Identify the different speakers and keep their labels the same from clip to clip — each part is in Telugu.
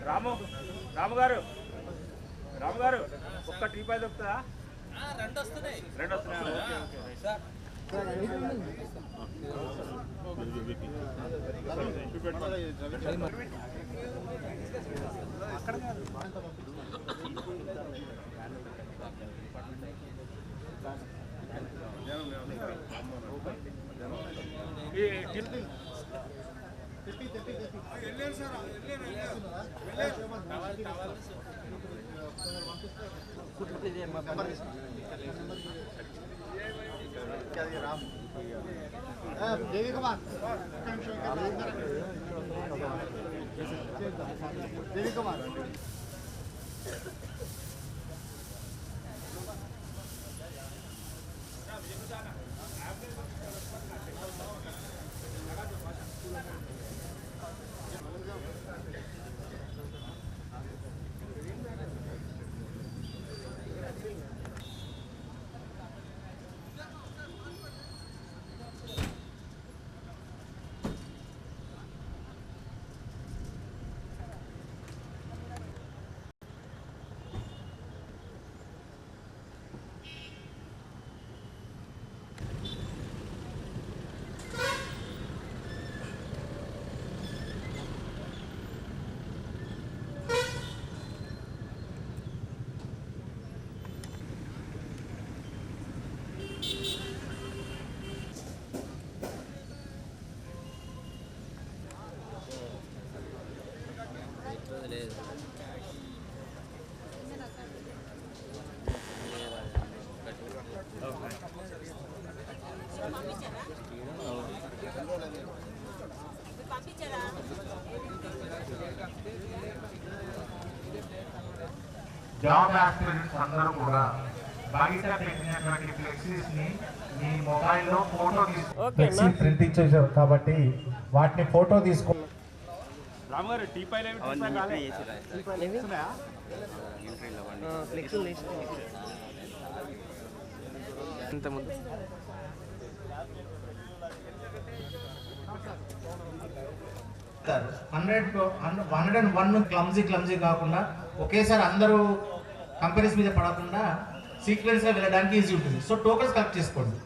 Speaker 1: రాము రాము గారు రాము గారు ఒక్క టీ పై దొరుకుతుందా? రెండు వస్తున్నాయి.
Speaker 2: देवी कुमार देवी कुमार
Speaker 3: జాబ్ ఆస్పిరెంట్స్ అందరూ కూడా బయట పెట్టినటువంటి ఫ్లెక్సీస్ ని మీ మొబైల్లో ఫోటో ఫ్లెక్సీ ప్రింట్ ఇచ్చేసారు కాబట్టి వాటిని ఫోటో తీసుకో.
Speaker 1: రాముగారు టీ పైలు
Speaker 3: క్లమ్జీ కాకుండా ఒకేసారి అందరూ కంపెనీస్ మీద పడకుండా సీక్వెన్స్ గా వెళ్ళడానికి ఈజీ ఉంటుంది. సో టోకెన్స్ కలెక్ట్ చేసుకోండి.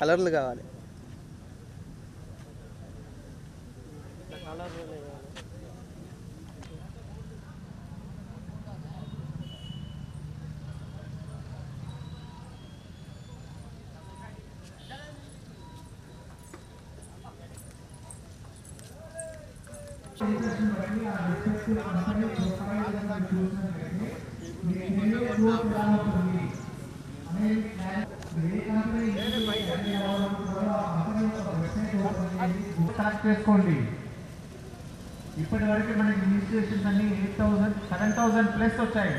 Speaker 4: కలర్లు కావాలి.
Speaker 3: చేసుకోండి. ఇప్పటి వరకు మనకి రిజిస్ట్రేషన్స్ అన్ని 8,000 7,000 ప్లస్ వచ్చాయి.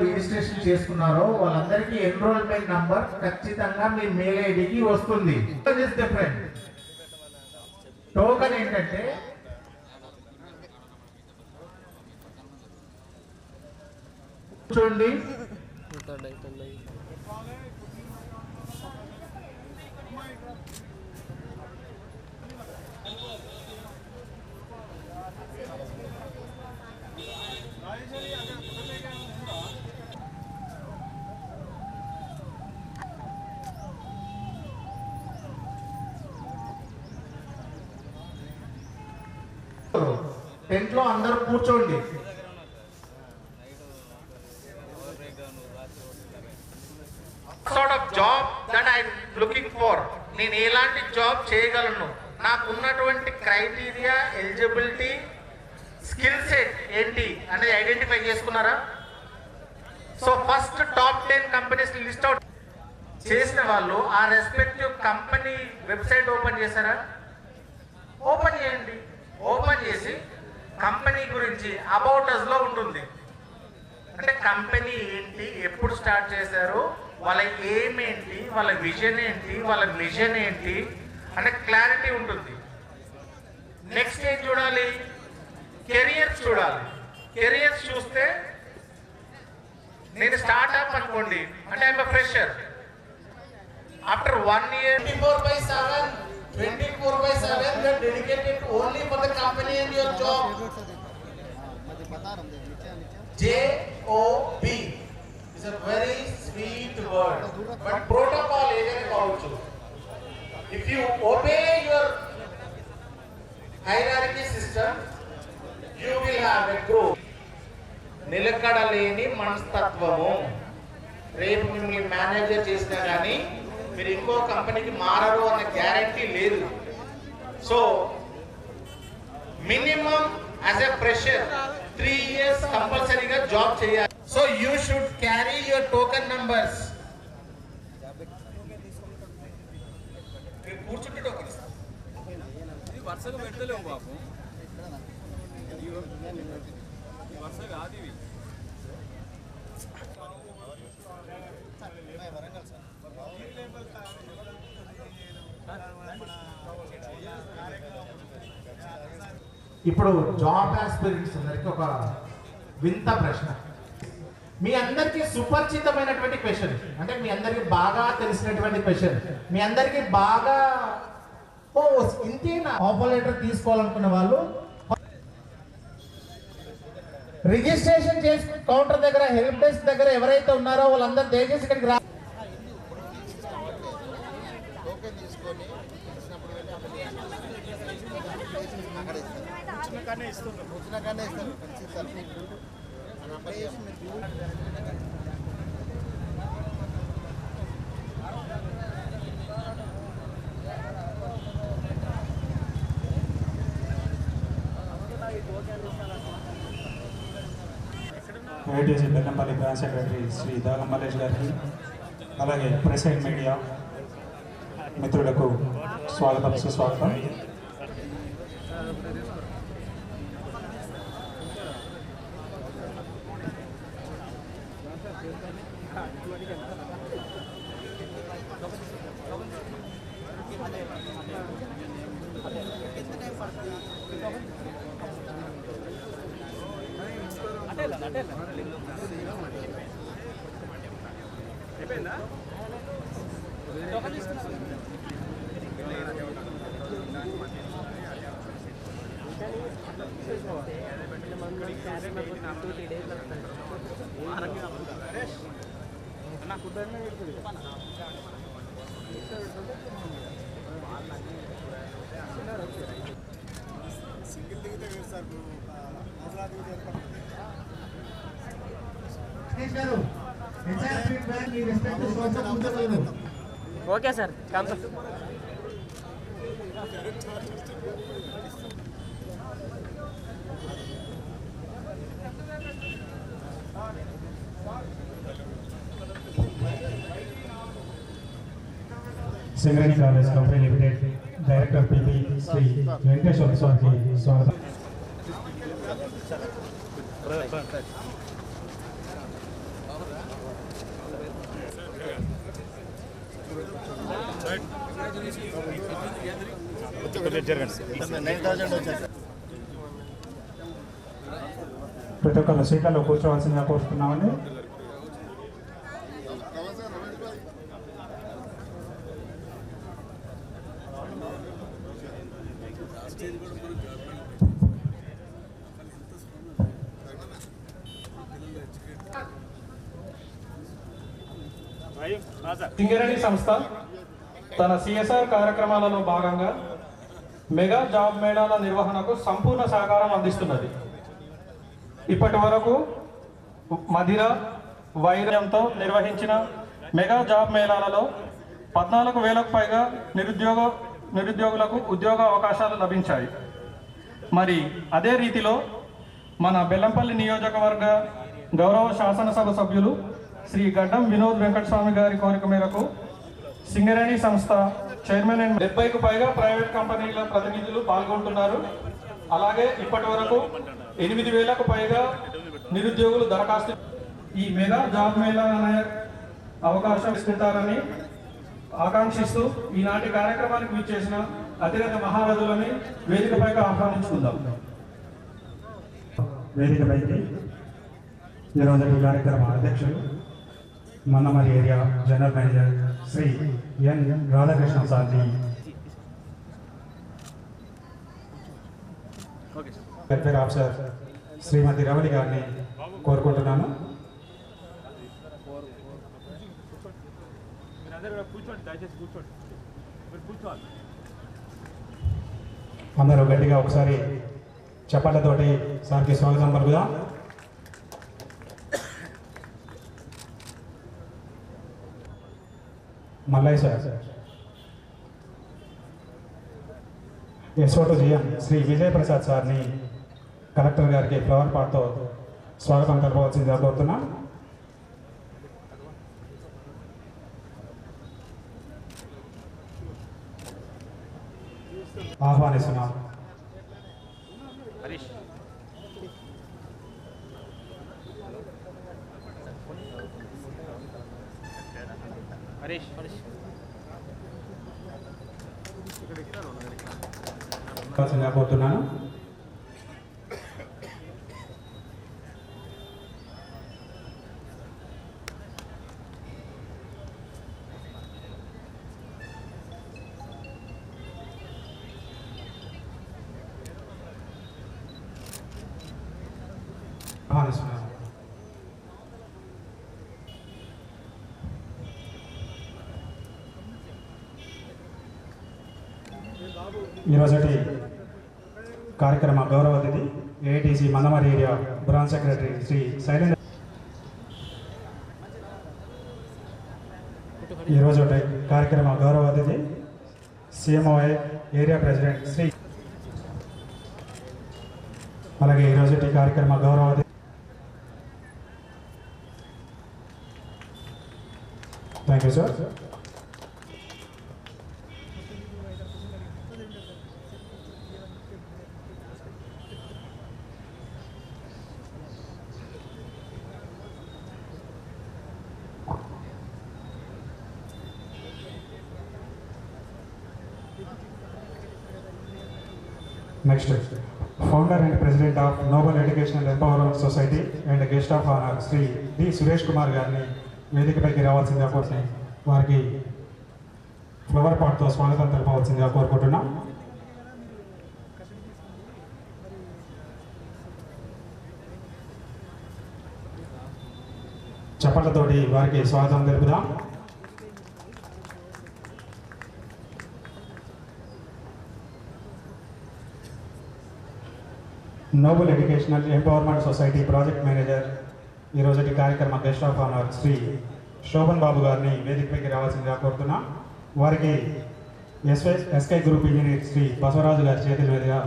Speaker 3: రిజిస్ట్రేషన్ చేసుకున్నారో వాళ్ళందరికీ ఎన్రోల్మెంట్ నంబర్ ఖచ్చితంగా మీ మెయిల్ ఐడికి వస్తుంది. డిఫరెంట్ టోకన్ ఏంటంటే చూడండి టెంట్ లో అందరూ కూర్చోండి. Job that I looking for, నేను ఎలాంటి జాబ్ చేయగలను, నాకు ఉన్నటువంటి క్రైటీరియా, ఎలిజిబిలిటీ, స్కిల్ సెట్ ఏంటి అనేది ఐడెంటిఫై చేసుకున్నారా? So first top 10 companies list out చేసిన వాళ్ళు ఆ రెస్పెక్టివ్ కంపెనీ వెబ్సైట్ ఓపెన్ చేశారా? ఓపెన్ చేయండి. ఓపెన్ చేసి కంపెనీ గురించి అబౌట్ అస్ లో ఉంటుంది. అంటే కంపెనీ ఏంటి, ఎప్పుడు స్టార్ట్ చేశారు, వాళ్ళ ఎయిమ్ ఏంటి, వాళ్ళ విజన్ ఏంటి, వాళ్ళ మిషన్ ఏంటి అంటే క్లారిటీ ఉంటుంది. నెక్స్ట్ ఏం చూడాలి? కెరియర్స్ చూడాలి. కెరియర్స్ చూస్తే నేను స్టార్ట్అప్ అనుకోండి, అంటే I'm fresher. After 1 year 24/7 we are dedicated only for the company and your job. JOB is a very sweet word, but protocol ఏదైనా కావచ్చు. If you obey your hierarchy system, you will have a growth. నిలకడలేని మనస్తత్వము. రేపు మిమ్మల్ని మేనేజర్ చేసినా కానీ మీరు ఇంకో కంపెనీకి మారరు అన్న గ్యారంటీ లేదు. So minimum as a fresher 3 years కంపల్సరీగా జాబ్ చేయాలి. So you should carry your token numbers. కూర్చుంటే టోకెన్
Speaker 1: వరుసగా పెట్టలేము బాబు, వరుస కాదు ఇవి.
Speaker 3: ఇప్పుడు జాబ్ ఆస్పిరెంట్స్ అందరికి ఒక వింత ప్రశ్న, మీ అందరికీ సుపరిచితమైనటువంటి క్వశ్చన్, అంటే మీ అందరికి బాగా తెలిసినటువంటి క్వశ్చన్, మీ అందరికి బాగా ఓ ఇంతేనా ఆఫర్ లెటర్ తీసుకోవాలనుకున్న వాళ్ళు రిజిస్ట్రేషన్ చేసి కౌంటర్ దగ్గర, హెల్ప్ డెస్క్ దగ్గర ఎవరైతే ఉన్నారో వాళ్ళందరూ దయచేసి ఇక్కడికి రా.
Speaker 2: ITC Bellampalli branch secretary Shri Dagam Mallesh గారికి, అలాగే ప్రెస్ అండ్ మీడియా మిత్రులకు స్వాగతం, సుస్వాగతం.
Speaker 4: Okay sir,
Speaker 2: Singareni college company limited director PP Shri Venkateswara స్వామికి స్వాగతం. ప్రతి ఒక్కరు సీట్లలో కూర్చోవలసిందిగా కోరుతున్నామండి.
Speaker 5: సింగరేణి సంస్థ తన సిఎస్ఆర్ కార్యక్రమాలలో భాగంగా మెగా జాబ్ మేళాల నిర్వహణకు సంపూర్ణ సహకారం అందిస్తున్నది. ఇప్పటి వరకు మదిర వైర్యంతో నిర్వహించిన మెగా జాబ్ మేళాలలో 14,000కు పైగా నిరుద్యోగులకు ఉద్యోగ అవకాశాలు లభించాయి. మరి అదే రీతిలో మన బెల్లంపల్లి నియోజకవర్గ గౌరవ శాసనసభ సభ్యులు శ్రీ గడ్డం వినోద్ వెంకటస్వామి గారి కోరిక మేరకు సింగరేణి సంస్థ చైర్మన్ అండ్ 70కు పైగా ప్రైవేట్ కంపెనీల ప్రతినిధులు పాల్గొంటున్నారు. అలాగే ఇప్పటి వరకు 8,000కు పైగా నిరుద్యోగులు దరఖాస్తు ఈ మెగా జాబ్ మేళా అనే అవకాశం ఇస్తుంటారని ఆకాంక్షిస్తూ ఈనాటి కార్యక్రమానికి విచ్చేసిన అతిరథ మహారథులని వేదికపైకి ఆహ్వానించుకుందాం.
Speaker 2: వేదికపైకి ఈరోజు ఈ కార్యక్రమ అధ్యక్షులు Mandamarri area general manager Shri N Radhakrishna సార్ని వెల్ఫేర్ ఆఫీసర్ శ్రీమతి రమణి గారిని కోరుకుంటున్నాను. అందరూ గట్టిగా ఒకసారి చప్పట్లతోటి సార్కి స్వాగతం పలుకుదాం. Mallaiah sir, SO to GM Shri Vijayaprasad సార్ని కలెక్టర్ గారికి ఫ్లవర్ పాట్తో స్వాగతం తెలపవలసిందిగా కోరుతున్నాం. ఆహ్వానిస్తున్నాం. కోరుతున్నాను. ఆహ్వానిస్తున్నాను. ఈరోజుటి కార్యక్రమ గౌరవ అతిథి AITC Mandamarri area branch secretary Shri Shailendra. ఈరోజు కార్యక్రమ గౌరవ అతిథి సిఎంఓఐ ఏరియా ప్రెసిడెంట్ శ్రీ. అలాగే ఈరోజు కార్యక్రమ గౌరవ అతిథి thank you sir. Next, founder and president of Noble Educational Empowerment Society and guest of honor Sri D. Suresh Kumar గారిని వేదికపైకి రావాల్సిందిగా కోరుతున్నాం. వారికి ఫ్లవర్ పాట్తో స్వాగతం తెలపవలసిందిగా కోరుకుంటున్నాం. చప్పట్లతోటి వారికి స్వాగతం తెలుపుదాం. Noble educational empowerment society project manager ఈరోజు కార్యక్రమ guest of honour Shri Shobhan Babu గారిని వేదికపైకి రావాల్సిందిగా కోరుతున్నాం. వారికి SK group engineer Shri Basavaraju గారి చేతుల మీదుగా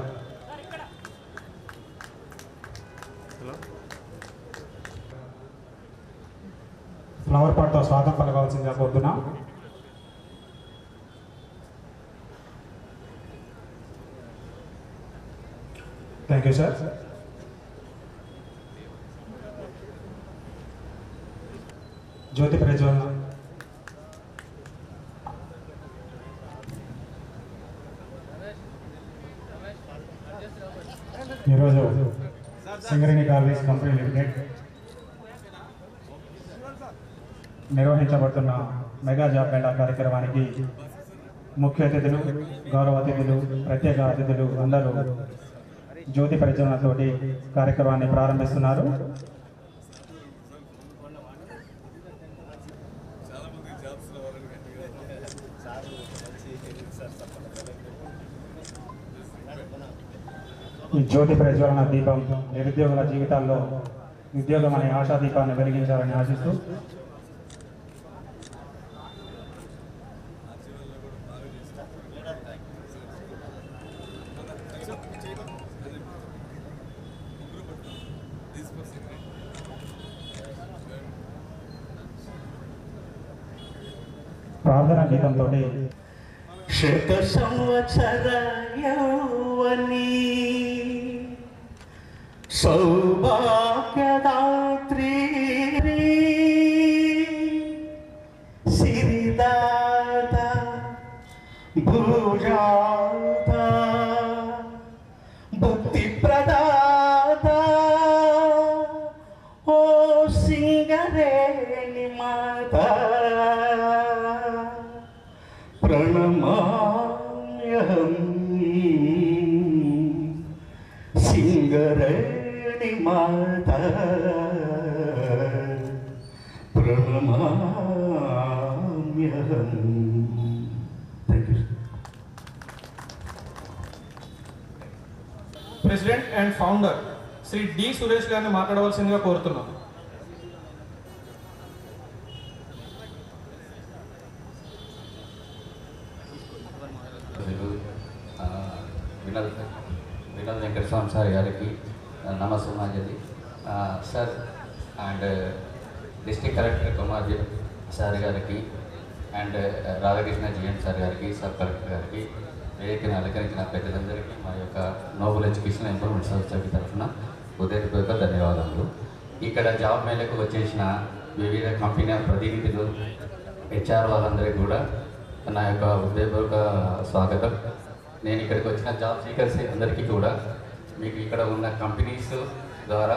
Speaker 2: ఫ్లవర్ పాట్తో స్వాగతం పలకవలసిందిగా కోరుతున్నాం. Thank you sir. జ్యోతి ప్రజ్వలన ఈరోజు సింగరేణి కాలేజ్ కంపెనీ లిమిటెడ్ నిర్వహించబడుతున్న మెగా జాబ్ మేళా కార్యక్రమానికి ముఖ్య అతిథులు, గౌరవ అతిథులు, ప్రత్యేక అతిథులు అందరూ జ్యోతి ప్రజ్వలనతోటి కార్యక్రమాన్ని ప్రారంభిస్తున్నారు. ఈ జ్యోతి ప్రజ్వలన దీపం నిరుద్యోగుల జీవితాల్లో ఉద్యోగం అనే ఆశాదీపాన్ని వెలిగించాలని ఆశిస్తూ ప్రార్థన గీతంతో
Speaker 3: శత సంవత్సర యౌవని సౌభాగ్యదాత్రి సిరిదాత భూజాత భక్తి ప్రదాత ఓ సింగరేణి మాత ప్రణమామ్యహం సింగరేణి మాత ప్రణమామ్యహం. Thank you.
Speaker 5: President and founder Shri D Suresh గారిని మాట్లాడవలసిందిగా కోరుతున్నాం.
Speaker 6: వినోద్ వెంకటస్వామి సార్ గారికి నమస్సుమాంజలి sir and district collector Kumar sir గారికి అండ్ రాధాకృష్ణ జిఎం సార్ గారికి సబ్ కలెక్టర్ గారికి వేదికను అలంకరించిన పెద్దలందరికీ మా యొక్క నోబెల్ ఎడ్యుకేషన్ ఎంప్రూవ్మెంట్ సొసైటీ తరఫున హృదయపూర్వక ధన్యవాదాలు. ఇక్కడ జాబ్ మేళకు వచ్చేసిన వివిధ కంపెనీల ప్రతినిధులు హెచ్ఆర్ వాళ్ళందరికీ కూడా నా యొక్క హృదయపూర్వక స్వాగతం. నేను ఇక్కడికి వచ్చిన జాబ్ సీకర్స్ అందరికీ కూడా మీకు ఇక్కడ ఉన్న కంపెనీస్ ద్వారా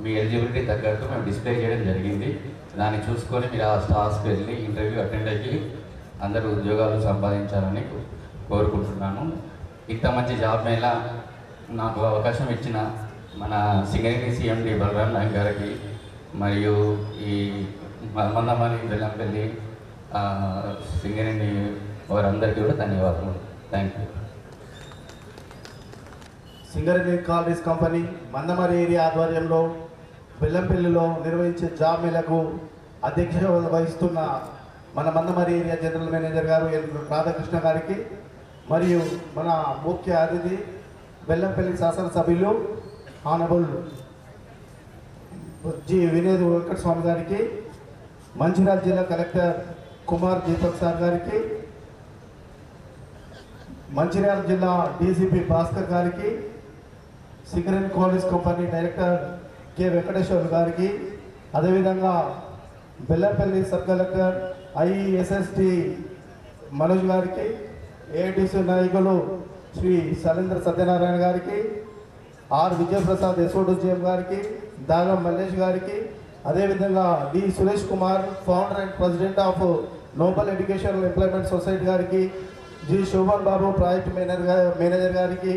Speaker 6: మీ ఎలిజిబిలిటీ తగ్గట్టు మేము డిస్ప్లే చేయడం జరిగింది. దాన్ని చూసుకొని మీరు ఆ స్టాఫ్స్కి వెళ్ళి ఇంటర్వ్యూ అటెండ్ అయ్యి అందరూ ఉద్యోగాలు సంపాదించాలని కోరుకుంటున్నాను. ఇంత మంచి జాబ్ మేళ నాకు అవకాశం ఇచ్చిన మన సింగరేణి సిఎండి బలరాం నాయక్ గారికి మరియు ఈ మందమని బెల్లంపల్లి సింగరేణి వారందరికీ కూడా ధన్యవాదాలు. Thank you.
Speaker 7: Singareni colonies company Mandamarri area ఆధ్వర్యంలో బెల్లంపల్లిలో నిర్వహించే జాబ్ మేళకు అధ్యక్షత వహిస్తున్న మన మందమరి ఏరియా జనరల్ మేనేజర్ గారు ఎన్ రాధాకృష్ణ గారికి మరియు మన ముఖ్య అతిథి బెల్లంపల్లి శాసనసభ్యులు ఆనబుల్ జి వినోద్ వెంకటస్వామి గారికి, మంచిర్యాల జిల్లా కలెక్టర్ కుమార్ దీపక్ సార్ గారికి, మంచిర్యాల జిల్లా డీసీపీ భాస్కర్ గారికి, Singareni college company director K Venkateshwar గారికి, అదేవిధంగా బెల్లంపల్లి సబ్ కలెక్టర్ ఐఎస్ఎస్టి మనోజ్ గారికి, ఏఐటీసీ నాయకులు శ్రీ శైలేంద్ర సత్యనారాయణ గారికి, ఆర్ విజయప్రసాద్ ఎస్ఓడిజిఎం గారికి, దాగం మల్లేష్ గారికి, అదేవిధంగా D Suresh Kumar founder and president of noble educational employment society గారికి, G Shobhan Babu project manager గారికి,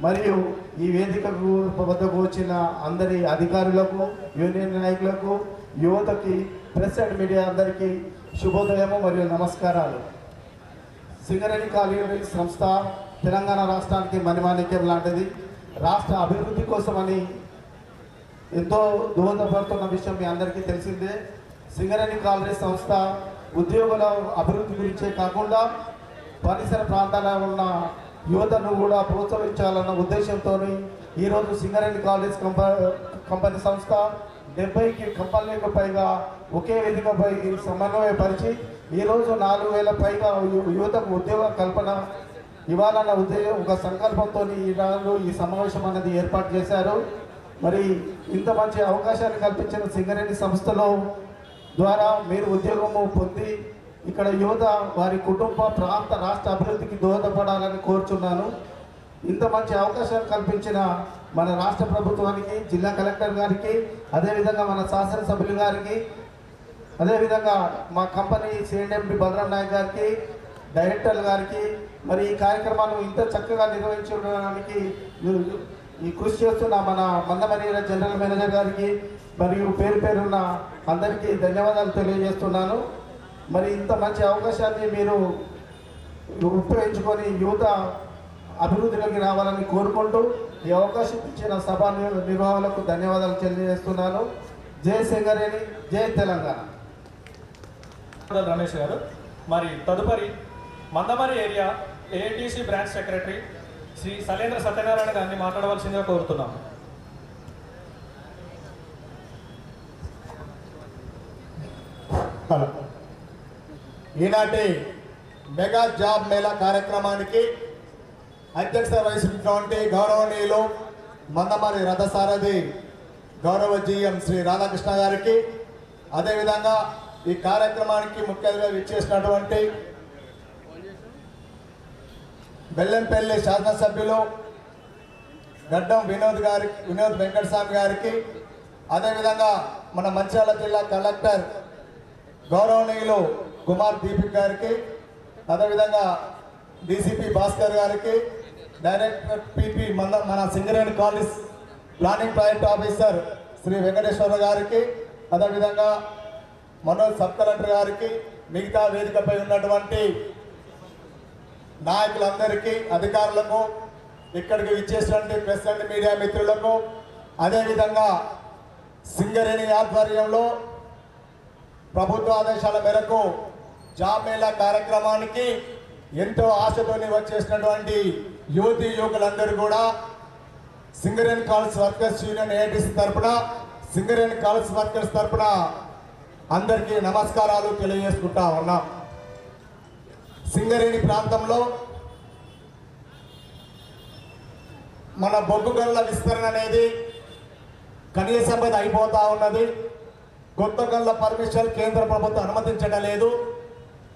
Speaker 7: మరియు ఈ వేదికకు వద్దకు వచ్చిన అందరి అధికారులకు, యూనియన్ నాయకులకు, యువతకి, ప్రెస్ అండ్ మీడియా అందరికీ శుభోదయము మరియు నమస్కారాలు. సింగరేణి కాలేజ్ సంస్థ తెలంగాణ రాష్ట్రానికి మణిమాణిక్యం లాంటిది. రాష్ట్ర అభివృద్ధి కోసమని ఎంతో దోహదపడుతున్న విషయం మీ అందరికీ తెలిసిందే. సింగరేణి కాలేజ్ సంస్థ ఉద్యోగుల అభివృద్ధి గురించే కాకుండా పరిసర ప్రాంతాల్లో ఉన్న యువతను కూడా ప్రోత్సహించాలన్న ఉద్దేశంతో ఈరోజు సింగరేణి కాలేజ్ కంపెనీ సంస్థ 70కి కంపెనీలకు పైగా ఒకే వేదికపై సమన్వయపరిచి ఈరోజు 4,000 పైగా యువతకు ఉద్యోగ కల్పన ఇవ్వాలన్న ఒక సంకల్పంతో ఈనాడు ఈ సమావేశం అనేది ఏర్పాటు చేశారు. మరి ఇంత మంచి అవకాశాన్ని కల్పించిన సింగరేణి సంస్థలో ద్వారా మీరు ఉద్యోగము పొంది ఇక్కడ యువత వారి కుటుంబ ప్రాంత రాష్ట్ర అభివృద్ధికి దోహదపడాలని కోరుచున్నాను. ఇంత మంచి అవకాశాలు కల్పించిన మన రాష్ట్ర ప్రభుత్వానికి, జిల్లా కలెక్టర్ గారికి, అదేవిధంగా మన శాసనసభ్యులు గారికి, అదేవిధంగా మా కంపెనీ సిఎండి బలరాం నాయక్ గారికి, డైరెక్టర్ గారికి, మరి ఈ కార్యక్రమాలు ఇంత చక్కగా నిర్వహించడానికి ఈ కృషి చేస్తున్న మన మందమరి జనరల్ మేనేజర్ గారికి మరియు పేరు పేరున్న అందరికీ ధన్యవాదాలు తెలియజేస్తున్నాను. మరి ఇంత మంచి అవకాశాన్ని మీరు ఉపయోగించుకొని యువత అభివృద్ధిలోకి రావాలని కోరుకుంటూ ఈ అవకాశం ఇచ్చిన సభ నిర్వాహకులకు ధన్యవాదాలు తెలియజేస్తున్నాను. జై సింగరేణి, జై తెలంగాణ.
Speaker 5: రమేష్ గారు. మరి తదుపరి Mandamarri area AITC branch secretary Shri Shailendra Satyanarayana గారిని మాట్లాడవలసిందిగా కోరుతున్నాము.
Speaker 7: ఈనాటి మెగా జాబ్ మేళా కార్యక్రమానికి అధ్యక్షత వహిస్తున్నటువంటి గౌరవనీయులు మందమరి రథసారథి గౌరవ జీఎం శ్రీ రాధాకృష్ణ గారికి, అదేవిధంగా ఈ కార్యక్రమానికి ముఖ్య అతిథిగా విచ్చేసినటువంటి బెల్లంపల్లి శాసనసభ్యులు గడ్డం వినోద్ వెంకటస్వామి గారికి, అదేవిధంగా మన మంచిర్యాల జిల్లా కలెక్టర్ గౌరవనీయులు కుమార్ దీపిక్ గారికి, అదేవిధంగా డీసీపీ భాస్కర్ గారికి, డైరెక్టర్ పీపీ మన Singareni college planning project officer Shri Venkateshwara గారికి, అదేవిధంగా మనోజ్ సబ్ కలెక్టర్ గారికి, మిగతా వేదికపై ఉన్నటువంటి నాయకులందరికీ, అధికారులకు, ఇక్కడికి విచ్చేసినటువంటి ప్రెస్ అండ్ మీడియా మిత్రులకు, అదేవిధంగా సింగరేణి ఆధ్వర్యంలో ప్రభుత్వ ఆదేశాల మేరకు జాబ్ మేళా కార్యక్రమానికి ఎంతో ఆశతోని వచ్చేసినటువంటి యువతీ యువకులందరూ కూడా Singareni college workers union AITC తరఫున, సింగరేణి కాలేజ్ వర్కర్స్ తరఫున అందరికీ నమస్కారాలు తెలియజేసుకుంటా ఉన్నాం. సింగరేణి ప్రాంతంలో మన బొగ్గు గనుల విస్తరణ అనేది కనీసం మీద అయిపోతూ ఉన్నది. కొత్త గనుల పర్మిషన్ కేంద్ర ప్రభుత్వం అనుమతించడం లేదు.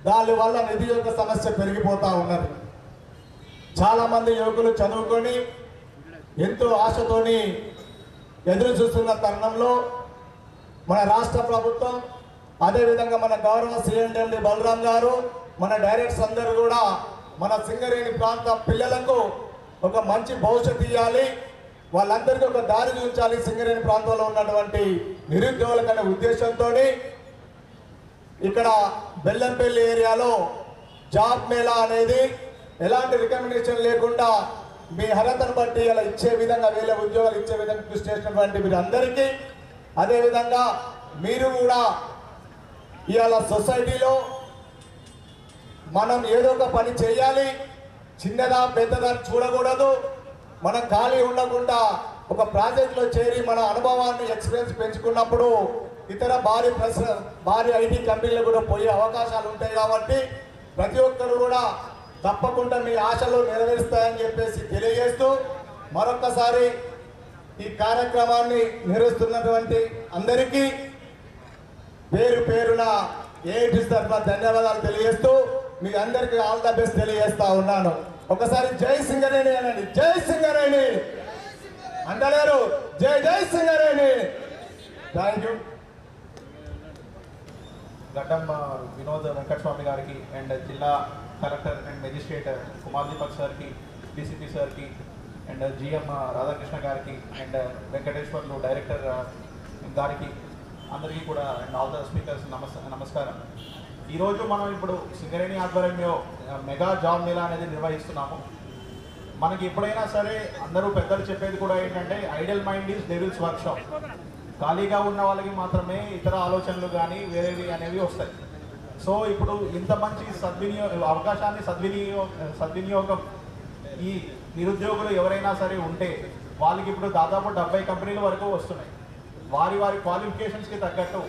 Speaker 7: దానివల్ల నిరుద్యోగ సమస్య పెరిగిపోతూ ఉన్నది. చాలామంది యువకులు చదువుకొని ఎంతో ఆశతోని ఎదురు చూస్తున్న తరుణంలో మన రాష్ట్ర ప్రభుత్వం, అదేవిధంగా మన గౌరవ సిఎండి బలరాం గారు, మన డైరెక్టర్స్ అందరూ కూడా మన సింగరేణి ప్రాంత పిల్లలకు ఒక మంచి భవిష్యత్తు ఇవ్వాలి, వాళ్ళందరికీ ఒక దారి చూపించాలి సింగరేణి ప్రాంతంలో ఉన్నటువంటి నిరుద్యోగులకనే ఉద్దేశంతో ఇక్కడ బెల్లంపల్లి ఏరియాలో జాబ్ మేళా అనేది ఎలాంటి రికమెండేషన్ లేకుండా మీ అర్హతను బట్టి ఇలా ఇచ్చే విధంగా, వేరే ఉద్యోగాలు ఇచ్చే విధంగా కృషి చేసినటువంటి మీరు అందరికీ, అదేవిధంగా మీరు కూడా ఇవాళ సొసైటీలో మనం ఏదో ఒక పని చేయాలి, చిన్నదా పెద్దదా చూడకూడదు. మనం ఖాళీ ఉండకుండా ఒక ప్రాజెక్ట్లో చేరి మన అనుభవాన్ని, ఎక్స్పీరియన్స్ పెంచుకున్నప్పుడు ఇతర భారీ ఐటీ కంపెనీలు కూడా పోయే అవకాశాలు ఉంటాయి. కాబట్టి ప్రతి ఒక్కరు కూడా తప్పకుండా మీ ఆశలు నెరవేరుస్తాయని చెప్పేసి తెలియజేస్తూ మరొక్కసారి ఈ కార్యక్రమాన్ని నిర్వహిస్తున్నటువంటి అందరికీ పేరు పేరున ఏఐటీసీ తరఫున ధన్యవాదాలు తెలియజేస్తూ మీ అందరికీ ఆల్ ద బెస్ట్ తెలియజేస్తా ఉన్నాను. ఒకసారి జై సింగరేణి అనండి. జై సింగరేణి అంటలేరు, జై జై సింగరేణి. Thank you.
Speaker 8: గడ్డం వినోద్ వెంకటస్వామి గారికి అండ్ జిల్లా collector and magistrate Kumar Deepak సార్కి, డీసీపీ సార్కి అండ్ జిఎం రాధాకృష్ణ గారికి అండ్ వెంకటేశ్వర్లు డైరెక్టర్ గారికి అందరికీ కూడా అండ్ ఆల్ ద స్పీకర్స్ నమస్కారం. ఈరోజు మనం ఇప్పుడు సింగరేణి ఆధ్వర్యంలో మెగా జాబ్ మేళా అనేది నిర్వహిస్తున్నాము. మనకి ఎప్పుడైనా సరే అందరూ పెద్దలు చెప్పేది కూడా ఏంటంటే Idol mind is devils workshop. ఖాళీగా ఉన్న వాళ్ళకి మాత్రమే ఇతర ఆలోచనలు కానీ వేరేవి అనేవి వస్తాయి. సో ఇప్పుడు ఇంత మంచి అవకాశాన్ని సద్వినియోగం ఈ నిరుద్యోగులు ఎవరైనా సరే ఉంటే వాళ్ళకి ఇప్పుడు దాదాపు 70 కంపెనీల వరకు వస్తున్నాయి. వారి క్వాలిఫికేషన్స్కి తగ్గట్టు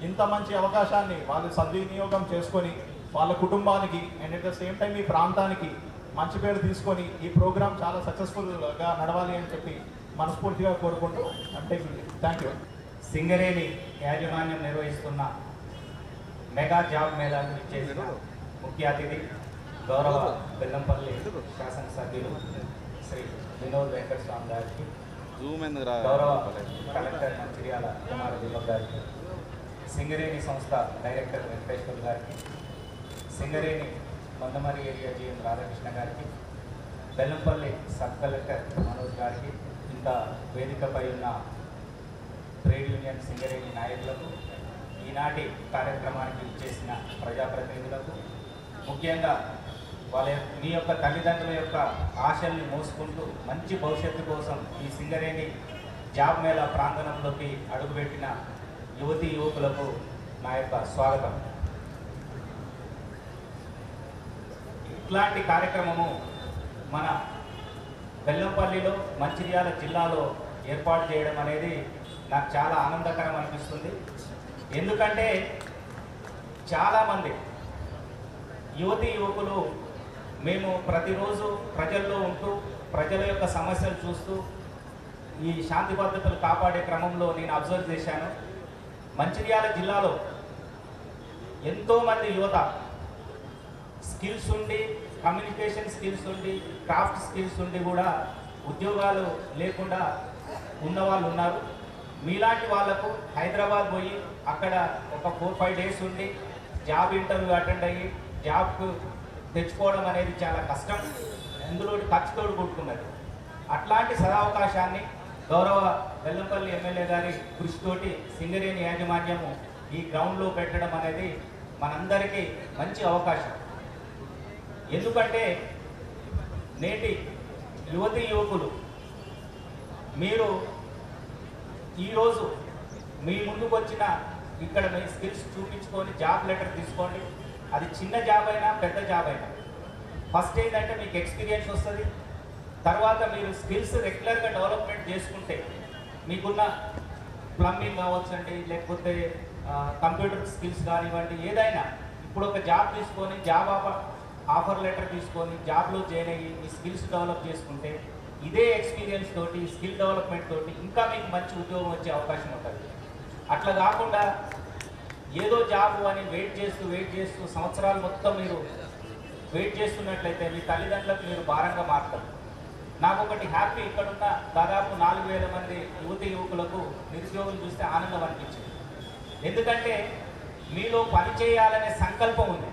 Speaker 8: ఇంత మంచి అవకాశాన్ని వాళ్ళు సద్వినియోగం చేసుకొని వాళ్ళ కుటుంబానికి and at the same time ఈ ప్రాంతానికి మంచి పేరు తీసుకొని ఈ ప్రోగ్రాం చాలా సక్సెస్ఫుల్గా నడవాలి అని చెప్పి మనస్ఫూర్తిగా కోరుకుంటూ అంటే థ్యాంక్ యూ.
Speaker 9: సింగరేణి యాజమాన్యం నిర్వహిస్తున్న మెగా జాబ్ మేళాకు ఇచ్చేసిన ముఖ్య అతిథి గౌరవ బెల్లంపల్లి శాసనసభ్యులు శ్రీ వినోద్ వెంకటస్వామి గారికి, గౌరవ కలెక్టర్ మంచిర్యాల కుమార్ దీపక్ గారికి, సింగరేణి సంస్థ డైరెక్టర్ వెంకటేశ్వర్ గారికి, సింగరేణి మందమరి ఏరియా జీఎం రాధాకృష్ణ గారికి, బెల్లంపల్లి సబ్ కలెక్టర్ మనోజ్ గారికి, ఇంకా వేదికపై ఉన్న ట్రేడ్ యూనియన్ సింగరేణి నాయకులకు, ఈనాటి కార్యక్రమానికి ఇచ్చేసిన ప్రజాప్రతినిధులకు, ముఖ్యంగా మీ యొక్క తల్లిదండ్రుల యొక్క ఆశల్ని మోసుకుంటూ మంచి భవిష్యత్తు కోసం ఈ సింగరేణి జాబ్ మేళా ప్రాంగణంలోకి అడుగుపెట్టిన యువతీ యువకులకు నా యొక్క స్వాగతం. ఇట్లాంటి కార్యక్రమము మన బెల్లంపల్లిలో మంచిర్యాల జిల్లాలో ఏర్పాటు చేయడం అనేది నాకు చాలా ఆనందకరం అనిపిస్తుంది. ఎందుకంటే చాలామంది యువతీ యువకులు మేము ప్రతిరోజు ప్రజల్లో ఉంటూ ప్రజల యొక్క సమస్యలు చూస్తూ ఈ శాంతి భద్రతలు కాపాడే క్రమంలో నేను అబ్జర్వ్ చేశాను. మంచిర్యాల జిల్లాలో ఎంతోమంది యువత స్కిల్స్ ఉండి, కమ్యూనికేషన్ స్కిల్స్ ఉండి, క్రాఫ్ట్ స్కిల్స్ ఉండి కూడా ఉద్యోగాలు లేకుండా ఉన్నవాళ్ళు ఉన్నారు. మీలాంటి వాళ్లకు హైదరాబాద్ పోయి అక్కడ ఒక 4-5 డేస్ ఉండి జాబ్ ఇంటర్వ్యూ అటెండ్ అయ్యి జాబ్కు తెచ్చుకోవడం అనేది చాలా కష్టం, అందులో ఖర్చుతో కూడుకున్నది. అట్లాంటి సదావకాశాన్ని గౌరవ బెల్లంపల్లి ఎమ్మెల్యే గారి కృషితోటి సింగరేణి యాజమాన్యము ఈ గ్రౌండ్లో పెట్టడం అనేది మనందరికీ మంచి అవకాశం. ఎందుకంటే నేటి యువతీ యువకులు మీరు ఈరోజు మీ ముందుకు వచ్చిన ఇక్కడ మీ స్కిల్స్ చూపించుకొని జాబ్ లెటర్ తీసుకోండి. అది చిన్న జాబ్ అయినా పెద్ద జాబ్ అయినా ఫస్ట్ ఏంటంటే మీకు ఎక్స్పీరియన్స్ వస్తుంది. తర్వాత మీరు స్కిల్స్ రెగ్యులర్గా డెవలప్మెంట్ చేసుకుంటే మీకున్న ప్లంబింగ్ కావచ్చండి, లేకపోతే కంప్యూటర్ స్కిల్స్ కానివ్వండి, ఏదైనా ఇప్పుడు ఒక జాబ్ తీసుకొని జాబ్ ఆఫర్ లెటర్ తీసుకొని జాబ్లో జాయిన్ అయ్యి మీ స్కిల్స్ డెవలప్ చేసుకుంటే ఇదే ఎక్స్పీరియన్స్ తోటి స్కిల్ డెవలప్మెంట్ తోటి ఇంకా మీకు మంచి ఉద్యోగం వచ్చే అవకాశం ఉంటుంది. అట్లా కాకుండా ఏదో జాబ్ అని వెయిట్ చేస్తూ సంవత్సరాలు మొత్తం మీరు వెయిట్ చేస్తున్నట్లయితే మీ తల్లిదండ్రులకు మీరు భారంగా మారుతారు. నాకు ఒకటి హ్యాపీ, ఇక్కడున్న దాదాపు 4,000 మంది యువతీ యువకులకు నిరుద్యోగులు చూస్తే ఆనందం అనిపించింది. ఎందుకంటే మీలో పని చేయాలనే సంకల్పం ఉంది.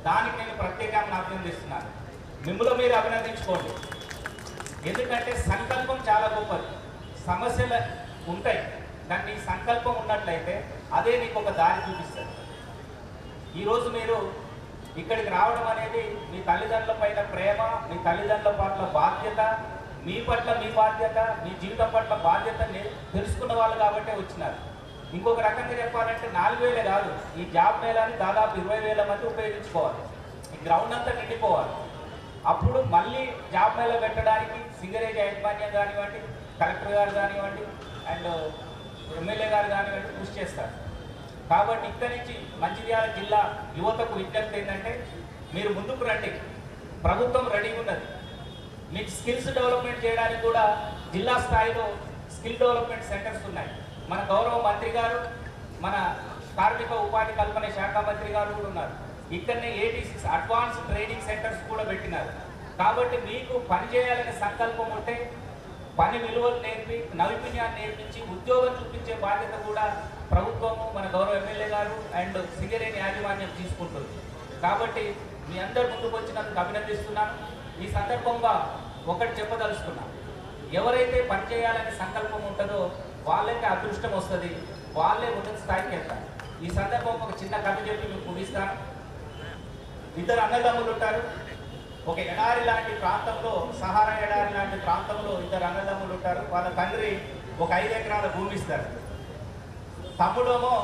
Speaker 9: దానికి నేను ప్రత్యేకంగా అభినందిస్తున్నాను. మిమ్మల్ని మీరు అభినందించుకోండి. ఎందుకంటే సంకల్పం చాలా గొప్పది. సమస్యలు ఉంటాయి, కానీ నీ సంకల్పం ఉన్నట్లయితే అదే నీకు ఒక దారి చూపిస్తుంది. ఈరోజు మీరు ఇక్కడికి రావడం అనేది మీ తల్లిదండ్రుల పైన ప్రేమ, మీ తల్లిదండ్రుల పట్ల బాధ్యత, మీ పట్ల మీ బాధ్యత, మీ జీవితం పట్ల బాధ్యత తెలుసుకున్న వాళ్ళు కాబట్టే వచ్చినారు. ఇంకొక రకంగా చెప్పాలంటే 4,000 కాదు, ఈ జాబ్ మేళాని దాదాపు 20,000 మంది ఉపయోగించుకోవాలి. ఈ గ్రౌండ్ అంతా నిండిపోవాలి. అప్పుడు మళ్ళీ జాబ్ మేళ పెట్టడానికి సింగరేణి యాజమాన్యం కానివ్వండి, కలెక్టర్ గారు కానివ్వండి, అండ్ ఎమ్మెల్యే గారు కానివ్వండి కృషి చేస్తారు. కాబట్టి ఇక్కడి నుంచి మంచిర్యాల జిల్లా యువతకు విజ్ఞప్తి ఏంటంటే మీరు ముందుకు రండి. ప్రభుత్వం రెడీగా ఉన్నది. మీకు స్కిల్స్ డెవలప్మెంట్ చేయడానికి కూడా జిల్లా స్థాయిలో స్కిల్ డెవలప్మెంట్ సెంటర్స్ ఉన్నాయి. మన గౌరవ మంత్రి గారు, మన కార్మిక ఉపాధి కల్పన శాఖ మంత్రి గారు కూడా ఉన్నారు. ఇక్కడనే ATCs అడ్వాన్స్ ట్రైనింగ్ సెంటర్స్ కూడా పెట్టినారు. కాబట్టి మీకు పని చేయాలనే సంకల్పం ఉంటే పని విలువలు నేర్పి, నైపుణ్యాన్ని నేర్పించి ఉద్యోగం చూపించే బాధ్యత కూడా ప్రభుత్వము, మన గౌరవ ఎమ్మెల్యే గారు అండ్ సింగరేణి యాజమాన్యం తీసుకుంటుంది. కాబట్టి మీ అందరు ముందుకు వచ్చినందుకు అభినందిస్తున్నాను. ఈ సందర్భంగా ఒకటి చెప్పదలుచుకున్నాను. ఎవరైతే పని చేయాలనే సంకల్పం ఉంటుందో వాళ్ళకి అదృష్టం వస్తుంది, వాళ్ళే ఉన్నత స్థాయికి వెళ్తారు. ఈ సందర్భంగా ఒక చిన్న కథ చెప్పి మీకు ముగిస్తాను. 2 అన్నదమ్ములు ఉంటారు. ఒక ఎడారి లాంటి ప్రాంతంలో, సహారా ఎడారి లాంటి ప్రాంతంలో 2 అన్నదమ్ములు ఉంటారు. వాళ్ళ తండ్రి ఒక 5 ఎకరాల భూమి ఇస్తారు. తమ్ముడేమో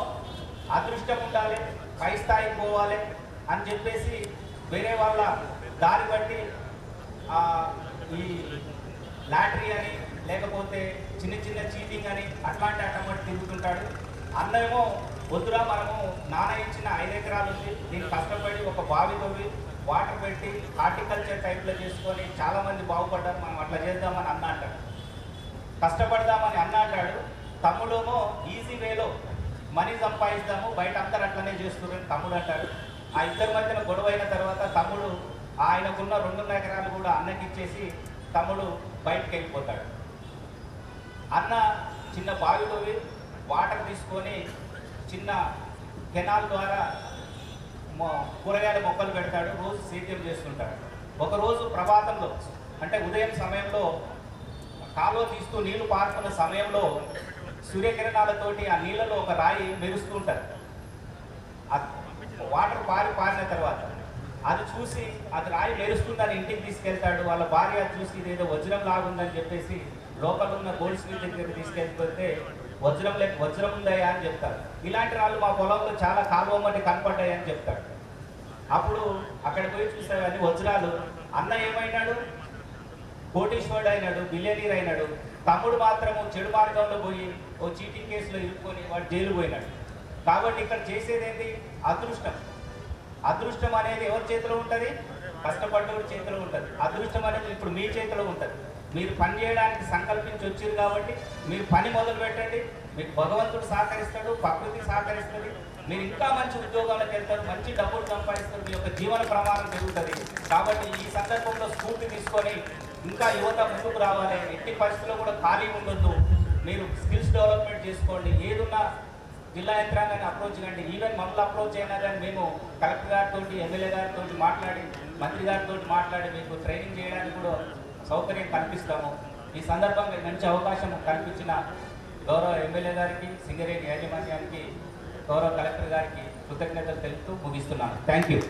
Speaker 9: అదృష్టం ఉండాలి, పై స్థాయికి పోవాలి అని చెప్పేసి వేరే వాళ్ళ దారి బట్టి ఈ లాటరీ అని లేకపోతే చిన్న చిన్న చీటింగ్ అని అట్లాంటి అటమటి తిరుగుతుంటాడు. అన్నేమో వద్దురా, మనము నాన్న ఇచ్చిన 5 ఎకరాలు ఉంది, దీన్ని కష్టపడి ఒక బావి తవ్వి వాటర్ పెట్టి హార్టికల్చర్ టైప్లో చేసుకొని చాలామంది బాగుపడ్డారు, మనం అట్లా చేద్దామని అన్న అంటాడు. కష్టపడదామని అన్న అంటాడు. తమ్ముడేమో ఈజీ వేలో మనీ సంపాదిస్తాము, బయట అందరు అట్లనే చేస్తున్నారని తమ్ముడు అంటాడు. ఆ ఇద్దరి మధ్యన గొడవ అయిన తర్వాత తమ్ముడు ఆయనకున్న 2 ఎకరాలు కూడా అన్నకి ఇచ్చేసి తమ్ముడు బయటకు వెళ్ళిపోతాడు. అన్న చిన్న బావిలో వాటర్ తీసుకొని చిన్న కెనాల్ ద్వారా కూరగాయల మొక్కలు పెడతాడు, రోజు సేద్యం చేస్తుంటాడు. ఒకరోజు ప్రభాతంలో అంటే ఉదయం సమయంలో కాలువ తీస్తూ నీళ్లు పారుతున్న సమయంలో సూర్యకిరణాలతోటి ఆ నీళ్ళలో ఒక రాయి మెరుస్తూ ఉంటుంది. వాటర్ పారిన తర్వాత అది చూసి అది రాయి మెరుస్తుందని ఇంటికి తీసుకెళ్తాడు. వాళ్ళ భార్య చూసి ఇదేదో వజ్రం లాగుందని చెప్పేసి లోపల ఉన్న గోల్డ్ స్మిత్ దగ్గరికి తీసుకెళ్ళిపోతే వజ్రం ఉందయ్యా అని చెప్తారు. ఇలాంటి రాళ్ళు మా పొలంలో చాలా కాలువ మట్టి కనపడ్డాయి అని చెప్తాడు. అప్పుడు అక్కడ పోయి చూసారు అది వజ్రాలు. అన్న ఏమైనాడు, కోటీశ్వరుడు అయినాడు, బిలియనీర్ అయినాడు. తమ్ముడు మాత్రము చెడు మార్గంలో పోయి ఓ చీటింగ్ కేసులో ఇరుక్కొని వాడు జైలు పోయినాడు. కాబట్టి ఇక్కడ చేసేది ఏంటి, అదృష్టం. అదృష్టం అనేది ఎవరి చేతిలో ఉంటుంది? కష్టపడ్డవాడి చేతిలో ఉంటుంది. అదృష్టం అనేది ఇప్పుడు మీ చేతిలో ఉంటుంది. మీరు పని చేయడానికి సంకల్పించి వచ్చారు కాబట్టి మీరు పని మొదలు పెట్టండి. మీకు భగవంతుడు సహకరిస్తాడు, ప్రకృతి సహకరిస్తుంది. మీరు ఇంకా మంచి ఉద్యోగాలకు వెళ్తారు, మంచి డబ్బులు సంపాదిస్తారు, మీ యొక్క జీవన ప్రమాణం పెరుగుతుంది. కాబట్టి ఈ సందర్భంలో స్ఫూర్తి తీసుకొని ఇంకా యువత ముందుకు రావాలి. ఎట్టి పరిస్థితుల్లో కూడా ఖాళీ ఉండొద్దు. మీరు స్కిల్స్ డెవలప్మెంట్ చేసుకోండి. ఏదున్నా జిల్లా యంత్రాంగాన్ని అప్రోచ్ కండి. ఈవెన్ మమ్మల్ని అప్రోచ్ అయినా కానీ మేము కలెక్టర్ గారితో, ఎమ్మెల్యే గారితో మాట్లాడి, మంత్రి గారితో మాట్లాడి మీకు ట్రైనింగ్ చేయడానికి కూడా సౌకర్యం కల్పిస్తాము. ఈ సందర్భంగా మంచి అవకాశం కల్పించిన గౌరవ ఎమ్మెల్యే గారికి, సింగరేణి యాజమాన్యానికి, గౌరవ కలెక్టర్ గారికి కృతజ్ఞతలు తెలుపుతూ ముగిస్తున్నాను. Thank you.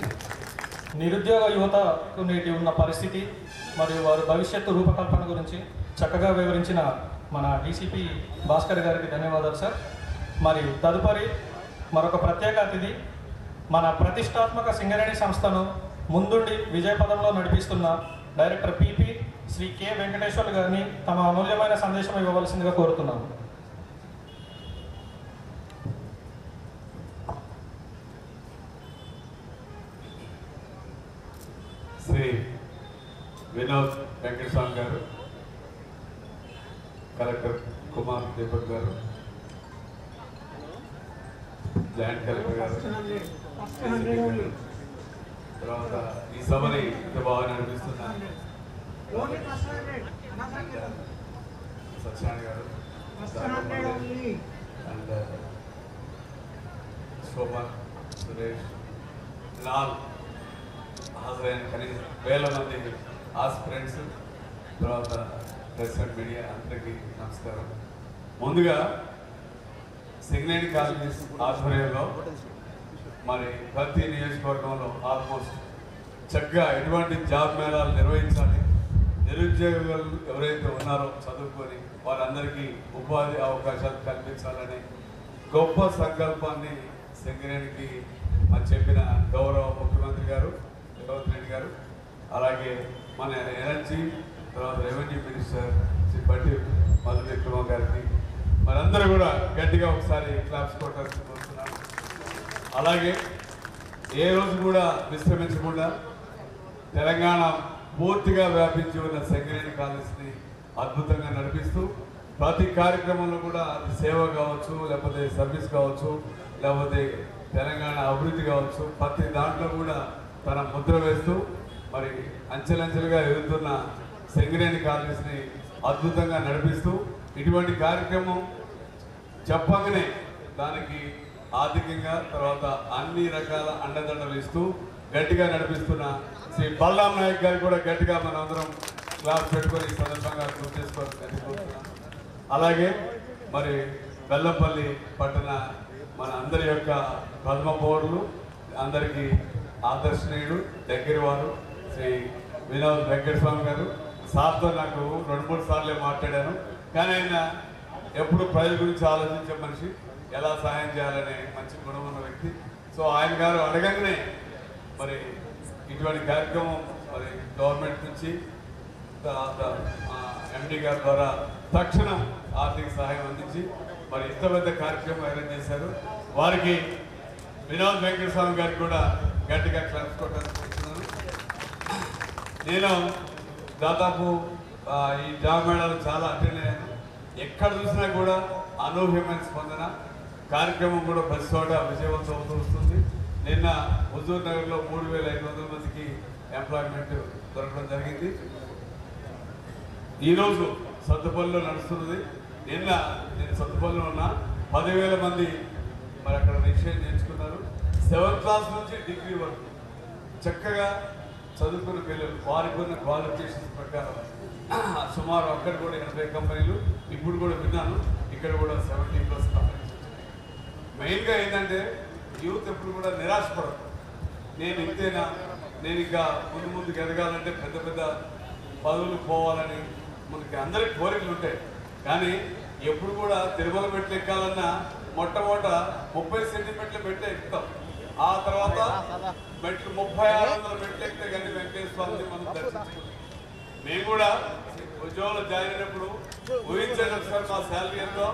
Speaker 5: నిరుద్యోగ యువతకు నేటి ఉన్న పరిస్థితి మరియు వారి భవిష్యత్తు రూపకల్పన గురించి చక్కగా వివరించిన మన డీసీపీ భాస్కర్ గారికి ధన్యవాదాలు సార్. మరి తదుపరి మరొక ప్రత్యేక అతిథి మన ప్రతిష్టాత్మక సింగరేణి సంస్థను ముందుండి విజయపదంలో నడిపిస్తున్న director PP Shri K Venkateshwar గారిని తమ అమూల్యమైన సందేశం ఇవ్వవలసిందిగా కోరుతున్నాము.
Speaker 10: శ్రీ వినోద్ వెంకటస్వామి గారు, కలెక్టర్ కుమార్ దీపక్ గారు, జాయింట్ కలెక్టర్ గారు, తర్వాత ఈ సభని ఇంత బాగా నడిపిస్తున్నారు సత్యనారాయణ గారు అండ్ శోభన్, సురేష్, లాల్, హాజరైన కనీసం వేల మంది ఆస్పిరెంట్స్, తర్వాత ప్రెస్ అండ్ మీడియా అందరికీ నమస్కారం. ముందుగా సింగరేణి కాలేజ్ ఆధ్వర్యంలో మరి ప్రతి నియోజకవర్గంలో ఆల్మోస్ట్ చక్కగా ఎటువంటి జాబ్ మేళాలు నిర్వహించాలి, నిరుద్యోగులు ఎవరైతే ఉన్నారో చదువుకొని వారందరికీ ఉపాధి అవకాశాలు కల్పించాలని గొప్ప సంకల్పాన్ని సింగరేణికి మరి చెప్పిన గౌరవ ముఖ్యమంత్రి గారు రేవంత్ రెడ్డి గారు, అలాగే మన ఎనర్జీ తర్వాత రెవెన్యూ మినిస్టర్ శ్రీ బట్టి విక్రమ గారికి మనందరూ కూడా గట్టిగా ఒకసారి క్లాప్స్ కొట్టాల్సి కోరుతున్నాను. అలాగే ఏ రోజు కూడా విశ్రమించకుండా తెలంగాణ పూర్తిగా వ్యాపించి ఉన్న సింగరేణి కాలేజ్ని అద్భుతంగా నడిపిస్తూ ప్రతి కార్యక్రమంలో కూడా అది సేవ కావచ్చు, లేకపోతే సర్వీస్ కావచ్చు, లేకపోతే తెలంగాణ అభివృద్ధి కావచ్చు, ప్రతి దాంట్లో కూడా తన ముద్ర వేస్తూ మరి అంచెలంచెలుగా ఎదుగుతున్న సింగరేణి కాలేజ్ని అద్భుతంగా నడిపిస్తూ ఇటువంటి కార్యక్రమం చెప్పగానే దానికి ఆర్థికంగా తర్వాత అన్ని రకాల అండదండలు ఇస్తూ గట్టిగా నడిపిస్తున్న శ్రీ బలరాం నాయక్ గారు కూడా గట్టిగా మనందరం క్లాస్ పెట్టుకొని ఈ సందర్భంగా గుర్తు చేసుకోవాలని. అలాగే మరి బెల్లంపల్లి పట్టణ మన అందరి యొక్క ప్రథమ పౌరులు అందరికీ ఆదర్శనీయుడు దగ్గర వారు శ్రీ వినోద్ వెంకటస్వామి గారు. సార్తో నాకు 2-3 సార్లే మాట్లాడాను, కానీ ఆయన ఎప్పుడు ప్రజల గురించి ఆలోచించే మనిషి, ఎలా సహాయం చేయాలనే మంచి గుణం ఉన్న వ్యక్తి. సో ఆయన గారు అడగంగానే మరి ఇటువంటి కార్యక్రమం మరి గవర్నమెంట్ నుంచి ఎండి గారి ద్వారా తక్షణం ఆర్థిక సహాయం అందించి మరి ఇంత పెద్ద కార్యక్రమం అరేంజ్ చేశారు. వారికి వినోద్ వెంకటస్వామి గారికి కూడా గట్టిగా క్లాప్స్ కొట్టాలనుకుంటున్నాను. నేను దాదాపు ఈ జాబ్ మేళాలు చాలా అటెండ్ అయ్యాను. ఎక్కడ చూసినా కూడా అనూహ్యమైన స్పందన, కార్యక్రమం కూడా ప్రతి చోట విజయవంతం అవుతూ వస్తుంది. నిన్న హుజూర్ నగర్లో 3,500 మందికి ఎంప్లాయ్మెంట్ దొరకడం జరిగింది. ఈరోజు సత్తుపల్లిలో నడుస్తున్నది. నేను సత్తుపల్లిలో ఉన్న 10,000 మంది మరి అక్కడ రిజిస్ట్రేషన్ చేయించుకున్నారు. 7th క్లాస్ నుంచి డిగ్రీ వరకు చక్కగా చదువుకున్న పిల్లలు వారికి ఉన్న క్వాలిఫికేషన్స్ ప్రకారం సుమారు అక్కడ కూడా 80 కంపెనీలు. ఇప్పుడు కూడా విన్నాను ఇక్కడ కూడా 70+ కంపెనీస్. మెయిన్గా ఏంటంటే యూత్ ఎప్పుడు కూడా నిరాశపడదు. నేను ఇంతేనా, నేను ఇంకా ముందుకు ఎదగాలంటే పెద్ద పెద్ద పదవులు పోవాలని మనకి అందరికి కోరికలు ఉంటాయి. కానీ ఎప్పుడు కూడా తిరుమల మెట్లు ఎక్కాలన్నా మొట్టమొదట 30 సెంటీమీటర్ల మెట్లు ఎక్కుతాం. ఆ తర్వాత మెట్లు 3600 మెట్లు ఎక్కితే కానీ వెంకటేశ్వర స్వామిని మనం దర్శించుకుంటాం. మేము కూడా ఉద్యోగంలో జాయిన్ అయినప్పుడు ఊహించండి ఒకసారి మా శాలరీ ఎంతో,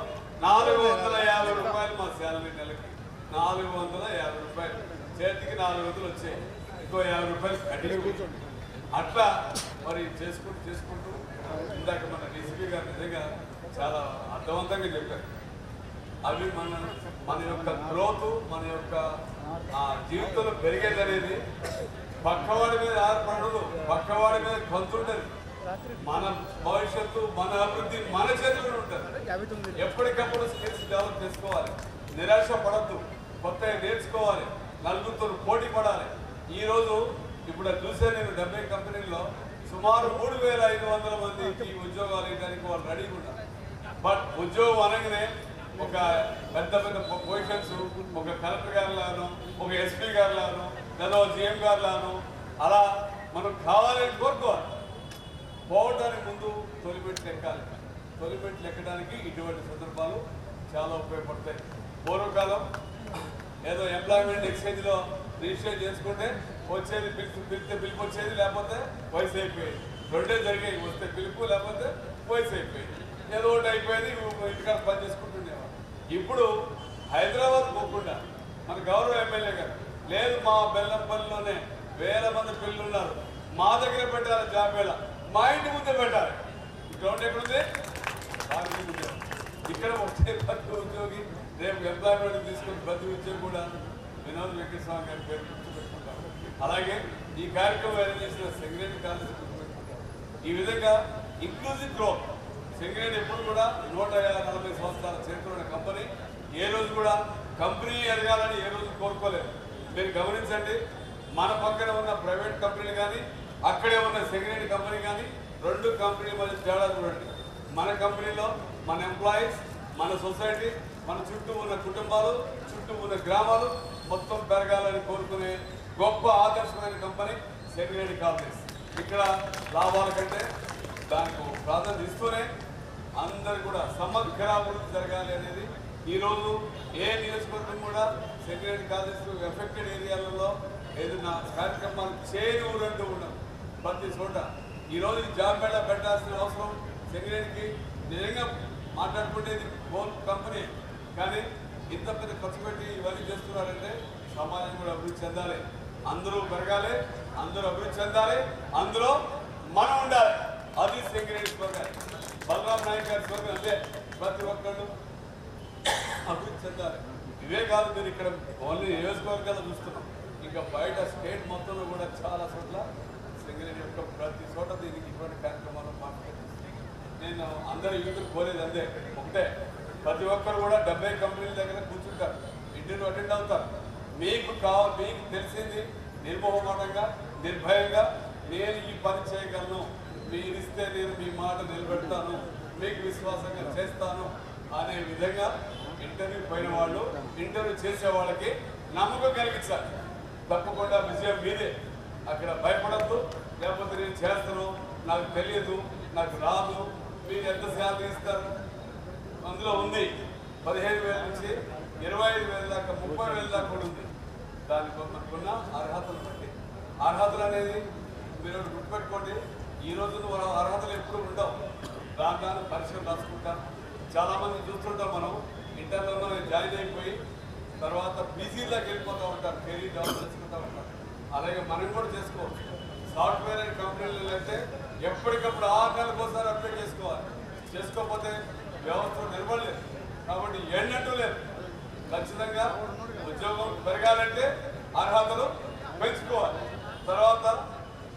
Speaker 10: 450 రూపాయలు మా శాలరీ నెలకి, 450 రూపాయలు. చేతికి 400 వచ్చాయి, ఇంకో 50 రూపాయలు కట్టించుకుంటాం. అట్లా మరి చేసుకుంటూ ఇందాక మన డీసీపీ గారు నిజంగా చాలా అర్థవంతంగా చెప్పారు. అవి మన యొక్క గ్రోత్, మన యొక్క జీవితంలో పెరిగేది అనేది పక్కవాడి మీద ఆధారపడదు, పక్కవాడి మీద కొంతుంటది. మన భవిష్యత్తు, మన అభివృద్ధి మన చేతిలో ఉంటుంది. ఎప్పటికప్పుడు స్కిల్స్ డెవలప్ చేసుకోవాలి, నిరాశ పడద్దు, కొత్తగా నేర్చుకోవాలి, నలుగురితో పోటీ పడాలి. ఈరోజు ఇప్పుడు చూసే నేను 70 కంపెనీల్లో సుమారు 3500 మందికి ఉద్యోగాలు ఇవ్వడానికి వాళ్ళు రెడీగా ఉన్నారు. బట్ ఉద్యోగం అనగానే ఒక పెద్ద పొజిషన్స్, ఒక కలెక్టర్ గారిలాను, ఒక ఎస్పీ గారిలాను, లేదా జిఎం గారిలాను అలా మనం కావాలని కోరుకోవాలి. పోవడానికి ముందు తొలిమెట్లు ఎక్కాలి. తొలిమెట్లు ఎక్కడానికి ఇటువంటి సందర్భాలు చాలా ఉపయోగపడతాయి. పూర్వకాలం ఏదో ఎంప్లాయ్మెంట్ ఎక్స్చేంజ్లో రిజిస్టర్ చేసుకుంటే వచ్చేది పిలిస్తే పిలుపు వచ్చేది, లేకపోతే వయసు అయిపోయేది. రెండే జరిగాయి, వస్తే పిలుపు లేకపోతే వయసు అయిపోయేది. ఏదో ఒకటి అయిపోయేది, ఇంటికాడ పని చేసుకుంటుండేవారు. ఇప్పుడు హైదరాబాద్ పోకుండా మన గౌరవ ఎమ్మెల్యే గారు లేదు, మా బెల్లంపల్లిలోనే 1000 మంది పిల్లలు ఉన్నారు, మా దగ్గర పెట్టాలి జాబ్ వేళ, మా ఇంటి ముందే పెట్టాలి. గ్రౌండ్ ఎక్కడుంది? ఇక్కడ వచ్చే ప్రతి ఉద్యోగి రేపు ఎంప్లాయ్మెంట్ తీసుకుని ప్రతి ఉద్యోగి కూడా వినోద్ వెంకటస్వామి గారి పేరు గుర్తుపెట్టుకుంటారు. అలాగే ఈ కార్యక్రమం ఏదైనా చేసిన సింగరేణి కాలేజ్ గుర్తుపెట్టుకుంటారు. ఈ విధంగా ఇంక్లూజివ్ గ్రోత్. సింగరేణి ఎప్పుడు కూడా 140 సంవత్సరాల చరిత్ర ఉన్న కంపెనీ. ఏ రోజు కూడా కంపెనీ ఎదగాలని ఏ రోజు కోరుకోలేదు. మీరు గమనించండి, మన పక్కన ఉన్న ప్రైవేట్ కంపెనీలు కానీ, అక్కడే ఉన్న సింగరేణి కంపెనీ కానీ, 2 కంపెనీల మధ్య తేడా చూడండి. మన కంపెనీలో మన ఎంప్లాయీస్, మన సొసైటీ, మన చుట్టూ ఉన్న కుటుంబాలు, చుట్టూ ఉన్న గ్రామాలు మొత్తం పెరగాలని కోరుకునే గొప్ప ఆదర్శమైన కంపెనీ సింగరేణి కాంగ్రెస్. ఇక్కడ లాభాల కంటే దానికి ప్రాధాన్యత ఇస్తూనే అందరు కూడా సమగ్రాభివృద్ధి జరగాలి అనేది ఈరోజు ఏ నియోజకవర్గం కూడా సింగరేణి కాంగ్రెస్ ఎఫెక్టెడ్ ఏరియాలలో ఏదైనా కార్యక్రమాలు చేయని ఊరంటూ ఉండవు. ప్రతి చోట ఈరోజు ఈ జాబ్ మేళా పెట్టాల్సిన అవసరం సింగరేణికి నిజంగా మాట్లాడుకునేది గోల్ కంపెనీ. కానీ ఇంత పెద్ద ఖర్చు పెట్టి ఇవన్నీ చేస్తున్నారంటే సమాజం కూడా అభివృద్ధి చెందాలి, అందరూ పెరగాలి, అందరూ అభివృద్ధి చెందాలి, అందులో మనం ఉండాలి. అది సింగరేణి స్లోగన్. బలరాం నాయక్ గారి స్లోగన్ అదే, ప్రతి ఒక్కళ్ళు అభివృద్ధి చెందాలి. ఇవే కాదు, మీరు ఇక్కడ ఓన్లీ నియోజకవర్గాలు చూస్తున్నాం, ఇంకా బయట స్టేట్ మొత్తంలో కూడా చాలా చోట్ల సింగరేణి యొక్క ప్రతి చోట దీనికి ఇటువంటి కార్యక్రమాలు మాట్లాడుతుంది. నేను అందరూ యూతులు కోరేది అందే ఒకటే, ప్రతి ఒక్కరు కూడా 70 కంపెనీల దగ్గర కూర్చుంటారు, ఇంటర్వ్యూ అటెండ్ అవుతారు. మీకు తెలిసింది నిర్మోహమాటంగా, నిర్భయంగా నేను ఈ పని చేయగలను, మీరు ఇస్తే నేను మీ మాట నిలబెడతాను, మీకు విశ్వాసంగా చేస్తాను అనే విధంగా ఇంటర్వ్యూ పోయిన వాళ్ళు, ఇంటర్వ్యూ చేసే వాళ్ళకి నమ్మకం కలిగించాలి. తప్పకుండా విజయం మీదే. అక్కడ భయపడద్దు, లేకపోతే నేను చేస్తాను, నాకు తెలియదు, నాకు రాదు, మీరు ఎంత శాలరీ ఇస్తారు, అందులో ఉంది 15,000 నుంచి 25,000 దాకా, 30,000 దాకా కూడా ఉంది. దానికి మనకున్న అర్హతలు బట్టి. అర్హతలు అనేది మీరు గుర్తుపెట్టుకోండి, ఈ రోజు అర్హతలు ఎప్పుడు ఉండవు. దాంట్లో పరీక్షలు రాసుకుంటాం. చాలామంది చూస్తుంటాం, మనం ఇంటర్లో జాయిన్ అయిపోయి తర్వాత పీజీలోకి వెళ్ళిపోతూ ఉంటారు, కెరీర్ డెవలప్ చేసుకుంటూ ఉంటారు. అలాగే మనం కూడా చేసుకోవచ్చు. సాఫ్ట్వేర్ అండ్ కంపెనీలు అయితే ఎప్పటికప్పుడు 6 నెలలకు ఒకసారి అప్డేట్ చేసుకోవాలి. చేసుకోకపోతే వ్యవస్థ నిలబడలేదు. కాబట్టి ఎన్నట్టు లేదు. ఖచ్చితంగా ఉద్యోగం పెరగాలంటే అర్హతలు పెంచుకోవాలి. తర్వాత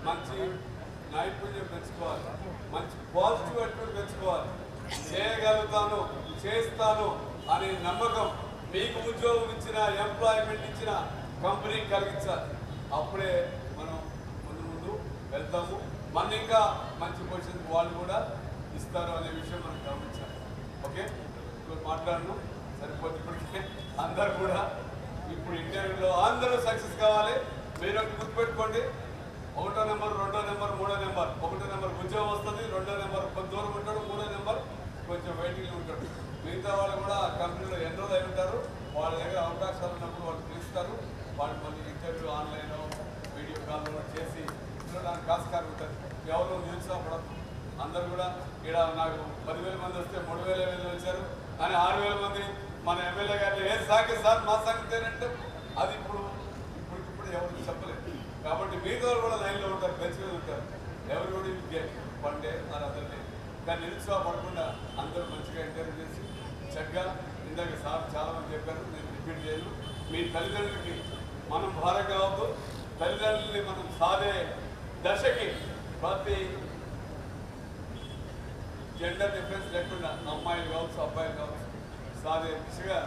Speaker 10: మంచి నైపుణ్యం పెంచుకోవాలి, మంచి పాజిటివ్ అటిట్యూడ్ పెంచుకోవాలి. చేయగలుగుతాను, చేస్తాను అనే నమ్మకం మీకు ఉద్యోగం ఇచ్చిన, ఎంప్లాయ్మెంట్ ఇచ్చిన కంపెనీకి కలిగించాలి. అప్పుడే మనం ముందు వెళ్తాము. మన ఇంకా మంచి పొజిషన్ వాళ్ళు కూడా ఇస్తారు అనే విషయం మనం గమనించాలి. ఓకే, ఇప్పుడు మాట్లాడను సరిపోతే. ఇప్పటికే అందరు కూడా ఇప్పుడు ఇంటర్వ్యూలో అందరూ సక్సెస్ కావాలి. మీరు ఒకటి గుర్తుపెట్టుకోండి, 1వ నెంబర్, 2వ నెంబర్, 3వ నెంబర్. 1వ నెంబర్ ఉద్యోగం వస్తుంది, 2వ నెంబర్ కొంత దూరం ఉంటాడు, 3వ నెంబర్ కొంచెం వెయిటింగ్లో ఉంటాడు. మిగతా వాళ్ళు కూడా ఆ కంపెనీలో ఎన్రోల్ అయి ఉంటారు. వాళ్ళ దగ్గర అవకాశాలు ఉన్నప్పుడు వాళ్ళు పిలుస్తారు. వాళ్ళు మళ్ళీ ఇంటర్వ్యూ ఆన్లైన్ వీడియో కాల్ చేసి దానికి ఆస్కారం ఉంటుంది. ఎవరు నిరుత్సాహపడదు. అందరు కూడా ఇక్కడ నాకు 10,000 మంది వస్తే 3,000 వచ్చారు అని 6,000 మంది మన ఎమ్మెల్యే గారిని ఏం సాగే సార్ మా సంగతి అంటే అది ఇప్పుడు కానీ నిరుత్సాహపడకుండా అందరూ మంచిగా ఎంకరేజ్ చేసి చక్కగా ఇందాక సార్ చాలామంది చెప్పారు, నేను రిపీట్ చేయను. మీ తల్లిదండ్రులకి మనం భారం కావద్దు, తల్లిదండ్రుల్ని మనం సాధే దశకి ప్రతి జెండర్ డిఫరెన్స్ లేకుండా అమ్మాయిలు కావచ్చు అబ్బాయిలు కావచ్చు సాధే దిశగా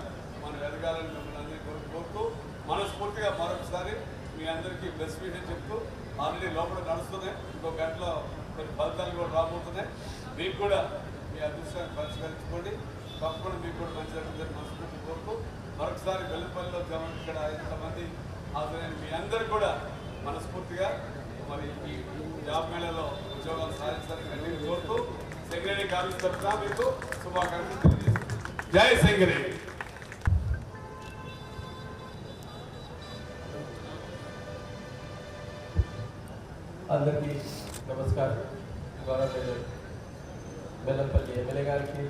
Speaker 10: మనం ఎదగాలని మిమ్మల్ని అందరికీ కోరుతూ మనస్ఫూర్తిగా మరొకసారి మీ అందరికీ బెస్ట్ విషయం చెప్తూ ఆల్రెడీ లోపల నడుస్తున్నాయి, ఇంకో గంటలో కొన్ని ఫలితాలు కూడా రాబోతున్నాయి. మీకు కూడా మీ అదృష్టాన్ని పరిష్కరించుకోండి, తప్పకుండా మీకు కూడా మంచి జరుగుతుందని మనస్ఫూర్తి కోరుతూ మరొకసారి బెల్లంపల్లిలో ఇక్కడ ఇంతమంది హాజరైన మీ అందరికీ కూడా మనస్ఫూర్తిగా మరి ఈ జాబ్ మేళలో ఉద్యోగాలు సాధించాలని గట్టిగా కోరుతూ సింగరేణి కార్మిక తరఫున మీకు శుభాకాంక్షలు తెలియజేస్తున్నాను. జై సింగరేణి.
Speaker 11: అందరికీ నమస్కారం. గౌరవ బెల్లంపల్లి ఎమ్మెల్యే గారికి,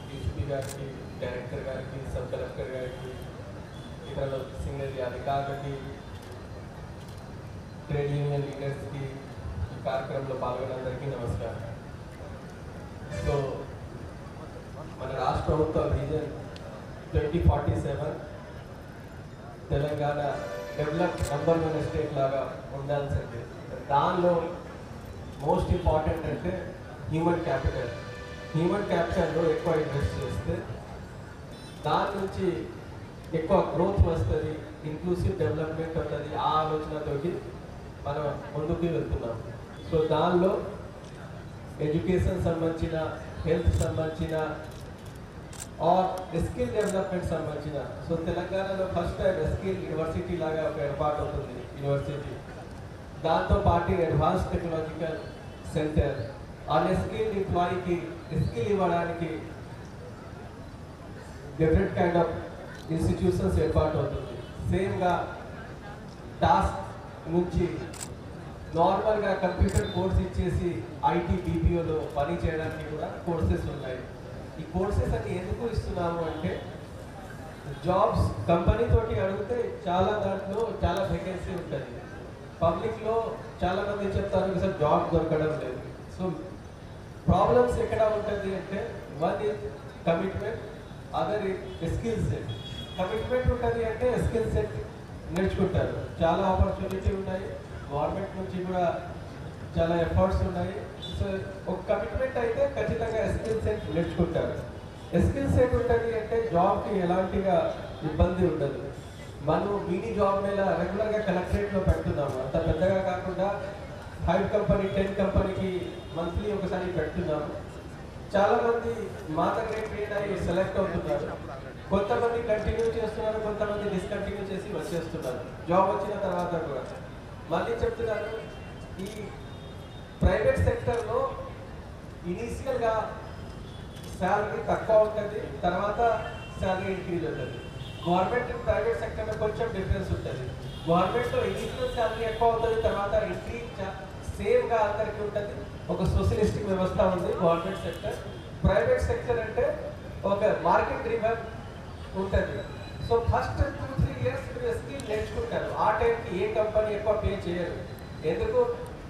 Speaker 11: డీసీపీ గారికి, డైరెక్టర్ గారికి, సబ్ కలెక్టర్ గారికి, ఇతర సింగరేణి అధికారులకి, ట్రేడ్ యూనియన్ లీడర్స్కి, ఈ కార్యక్రమంలో పాల్గొనందరికీ నమస్కారం. సో మన రాష్ట్ర ప్రభుత్వ vision 2047 Telangana develop number 1 state లాగా ఉండాల్సింది. దానిలో మోస్ట్ ఇంపార్టెంట్ అంటే హ్యూమన్ క్యాపిటల్. హ్యూమన్ క్యాపిటల్లో ఎక్కువ ఇన్వెస్ట్ చేస్తే దాని నుంచి ఎక్కువ గ్రోత్ వస్తుంది, ఇంక్లూసివ్ డెవలప్మెంట్ ఉంటుంది. ఆ ఆలోచనతోటి మనం ముందుకు వెళ్తున్నాం. సో దానిలో ఎడ్యుకేషన్ సంబంధించిన, హెల్త్ సంబంధించిన ఆర్ స్కిల్ డెవలప్మెంట్ సంబంధించిన, సో తెలంగాణలో ఫస్ట్ టైం స్కిల్ యూనివర్సిటీ లాగా ఒక ఏర్పాటు అవుతుంది యూనివర్సిటీ. దాంతో పాటు అడ్వాన్స్ టెక్నాలజికల్ సెంటర్, అన్స్కిల్డ్ ఎంప్లాయీకి స్కిల్ ఇవ్వడానికి డిఫరెంట్ కైండ్ ఆఫ్ ఇన్స్టిట్యూషన్స్ ఏర్పాటు అవుతుంది. సేమ్గా టాస్క్ నుంచి నార్మల్గా కంప్యూటర్ కోర్స్ ఇచ్చేసి ఐటీ బీపీఓలో పని చేయడానికి కూడా కోర్సెస్ ఉన్నాయి. ఈ కోర్సెస్ అన్ని ఎందుకు ఇస్తున్నాము అంటే జాబ్స్ కంపెనీ తోటి అడిగితే చాలా దాంట్లో చాలా వేకెన్సీ ఉంటుంది. పబ్లిక్లో చాలామంది చెప్తారు సార్ జాబ్ దొరకడం లేదు. సో ప్రాబ్లమ్స్ ఎక్కడ ఉంటుంది అంటే one is commitment, other skill set. Commitment ఉంటుంది అంటే స్కిల్ సెట్ నేర్చుకుంటారు. చాలా ఆపర్చునిటీ ఉన్నాయి, గవర్నమెంట్ నుంచి కూడా చాలా ఎఫర్ట్స్ ఉన్నాయి. సో ఒక కమిట్మెంట్ అయితే ఖచ్చితంగా స్కిల్ సెట్ నేర్చుకుంటారు. స్కిల్ సెట్ ఉంటుంది అంటే జాబ్కి ఎలాంటిగా ఇబ్బంది ఉండదు. మనం మినీ జాబ్ మీద రెగ్యులర్గా కలెక్టరేట్లో పెడుతున్నాము, అంత పెద్దగా కాకుండా 5 కంపెనీ 10 కంపెనీకి మంత్లీ ఒకసారి పెడుతున్నాము. చాలామంది మా దగ్గర ట్రైన్ అయ్యి సెలెక్ట్ అవుతున్నారు. కొంతమంది కంటిన్యూ చేస్తున్నారు, కొంతమంది డిస్కంటిన్యూ చేసి వచ్చేస్తున్నారు జాబ్ వచ్చిన తర్వాత కూడా. మళ్ళీ చెప్తున్నాను, ఈ ప్రైవేట్ సెక్టర్లో ఇనీషియల్గా శాలరీ తక్కువ ఉంటుంది, తర్వాత శాలరీ ఇంక్రీజ్ అవుతుంది. గవర్నమెంట్ ప్రైవేట్ సెక్టర్లో కొంచెం డిఫరెన్స్ ఉంటుంది. గవర్నమెంట్లో ఇనీషియల్ శాలరీ ఎక్కువ అవుతుంది, తర్వాత ఇంక్రీజ్ సేమ్గా అందరికీ ఉంటుంది. ఒక సోషలిస్టిక్ వ్యవస్థ ఉంది గవర్నమెంట్ సెక్టర్. ప్రైవేట్ సెక్టర్ అంటే ఒక మార్కెట్ డ్రివెన్ ఉంటుంది. సో ఫస్ట్ 2-3 ఇయర్స్ మీరు స్కిల్ నేర్చుకుంటారు. ఆ టైంకి ఏ కంపెనీ ఎక్కువ పే చేయరు. ఎందుకు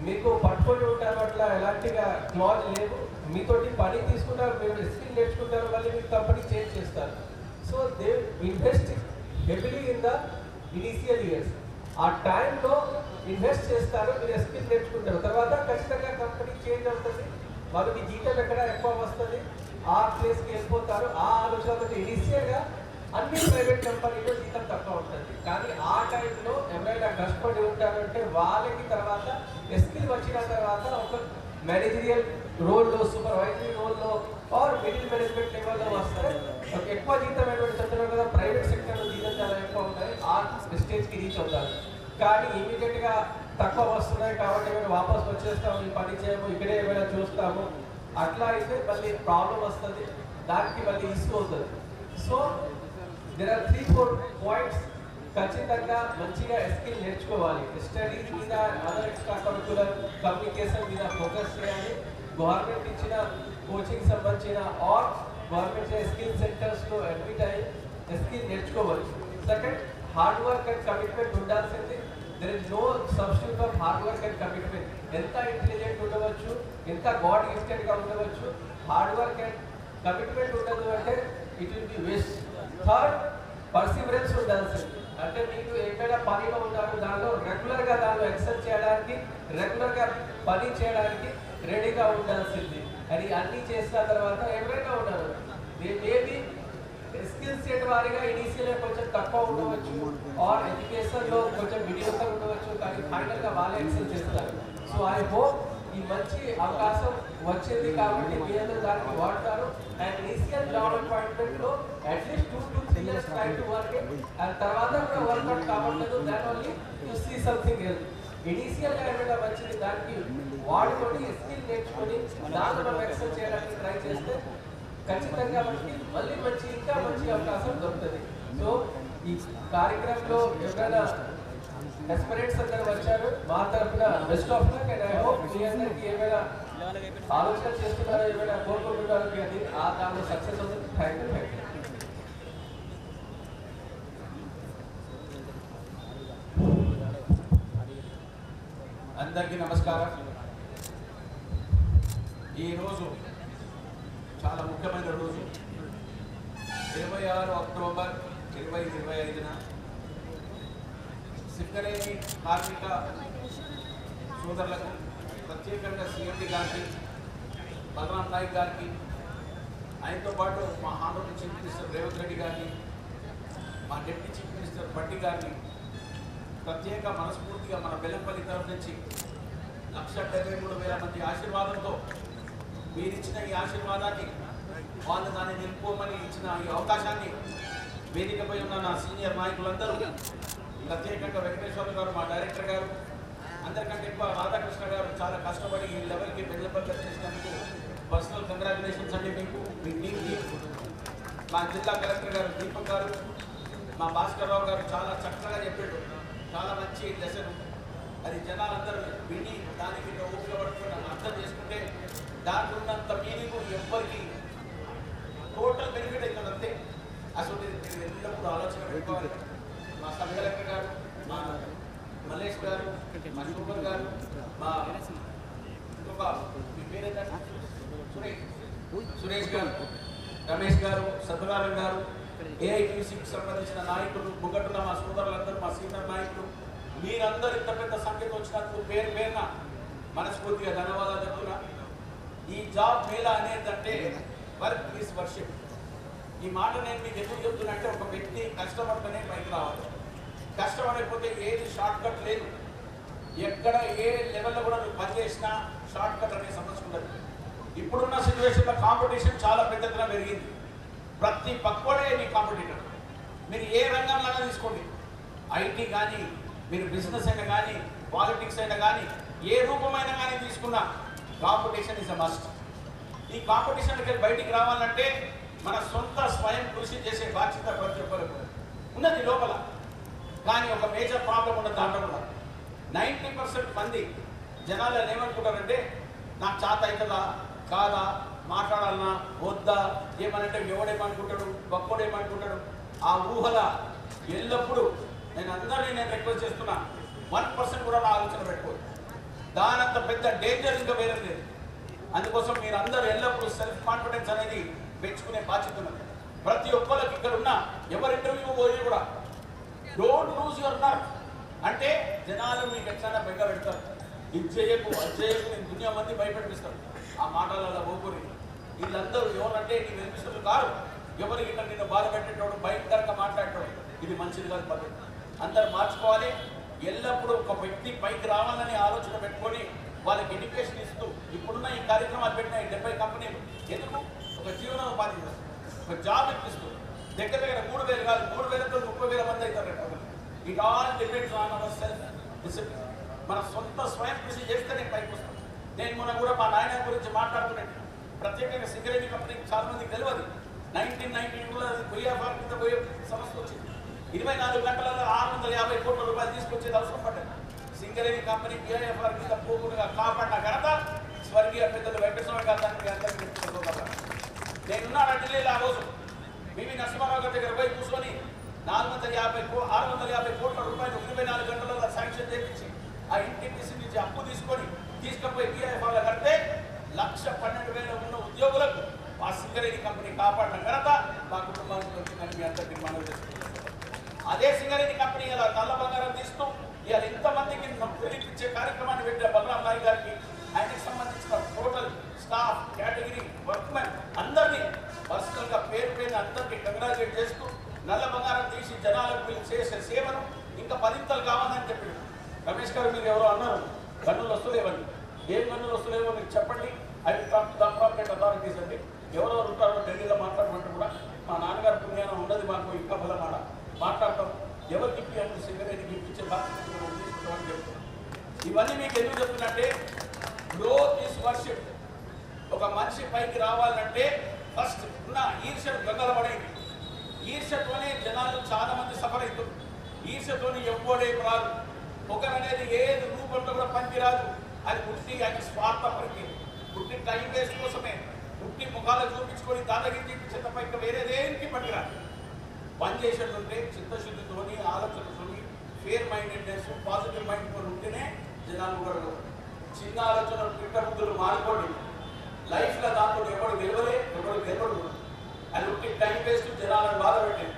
Speaker 11: మీకు పట్టుకొని ఉంటారు, అట్లా ఎలాంటిగా క్లాజ్ లేవు. మీతోటి పని తీసుకుంటారు, మీరు స్కిల్ నేర్చుకుంటారు, మళ్ళీ మీరు కంపెనీ చేంజ్ చేస్తారు. So they invest heavily in the initial years. ఆ టైంలో ఇన్వెస్ట్ చేస్తారు, మీరు స్కిల్ నేర్చుకుంటారు. తర్వాత ఖచ్చితంగా కంపెనీ చేంజ్ అవుతుంది, వాళ్ళకి జీతం ఎక్కడ ఎక్కువ వస్తుంది, ఆ ప్లేస్కి వెళ్ళిపోతారు. ఆ ఆలోచనతో ఇనీషియల్గా అన్ని ప్రైవేట్ కంపెనీలో జీతం తక్కువ ఉంటుంది. కానీ ఆ టైంలో ఎవరైనా కష్టపడి ఉంటారంటే వాళ్ళకి తర్వాత స్కిల్ వచ్చిన తర్వాత ఒక మేనేజరియల్ రోల్లో, సూపర్వైజరీ రోల్లో ఆర్ మిడిల్ మేనేజ్మెంట్ లెవెల్లో వస్తే ఎక్కువ జీతం ఏంటంటే చెప్తున్నారు కదా, ప్రైవేట్ సెక్టర్లో జీతం చాలా ఎక్కువ ఉంటాయి, ఆ స్టేజ్కి రీచ్ అవుతారు. కానీ ఇమీడియట్గా తక్కువ వస్తున్నాయి కాబట్టి మేము వాపస్ వచ్చేస్తాము, ఈ పని చేయము, ఇక్కడే ఏమైనా చూస్తాము, అట్లా అయితే మళ్ళీ ప్రాబ్లం వస్తుంది, దానికి మళ్ళీ ఇష్యూ అవుతుంది. సో there are 3-4 పాయింట్స్ ఖచ్చితంగా మంచిగా స్కిల్ నేర్చుకోవాలి. స్టడీస్ మీద, అదర్ ఎక్స్ట్రా కరిక్యులర్ కమ్యూనికేషన్ మీద ఫోకస్ చేయాలి. గవర్నమెంట్ ఇచ్చిన కోచింగ్ సంబంధించిన ఆర్ గవర్నమెంట్ స్కిల్ సెంటర్స్లో అడ్మిట్ అయ్యి స్కిల్ నేర్చుకోవచ్చు. Second, hard work and commitment ఉండాల్సింది. There is no substitute of hard work and commitment. ఎంత ఇంటెలిజెంట్ ఉండవచ్చు, ఎంత గాడ్ గిఫ్టెడ్గా ఉండవచ్చు, హార్డ్ వర్క్ అండ్ కమిట్మెంట్ ఉండదు అంటే it will be waste. Third, Perseverance ఉండాల్సింది. అంటే మీకు ఎక్కడైనా పనిలో ఉన్నారు, దానిలో రెగ్యులర్గా దానిలో ఎక్సెల్ చేయడానికి, రెగ్యులర్గా పని చేయడానికి రెడీగా ఉండాల్సింది. అది అన్నీ చేసిన తర్వాత ఎవరైనా ఉన్నారు మేబీ స్కిల్ సెట్ వారిగా ఇనీషియల్గా కొంచెం తక్కువ ఉండవచ్చు, ఆర్ ఎడ్యుకేషన్లో కొంచెం మీడియంగా ఉండవచ్చు, కానీ ఫైనల్గా వాళ్ళే ఎక్సెల్ చేస్తారు. సో ఐ హోప్ ఈ మంచి అవకాశం వచ్చింది కాబట్టి మీరు దాన్ని వాడతారు. అండ్ ఇనిషియల్ జాబ్ అపాయింట్మెంట్లో at least 2 to 3 years try to work and తర్వాత కూడా వర్కౌట్ కావట్లేదు, దాని only you see something else. ఇనిషియల్గా ఏమైనా వచ్చింది దానికి వాడుకొని స్కిల్ నేర్చుకొని దాన్ని మనం ఎక్సెల్ చేయడానికి ట్రై చేస్తే ఖచ్చితంగా మనకి మళ్ళీ మంచి ఇంకా మంచి అవకాశం దొరుకుతుంది. సో ఈ కార్యక్రమంలో ఎవరైనా ఎస్పిరెంట్స్ అందరూ వచ్చారు, మా తరఫున best of luck. And I hope మీ అందరికీ ఏమైనా ఆలోచన చేస్తున్నారో, ఏమైనా కోరుకుంటున్నారో అది ఆ దానిలో సక్సెస్ అవుతుంది. Thank you.
Speaker 12: అందరికీ నమస్కారం. ఈరోజు చాలా ముఖ్యమైన రోజు. 26 అక్టోబర్ 2025న సింగరేణి కార్మిక సోదరులకు, ప్రత్యేకంగా సిఎండి గారికి, బలరాం నాయక్ గారికి, ఆయనతో పాటు మా honourable chief minister Revanth Reddy గారికి, మా డిప్యూటీ చీఫ్ మినిస్టర్ భట్టి గారిని ప్రత్యేక మనస్ఫూర్తిగా మన బెల్లంపల్లి తరఫు నుంచి 1,73,000 మంది ఆశీర్వాదంతో మీరిచ్చిన ఈ ఆశీర్వాదాన్ని, వాళ్ళు దాన్ని నిలుపుకోమని ఇచ్చిన ఈ అవకాశాన్ని, వేదికపై ఉన్న నా సీనియర్ నాయకులందరూ, ప్రత్యేకంగా వెంకటేశ్వర గారు, మా డైరెక్టర్ గారు, అందరికంటే ఎక్కువ రాధాకృష్ణ గారు చాలా కష్టపడి ఈ లెవెల్కి బెల్లంపల్లి చేసినందుకు పర్సనల్ కంగ్రాచులేషన్స్ అండి మీకు, మీ టీంకి. మా జిల్లా కలెక్టర్ గారు దీపక్ గారు, మా భాస్కర్ రావు గారు చాలా చక్కగా చెప్పాడు, చాలా మంచి లెసన్. అది జనాలందరూ విని దానికి ఓపిక పడుతున్న అర్థం చేసుకుంటే దాంట్లో ఉన్నంత మీనింగ్ ఎవ్వరికి టోటల్ బెనిఫిట్ అవుతుంది అంతే. అసలు ఎల్లప్పుడూ ఆలోచన పెట్టుకోవాలి. మా సబ్ కలెక్టర్ గారు, మా మల్లేష్ గారు, మా శోభన్ గారు, మా ఇంకొక మీ పేరేంటంటే సురేష్ గారు, రమేష్ గారు, సత్యనారాయణ గారు, ఏఐటీసీకి సంబంధించిన నాయకులు, ముగ్గట్టున్న మా సోదరులందరూ, మా సీనియర్ నాయకులు, మీరందరూ ఇంత పెద్ద సంఖ్యతో వచ్చినందుకు పేరు పేరున మనస్ఫూర్తిగా ధన్యవాదాలు చెప్తున్నా. ఈ జాబ్ మేళా అనేదంటే వర్క్ ఈజ్ వర్షిప్. ఈ మాట నేను మీకు ఎందుకు చెప్తున్నా అంటే, ఒక వ్యక్తి కష్టపడితేనే పైకి రావాలి. కష్టపడకపోతే ఏది షార్ట్ కట్ లేదు. ఎక్కడ ఏ లెవెల్లో కూడా నువ్వు పనిచేసినా షార్ట్ కట్ అనే సమస్య ఉండదు. ఇప్పుడున్న సిచ్యువేషన్లో కాంపిటీషన్ చాలా పెద్దగా పెరిగింది. ప్రతి పక్కోడే మీ కాంపిటీటర్. మీరు ఏ రంగంలో తీసుకోండి, ఐటీ కానీ, మీరు బిజినెస్ అయినా కానీ, పాలిటిక్స్ అయినా కానీ, ఏ రూపమైనా కానీ తీసుకున్నా కాంపిటీషన్ ఇస్ అ మస్ట్. ఈ కాంపిటీషన్కి బయటికి రావాలంటే మన సొంత స్వయం కృషి చేసే బాధ్యత ప్రతి ఒక్కరికి ఉన్నది లోపల. కానీ ఒక మేజర్ ప్రాబ్లం ఉన్నది దాంట్లో కూడా. 90% మంది జనాలు ఏమనుకుంటారంటే, నాకు చేత అవుతుందా కాదా, మాట్లాడాలన్నా వద్దా, ఏమనంటే ఎవడేమనుకుంటాడు, ఒక్కడేమనుకుంటాడు, ఆ ఊహల ఎల్లప్పుడూ నేను రిక్వెస్ట్ చేస్తున్నా, 1% కూడా నా ఆలోచన పెట్టుకోదు. దానంత పెద్ద డేంజర్ ఇంకా వేరే లేదు. అందుకోసం మీరు అందరూ ఎల్లప్పుడూ సెల్ఫ్ కాన్ఫిడెన్స్ అనేది పెంచుకునే బాధ్యత ఉన్నది. ప్రతి ఒక్కరికి ఇక్కడ ఉన్న ఎవరి ఇంటర్వ్యూ పోయి కూడా డోంట్ లూజ్ యువర్ నర్వ్. అంటే జనాలు మీకు ఎట్లా బయట పెడతారు, ఇది చేయకు అది చేయకు, నేను దునియా మంది భయపెట్టిస్తాను. ఆ మాటలలో పోకూరి. వీళ్ళందరూ ఎవరంటే నీ వెనిపిస్తున్నారు కాదు, ఎవరికి ఇక్కడ నిన్ను బాధ పెట్టేటోడు, భయంకరంగా మాట్లాడేటోడు, ఇది మంచిది కాదు పద్ధతి. అందరు మార్చుకోవాలి. ఎల్లప్పుడూ ఒక వ్యక్తి పైకి రావాలని ఆలోచన పెట్టుకొని వాళ్ళకి ఎడ్యుకేషన్ ఇస్తూ, ఇప్పుడున్న ఈ కార్యక్రమాలు పెట్టిన 70 కంపెనీలు ఎందుకు, ఒక జీవనోపాధి చేస్తారు, ఒక జాబ్ ఇప్పిస్తూ, దగ్గర దగ్గర 3,000 కాదు 3,000తో 30,000 మంది అవుతారు. It all depends on our self discipline. మన సొంత స్వయం కృషి చేస్తేనే పైకి వస్తాం. నేను మొన్న కూడా మా నాయన గురించి మాట్లాడుతున్నాను. ప్రత్యేకంగా సింగరేణి కంపెనీకి చాలా మందికి తెలియదు. 1992లో కొయ్యాఫార్ కింద పోయే సమస్య వచ్చింది. 24 గంటలలో 650 కోట్ల రూపాయలు తీసుకొచ్చేది అవసరం పడ్డాడు. సింగరేణి కంపెనీ బిఐఎఫ్ఆర్ కింద పోకుండా కాపాడిన ఘనత స్వర్గీయ పెద్దలు వెంకటేశ్వర గారికి నేనున్నాను ఢిల్లీలో. ఆ రోజు మేము నరసింహారావు గారి దగ్గర పోయి కూర్చొని 650 కోట్ల రూపాయలు 24 గంటలలో శాంక్షన్ చేయించి, ఆ ఇంటికి నుంచి అప్పు తీసుకొని తీసుకుపోయి బిఐఎఫ్ఆర్లో కడితే 1,12,000 ఉన్న ఉద్యోగులకు ఆ సింగరేణి కంపెనీ కాపాడిన ఘనత మా కుటుంబానికి వచ్చిందని మీ అందరికీ మనవి చేస్తున్నాను. అదే సింగరేణి కంపెనీ ఇలా నల్ల బంగారం తీస్తూ ఇలా ఇంతమందికి తెలిపించే కార్యక్రమాన్ని పెట్టిన బలరాం నాయక్ గారికి, ఆయనకి సంబంధించిన టోటల్ స్టాఫ్, కేటగిరీ, వర్క్మెన్ అందరినీ పర్సనల్గా పేరు అందరికీ కంగ్రాచులేట్ చేస్తూ నల్ల బంగారం తీసి జనాలకు చేసే సేవను ఇంకా 10 కావాలని చెప్పి రమేష్ గారు మీరు ఎవరో అన్నారు గన్నులు వస్తులేవని. ఏం గన్నులు వస్తులేవో మీకు చెప్పండి. అవి కాంప్రాపరేట్ అథారిటీస్ అండి. ఎవరెవరు ఉంటారో ఢిల్లీలో మాట్లాడమంటే కూడా మా నాన్నగారు పుణ్యానం ఉన్నది మాకు ఇంకా బలమాట మాట్లాడతాం. ఎవరు గిప్పి అంటే సింగరేణికి ఇప్పించే బాధ్యత తీసుకుంటామని చెప్తున్నాం. ఇవన్నీ మీకు ఎందుకు చెప్తున్నట్టే గ్రోత్ ఈజ్ వర్షిప్. ఒక మనిషి పైకి రావాలంటే ఫస్ట్ ఉన్న ఈర్ష్యను గంగలపడేది. ఈర్ష్యతోనే జనాలు చాలా మంది సఫర్ అవుతారు. ఈర్ష్యతోని ఎవ్వడే రాదు. ఒకరనేది ఏది రూపంలో కూడా పనికిరాదు. అది పుట్టి అది స్వార్థ పనికి, పుట్టి టైం వేస్ట్ కోసమే, పుట్టి ముఖాలు చూపించుకొని దాదాగిరి చూపించేంత పైకి వేరేదేనికి పనికిరాదు. పని చేసేది ఉంటే చిత్తశుద్ధితోని, ఆలోచనతోని, ఫేర్ మైండెడ్నెస్, పాజిటివ్ మైండ్తో ఉంటేనే జనాలు కూడా చిన్న ఆలోచనలు, పిట్టబుద్ధులు మారిపోండి. లైఫ్లో దాంతో ఎవడు గెలవలే, ఎవడు గెలవడు. అది ఉంటే టైం వేస్ట్, జనాలను బాధ పెట్టేది.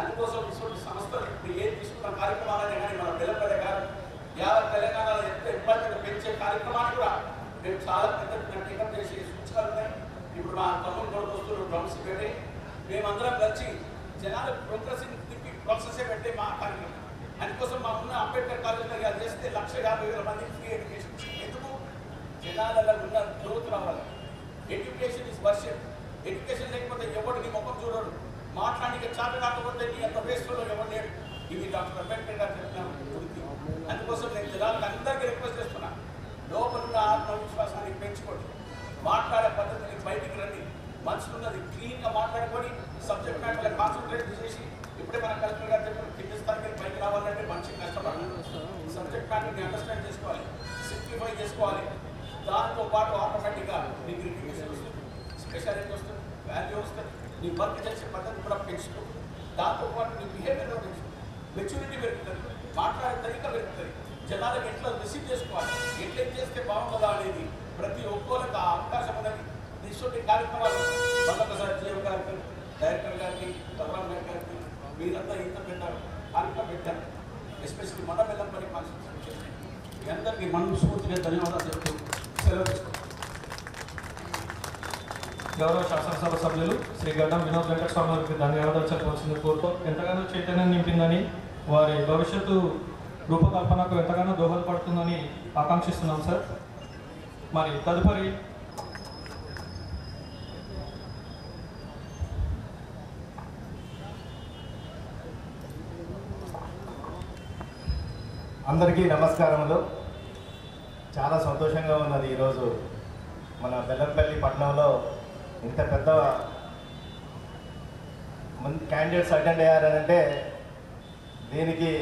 Speaker 12: అందుకోసం ఇటువంటి సంస్థలు ఇప్పుడు ఏం తీసుకున్న కార్యక్రమాలనే కానీ మన బెల్లంపల్లి గారు యావత్ తెలంగాణలో ఎంత ఇబ్బందిగా పెంచే కార్యక్రమాన్ని కూడా మేము చాలా పెద్ద టేకప్ చేసే సూచనలు ఉన్నాయి. ఇప్పుడు మా తమ్ముడు దోస్తులు డ్రమ్స్ పెట్టి మేమందరం కలిసి జనాలు ప్రోగ్రెసింగ్ తిప్పి ప్రాసెసే పెట్టే మా కార్యక్రమం. అందుకోసం మా ఉన్న అంబేద్కర్ కాలేజీలో అది చేస్తే 1,50,000 మందికి ఫ్రీ ఎడ్యుకేషన్. ఎందుకు? జనాలలో ఉన్న గ్రోత్ రావాలి. Education is worship. ఎడ్యుకేషన్ లేకపోతే ఎవరు నీ ముఖం చూడడు. మాట్లాడికి చాట కాకపోతే నీ అంత వేస్ట్లో ఎవరు లేడు. ఇవి డాక్టర్ అంబేద్కర్ గారు చెప్పిన గురించి. అందుకోసం నేను జనాలకు అందరికీ రిక్వెస్ట్ చేస్తున్నా, లోపల ఆత్మవిశ్వాసాన్ని పెంచుకోండి. మాట్లాడే పద్ధతిని బయటికి రండి. మనసుకున్నది క్లీన్గా మాట్లాడుకొని సబ్జెక్ట్ మ్యాటర్ కాన్సన్ట్రేట్ చేసి, ఇప్పుడే మన కలెక్టర్ గారు చెప్పిన కింది స్థాయికి పైకి రావాలంటే మనిషి కష్టపడాలి. సబ్జెక్ట్ మ్యాటర్ని అండర్స్టాండ్ చేసుకోవాలి, సింప్లిఫై చేసుకోవాలి. దాంతో పాటు ఆటోమేటిక్గా నీకు రికగ్నిషన్ వస్తుంది, స్పెషాలిటీ వస్తుంది, వాల్యూ వస్తుంది. నీ వర్క్ చేసే పద్ధతి కూడా పెంచుతూ దాంతోపాటు నీ బిహేవియర్లో పెంచుతుంది, మెచ్యూరిటీ పెరుగుతుంది, మాట్లాడే తరీకా పెరుగుతుంది. జనాలకు ఎట్లా రిసీవ్ చేసుకోవాలి, ఎట్లా చేస్తే బాగుంటుందా అనేది ప్రతి ఒక్కరికి ఆ అవకాశం ఉన్నది. ఇటువంటి కార్యక్రమాలు మళ్ళొకసారి జీఎం గారికి, డైరెక్టర్ గారికి, బలరాం నాయక్ గారికి మీరంతా ఇంత పెట్టారు, కార్యక్రమం పెట్టారు. ఎస్పెషల్లీ మన బెల్లంపల్లి కాన్స్టిట్యూషన్ మీ అందరికీ మనస్ఫూర్తిగా ధన్యవాదాలు చెప్తూ సెలవు తీసుకుంటాం.
Speaker 5: గౌరవ శాసనసభ సభ్యులు శ్రీ గడ్డం వినోద్ వెంకటస్వామి గారికి ధన్యవాదాలు చెప్పవలసింది కోరుతూ ఎంతగానో చైతన్యం నింపిందని, వారి భవిష్యత్తు రూపకల్పనకు ఎంతగానో దోహదపడుతుందని ఆకాంక్షిస్తున్నాం సార్. మరి తదుపరి
Speaker 7: అందరికీ నమస్కారములు. చాలా సంతోషంగా ఉన్నది ఈరోజు మన బెల్లంపల్లి పట్టణంలో ఇంత పెద్ద మంది క్యాండిడేట్స్ అటెండ్ అయ్యారంటే దీనికి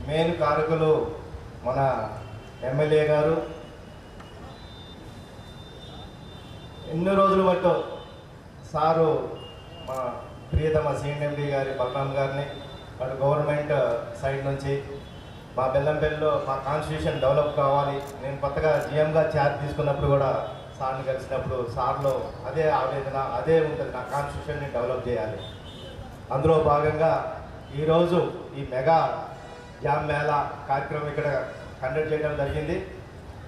Speaker 7: మెయిన్ కారకులు మన ఎమ్మెల్యే గారు. ఎన్నో రోజుల బట్టు సారు మా ప్రియతమ సిఎండి గారి బలరాం గారిని అటు గవర్నమెంట్ సైడ్ నుంచి మా బెల్లంపల్లిలో మా కాన్స్టిట్యూషన్ డెవలప్ కావాలి. నేను కొత్తగా జిఎంగా ఛార్జ్ తీసుకున్నప్పుడు కూడా సార్ని కలిసినప్పుడు సార్లో అదే ఆవేదన అదే ఉంటుంది, నా కాన్స్టిట్యూషన్ని డెవలప్ చేయాలి. అందులో భాగంగా ఈరోజు ఈ మెగా జామ్ మేళా కార్యక్రమం ఇక్కడ కండక్ట్ చేయడం జరిగింది.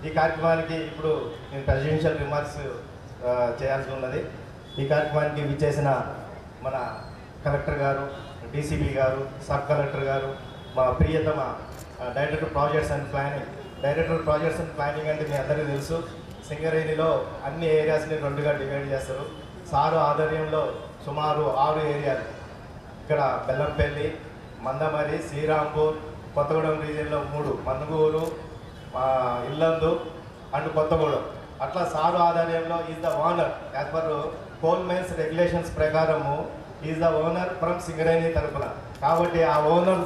Speaker 7: ఈ కార్యక్రమానికి ఇప్పుడు నేను ప్రెసిడెన్షియల్ రిమార్క్స్ చేయాల్సి ఉన్నది. ఈ కార్యక్రమానికి విచ్చేసిన మన కలెక్టర్ గారు, డీసీపీ గారు, సబ్ కలెక్టర్ గారు, మా ప్రియతమ director projects and planning. Director projects and planning అంటే మీ అందరికీ తెలుసు, సింగరేణిలో అన్ని ఏరియాస్ని 2గా డివైడ్ చేస్తారు. సారు ఆధ్వర్యంలో సుమారు 6 ఏరియాలు, ఇక్కడ బెల్లంపల్లి, మందమరి, శ్రీరాంపూర్, కొత్తగూడెం రీజియన్లో 3, మనుగూరు, ఇల్లందు అండ్ కొత్తగూడెం. అట్లా సారు ఆధ్వర్యంలో is the owner as per coal mines regulations ప్రకారము is the owner from Singareni తరఫున. కాబట్టి ఆ ఓనర్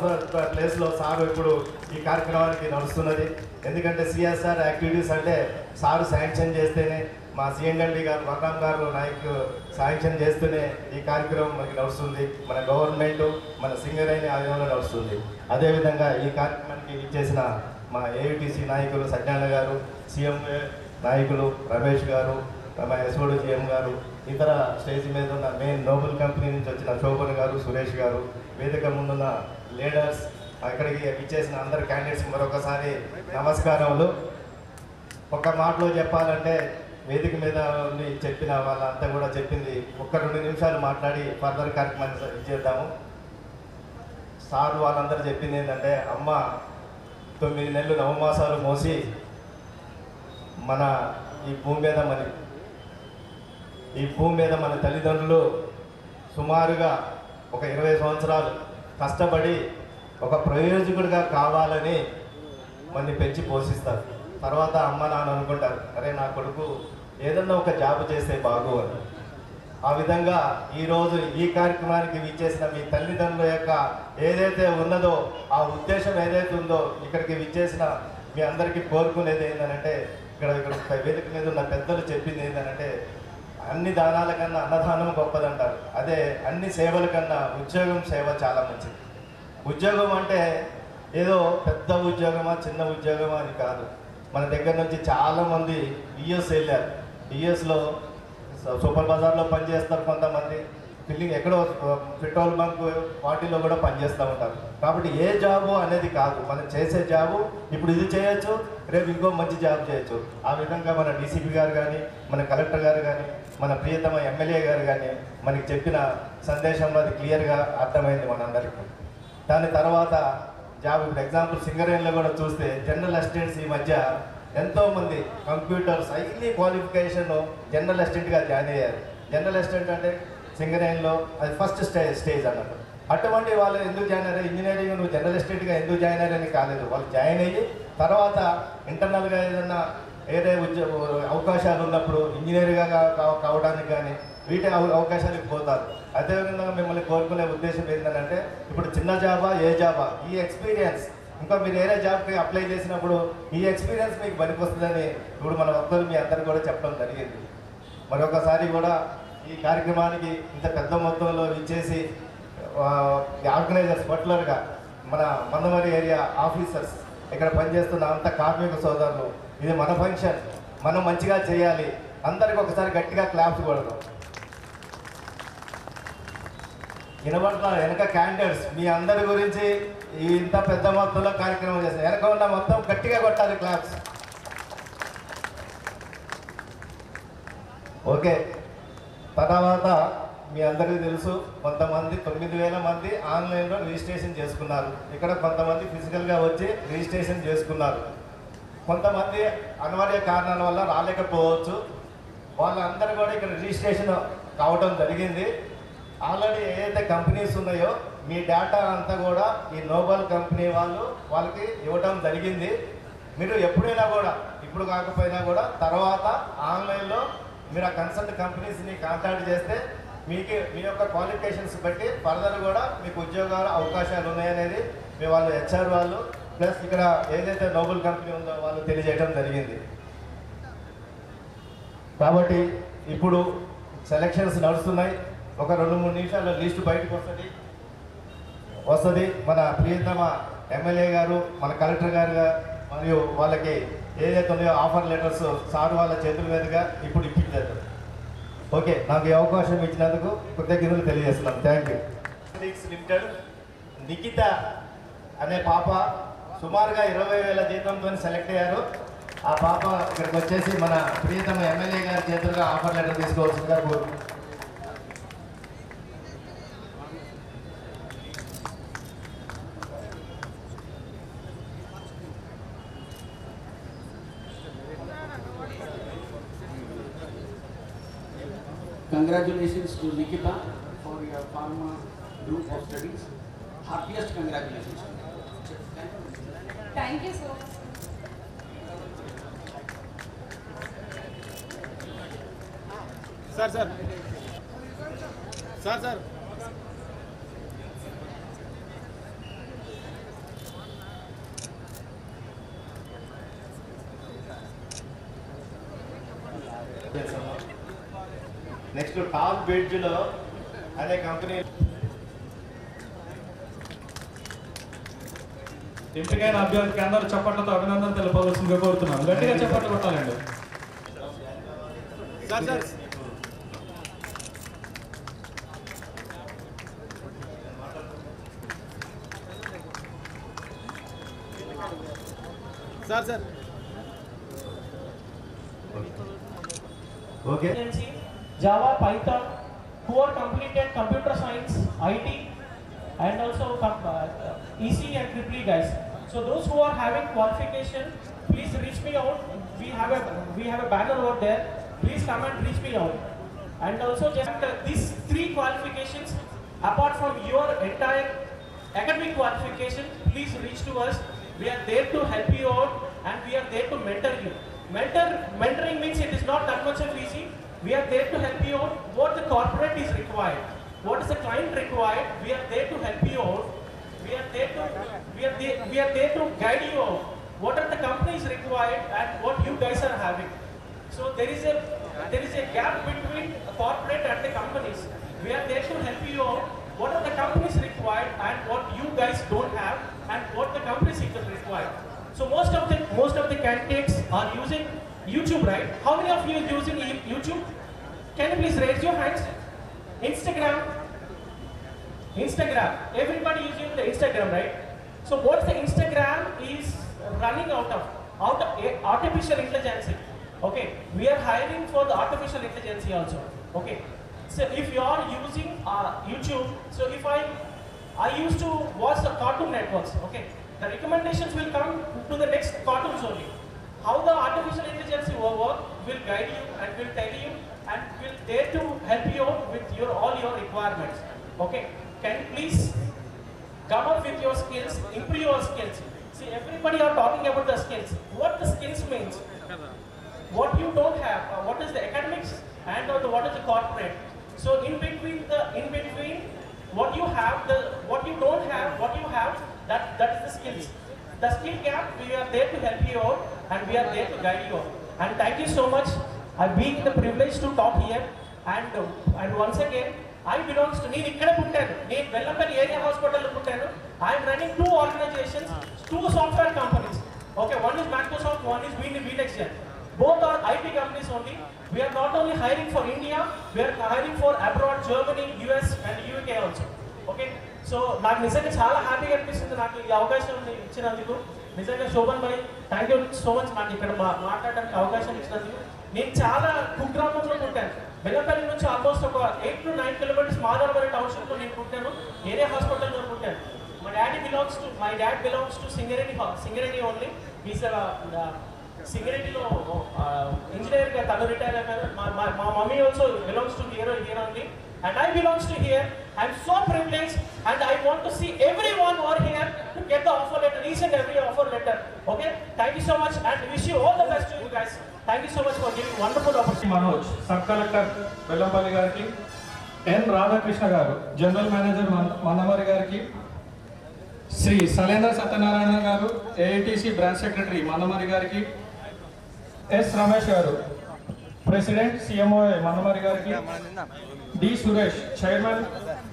Speaker 7: ప్లేస్లో సారు ఇప్పుడు ఈ కార్యక్రమానికి నడుస్తున్నది. ఎందుకంటే సిఎస్ఆర్ యాక్టివిటీస్ అంటే సారు శాంక్షన్ చేస్తేనే, మా సిఎండి గారు బలరాం గారు నాయక్ శాంక్షన్ చేస్తూనే ఈ కార్యక్రమం మనకి నడుస్తుంది. మన గవర్నమెంట్ మన సింగరేణి ఆధ్వర్యంలో నడుస్తుంది. అదేవిధంగా ఈ కార్యక్రమానికి ఇచ్చేసిన మా ఏయుటీసీ నాయకులు సత్యనారాయణ గారు, సీఎం నాయకులు రమేష్ గారు, మా ఎస్ఓడు జిఎం గారు, ఇతర స్టేజ్ మీద ఉన్న మెయిన్ నోబెల్ కంపెనీ నుంచి వచ్చిన శోభన్ గారు, సురేష్ గారు, వేదిక ముందున్న లీడర్స్, అక్కడికి ఇచ్చేసిన అందరు క్యాండిడేట్స్కి మరొకసారి నమస్కారములు. ఒక మాటలో చెప్పాలంటే వేదిక మీద చెప్పిన వాళ్ళంతా కూడా చెప్పింది. 1-2 నిమిషాలు మాట్లాడి ఫర్దర్ కార్యక్రమాన్ని ఇచ్చేద్దాము. సార్ వాళ్ళందరూ చెప్పింది ఏంటంటే, అమ్మ 9 నెలలు నవమాసాలు మోసి మన ఈ భూమి మీద మన తల్లిదండ్రులు సుమారుగా ఒక 20 సంవత్సరాలు కష్టపడి ఒక ప్రయోజకుడిగా కావాలని మనని పెంచి పోషిస్తారు. తర్వాత అమ్మ నాన్న అనుకుంటారు, అరే నా కొడుకు ఏదన్నా ఒక జాబ్ చేస్తే బాగు అని. ఆ విధంగా ఈరోజు ఈ కార్యక్రమానికి విచ్చేసిన మీ తల్లిదండ్రుల యొక్క ఏదైతే ఉన్నదో ఆ ఉద్దేశం ఏదైతే ఉందో ఇక్కడికి విచ్చేసిన మీ అందరికీ కోరుకునేది ఏంటంటే, ఇక్కడ వేదిక మీద ఉన్న పెద్దలు చెప్పింది ఏంటంటే, అన్ని దానాల కన్నా అన్నదానం గొప్పదంటారు. అదే అన్ని సేవల కన్నా ఉద్యోగం సేవ చాలా మంచిది. ఉద్యోగం అంటే ఏదో పెద్ద ఉద్యోగమా చిన్న ఉద్యోగమా అని కాదు. మన దగ్గర నుంచి చాలామంది యుఎస్ వెళ్ళారు. యుఎస్లో సూపర్ బజార్లో పనిచేస్తారు, కొంతమంది ఫిల్లింగ్ ఎక్కడో పెట్రోల్ బంక్ వాటిలో కూడా పనిచేస్తూ ఉంటారు. కాబట్టి ఏ జాబు అనేది కాదు, మనం చేసే జాబు ఇప్పుడు ఇది చేయొచ్చు, రేపు ఇంకో మంచి జాబ్ చేయొచ్చు. ఆ విధంగా మన డీసీపీ గారు కానీ, మన కలెక్టర్ గారు కానీ, మన ప్రియతమ ఎమ్మెల్యే గారు కానీ మనకి చెప్పిన సందేశంలో అది క్లియర్గా అర్థమైంది మనందరికీ. దాని తర్వాత జాబ్, ఇప్పుడు ఎగ్జాంపుల్ సింగరేణిలో కూడా చూస్తే జనరల్ అసిస్టెంట్స్ ఈ మధ్య ఎంతోమంది కంప్యూటర్స్ హైలీ క్వాలిఫికేషన్ జనరల్ అసిస్టెంట్గా జాయిన్ అయ్యారు. జనరల్ అసిస్టెంట్ అంటే సింగరేణిలో అది ఫస్ట్ స్టేజ్ అన్నట్టు. అటువంటి వాళ్ళు ఎందుకు జాయిన్ అయ్యారు? ఇంజనీరింగ్ నువ్వు జనరల్ అసిస్టెంట్గా ఎందుకు జాయిన్ అయ్యారని కాలేదు, వాళ్ళు జాయిన్ అయ్యి తర్వాత ఇంటర్నల్గా ఏదన్నా ఏదే అవకాశాలు ఉన్నప్పుడు ఇంజనీర్గా కావడానికి కానీ వీటి అవకాశాలకు పోతారు. అదేవిధంగా మిమ్మల్ని కోరుకునే ఉద్దేశం ఏంటంటే, ఇప్పుడు చిన్న జాబా ఏ జాబా, ఈ ఎక్స్పీరియన్స్ ఇంకా మీరు వేరే జాబ్కి అప్లై చేసినప్పుడు ఈ ఎక్స్పీరియన్స్ మీకు పనికొస్తుందని ఇప్పుడు మన వక్తలు మీ అందరు కూడా చెప్పడం జరిగింది. మరొకసారి కూడా ఈ కార్యక్రమానికి ఇంత పెద్ద మొత్తంలో ఇచ్చేసి ఆర్గనైజర్స్ పర్టికులర్గా మన మందమరి ఏరియా ఆఫీసర్స్, ఇక్కడ పనిచేస్తున్న అంత కార్మిక సోదరులు, ఇది మన ఫంక్షన్, మనం మంచిగా చేయాలి. అందరికి ఒకసారి గట్టిగా క్లాప్స్ కొడదాం. వినబడుతున్న వెనక క్యాండిడేట్స్ మీ అందరి గురించి ఇంత పెద్ద మొత్తంలో కార్యక్రమం చేస్తారు. వెనక ఉన్న మొత్తం గట్టిగా కొట్టాలి క్లాప్స్. ఓకే, తర్వాత మీ అందరికీ తెలుసు, కొంతమంది 9,000 మంది ఆన్లైన్లో రిజిస్ట్రేషన్ చేసుకున్నారు. ఇక్కడ కొంతమంది ఫిజికల్గా వచ్చి రిజిస్ట్రేషన్ చేసుకున్నారు. కొంతమంది అనివార్య కారణాల వల్ల రాలేకపోవచ్చు. వాళ్ళందరూ కూడా ఇక్కడ రిజిస్ట్రేషన్ కావడం జరిగింది. ఆల్రెడీ ఏదైతే కంపెనీస్ ఉన్నాయో మీ డేటా అంతా కూడా ఈ నోబెల్ కంపెనీ వాళ్ళకి ఇవ్వడం జరిగింది. మీరు ఎప్పుడైనా కూడా, ఇప్పుడు కాకపోయినా కూడా తర్వాత ఆన్లైన్లో మీరు ఆ కన్సల్ట్ కంపెనీస్ని కాంటాక్ట్ చేస్తే మీకు మీ యొక్క క్వాలిఫికేషన్స్ బట్టి ఫర్దర్ కూడా మీకు ఉద్యోగాల అవకాశాలు ఉన్నాయనేది మీ వాళ్ళు హెచ్ఆర్ వాళ్ళు ప్లస్ ఇక్కడ ఏదైతే నోబెల్ కంపెనీ ఉందో వాళ్ళు తెలియజేయడం జరిగింది. కాబట్టి ఇప్పుడు సెలక్షన్స్ నడుస్తున్నాయి. ఒక 2-3 నిమిషాల్లో లిస్టు బయటకు వస్తుంది. మన ప్రియతమ ఎమ్మెల్యే గారు, మన కలెక్టర్ గారు మరియు వాళ్ళకి ఏదైతే ఉన్నాయో ఆఫర్ లెటర్స్ సార్ వాళ్ళ చేతుల మీదుగా ఇప్పుడు ఇప్పించారు. ఓకే, నాకు ఈ అవకాశం ఇచ్చినందుకు కృతజ్ఞతలు తెలియజేస్తున్నాను. Thank you. లిమిటెడ్ నిఖిత అనే పాప సుమారుగా 20,000 జీతంతో సెలెక్ట్ అయ్యారు. ఆ పాప ఇక్కడికి వచ్చేసి మన ప్రియతమ ఎమ్మెల్యే గారి చేతులుగా ఆఫర్ లెటర్ తీసుకోవాల్సిందిగా కోరుతున్నాను.
Speaker 12: Congratulations to Nikita for your pharma group of studies. Happiest congratulations.
Speaker 13: Thank you so much.
Speaker 1: Sir.
Speaker 7: Next top బెడ్జ్లో అనే కంపెనీ
Speaker 5: ఎంపికైన అభ్యర్థికి అందరూ చప్పట్లతో అభినందన తెలపవలసిందిగా కోరుతున్నాను. గట్టిగా చప్పట్లు కొట్టాలండి.
Speaker 7: Okay.
Speaker 13: Java, Python, who are completed computer science, IT, and also EC and EEE guys. So those who are having qualification, please reach me out. We have a banner over there. Please come and reach me out. And also just these 3 qualifications, apart from your entire academic qualification, please reach to us. We are there to help you out and we are there to mentor you. Mentoring means it is not that much of easy. We are there to help you out. What the corporate is required, what is the client required, we are there to help you out. We are there to guide you out. What are the companies required and what you guys are having. So there is a gap between corporate and the companies. We are there to help you out. What are the companies required and what you guys don't have and what the companies required. So most of the candidates are using YouTube, right? How many of you are using YouTube? Can you please raise your hands? Instagram. Everybody using the Instagram, right? So what the Instagram is running out of artificial intelligence. Okay, we are hiring for the artificial intelligence also. Okay, so if you are using YouTube, so if I used to watch the Cartoon Networks. Okay, the recommendations will come to the next cartoons only. How the artificial intelligence will work will guide you and will tell you and will dare to help you out with all your requirements. Okay, can you please come up with your skills, improve your skills. See, everybody are talking about the skills. What the skills means? What you don't have, what is the academics and what is the corporate. So in between what you have, what you don't have, what you have, that is the skills. The skill gap, we are there to help you out and we are there to guide you out. And thank you so much. I've been the privilege to talk here and once again, I belongs to Bellanpalli area hospital. I am running 2 organizations, 2 software companies. Okay, one is Microsoft, one is VNextGen. Both are IT companies only. We are not only hiring for India, we are hiring for abroad, Germany, US and UK also. Okay, so నాకు నిజంగా చాలా హ్యాపీగా అనిపిస్తుంది నాకు ఈ అవకాశం ఇచ్చినందుకు. నిజంగా శోభన్ భాయ్, థ్యాంక్ యూ సో మచ్ నాకు ఇక్కడ మాట్లాడడానికి అవకాశం ఇచ్చినందుకు. నేను చాలా కుగ్రామంలో పుట్టాను. బెల్లంపల్లి నుంచి ఆల్మోస్ట్ ఒక 8 to 9 kilometers మాదారవరం టౌన్షిప్లో నేను పుట్టాను. ఏరియా హాస్పిటల్లో పుట్టాను. My dad belongs to Singareni only. He's a Singareniలో engineer గా తను రిటైర్ అయ్యారు. మా mummy also belongs to here only. And I belongs to here. I'm so privileged and I want to see everyone over here to get the offer letter, each and every offer letter. Okay, thank you so much and wish you all the best to you guys. Thank you so much for giving wonderful opportunity.
Speaker 5: Manoj, Sub Collector Bellanpalli gariki, N Radhakrishna garu, General Manager Manamari gariki, Sri Salendra Satyanarayana garu, AITC Branch Secretary Manamari gariki, S Ramesh garu, President CMOA Manamari gariki, D Suresh, Chairman,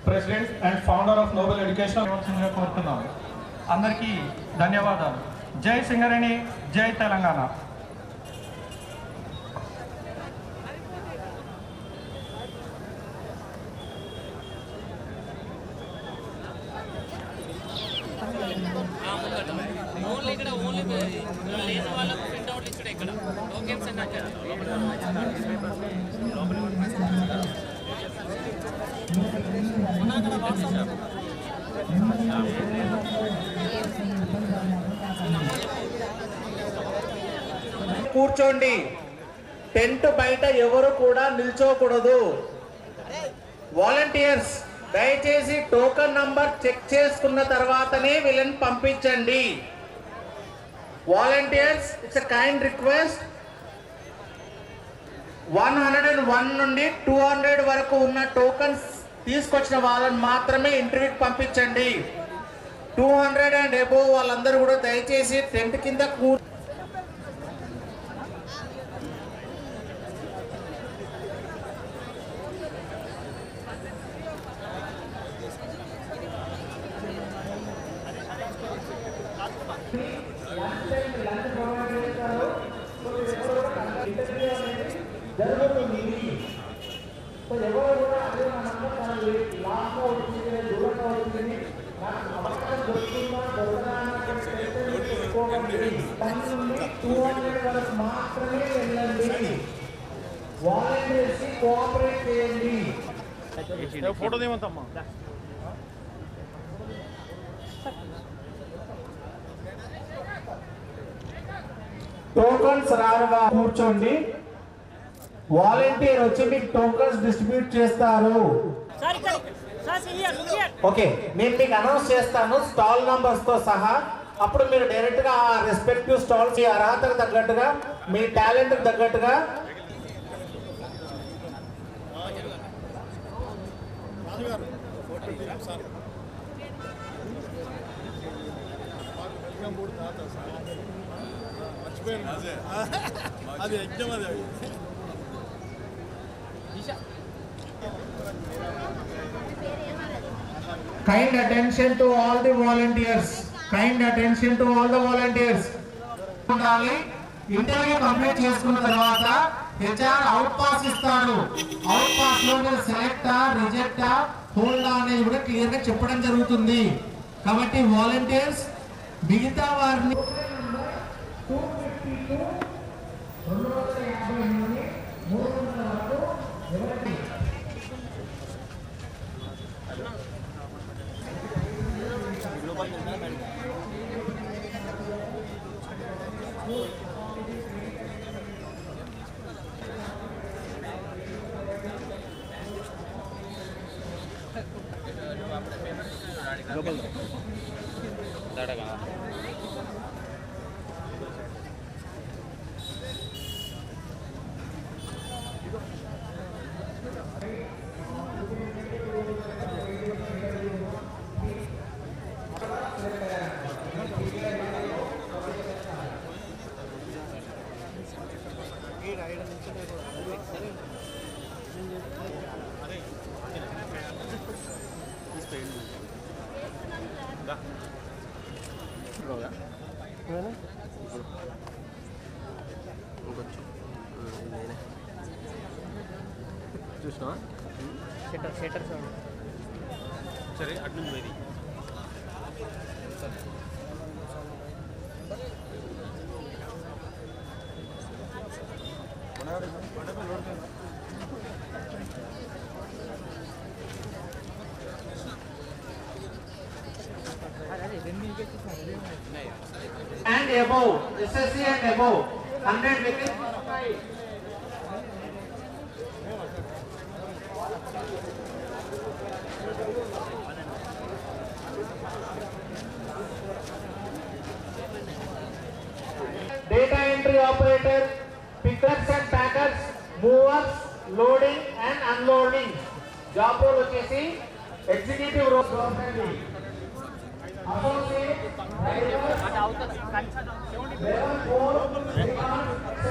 Speaker 5: President and Founder of Noble Education కోరుతున్నాను. అందరికీ ధన్యవాదాలు. జై సింగరేణి, జై తెలంగాణ.
Speaker 3: కూర్చోండి. టెంట్ బయట ఎవరు కూడా నిల్చోకూడదు. వాలంటీర్స్ దయచేసి టోకన్ నంబర్ చెక్ చేసుకున్న తర్వాతనే వీళ్ళని పంపించండి. Volunteers, it's a kind request. 101 నుండి 200 వరకు ఉన్న టోకన్స్ తీసుకొచ్చిన వాళ్ళని మాత్రమే ఇంటర్వ్యూకి పంపించండి. 200 అండ్ అబోవ్ వాళ్ళందరూ కూడా దయచేసి టెంట్ కింద జరుగుతుంది. సో ఎవరు కూడా అదే మన లాస్ట్లో వచ్చింది దూరంగా వచ్చింది నాకు అవకాశం దొరుకుతుందా దొరకదా పని నుండి 200 వరకు మాత్రమే వెళ్ళండి. వాలంటీర్స్ కి కోఆపరేట్ చేయండి.
Speaker 1: ఫోటో తీయమంతమ్మా.
Speaker 3: టోకన్స్ రారుగా కూర్చోండి. వాలంటీర్ వచ్చి మీకు టోకన్స్ డిస్ట్రిబ్యూట్ చేస్తారు. ఓకే, నేను మీకు అనౌన్స్ చేస్తాను స్టాల్ నంబర్స్ తో సహా. అప్పుడు మీరు డైరెక్ట్ గా ఆ రెస్పెక్టివ్ స్టాల్స్ అర్హతకు తగ్గట్టుగా మీ టాలెంట్ తగ్గట్టుగా
Speaker 1: అది యజ్ఞం అది.
Speaker 3: Kind attention to all the volunteers. Kind attention to all the volunteers. Interview complete చేసుకున్న తర్వాత హెచ్ఆర్ అవుట్ పాస్ ఇస్తాడు. అవుట్ పాస్ లో మీరు సెలెక్టా రిజెక్టా హోల్డా అనేది కూడా క్లియర్ గా చెప్పడం జరుగుతుంది. కాబట్టి వాలంటీర్స్ మిగతా వారిని 252 250 నుండి 300 వరకు ఎవరికి
Speaker 4: చూసినా షెటర్ సౌండ్
Speaker 1: సరే అటు నుంచి పోయి
Speaker 3: and above, SSC and above, 100 within 5. Data entry operator, pickers and packers, movers, loading and unloading. Job role వచ్చేసి executive role. Associate, driver, level 4, etc.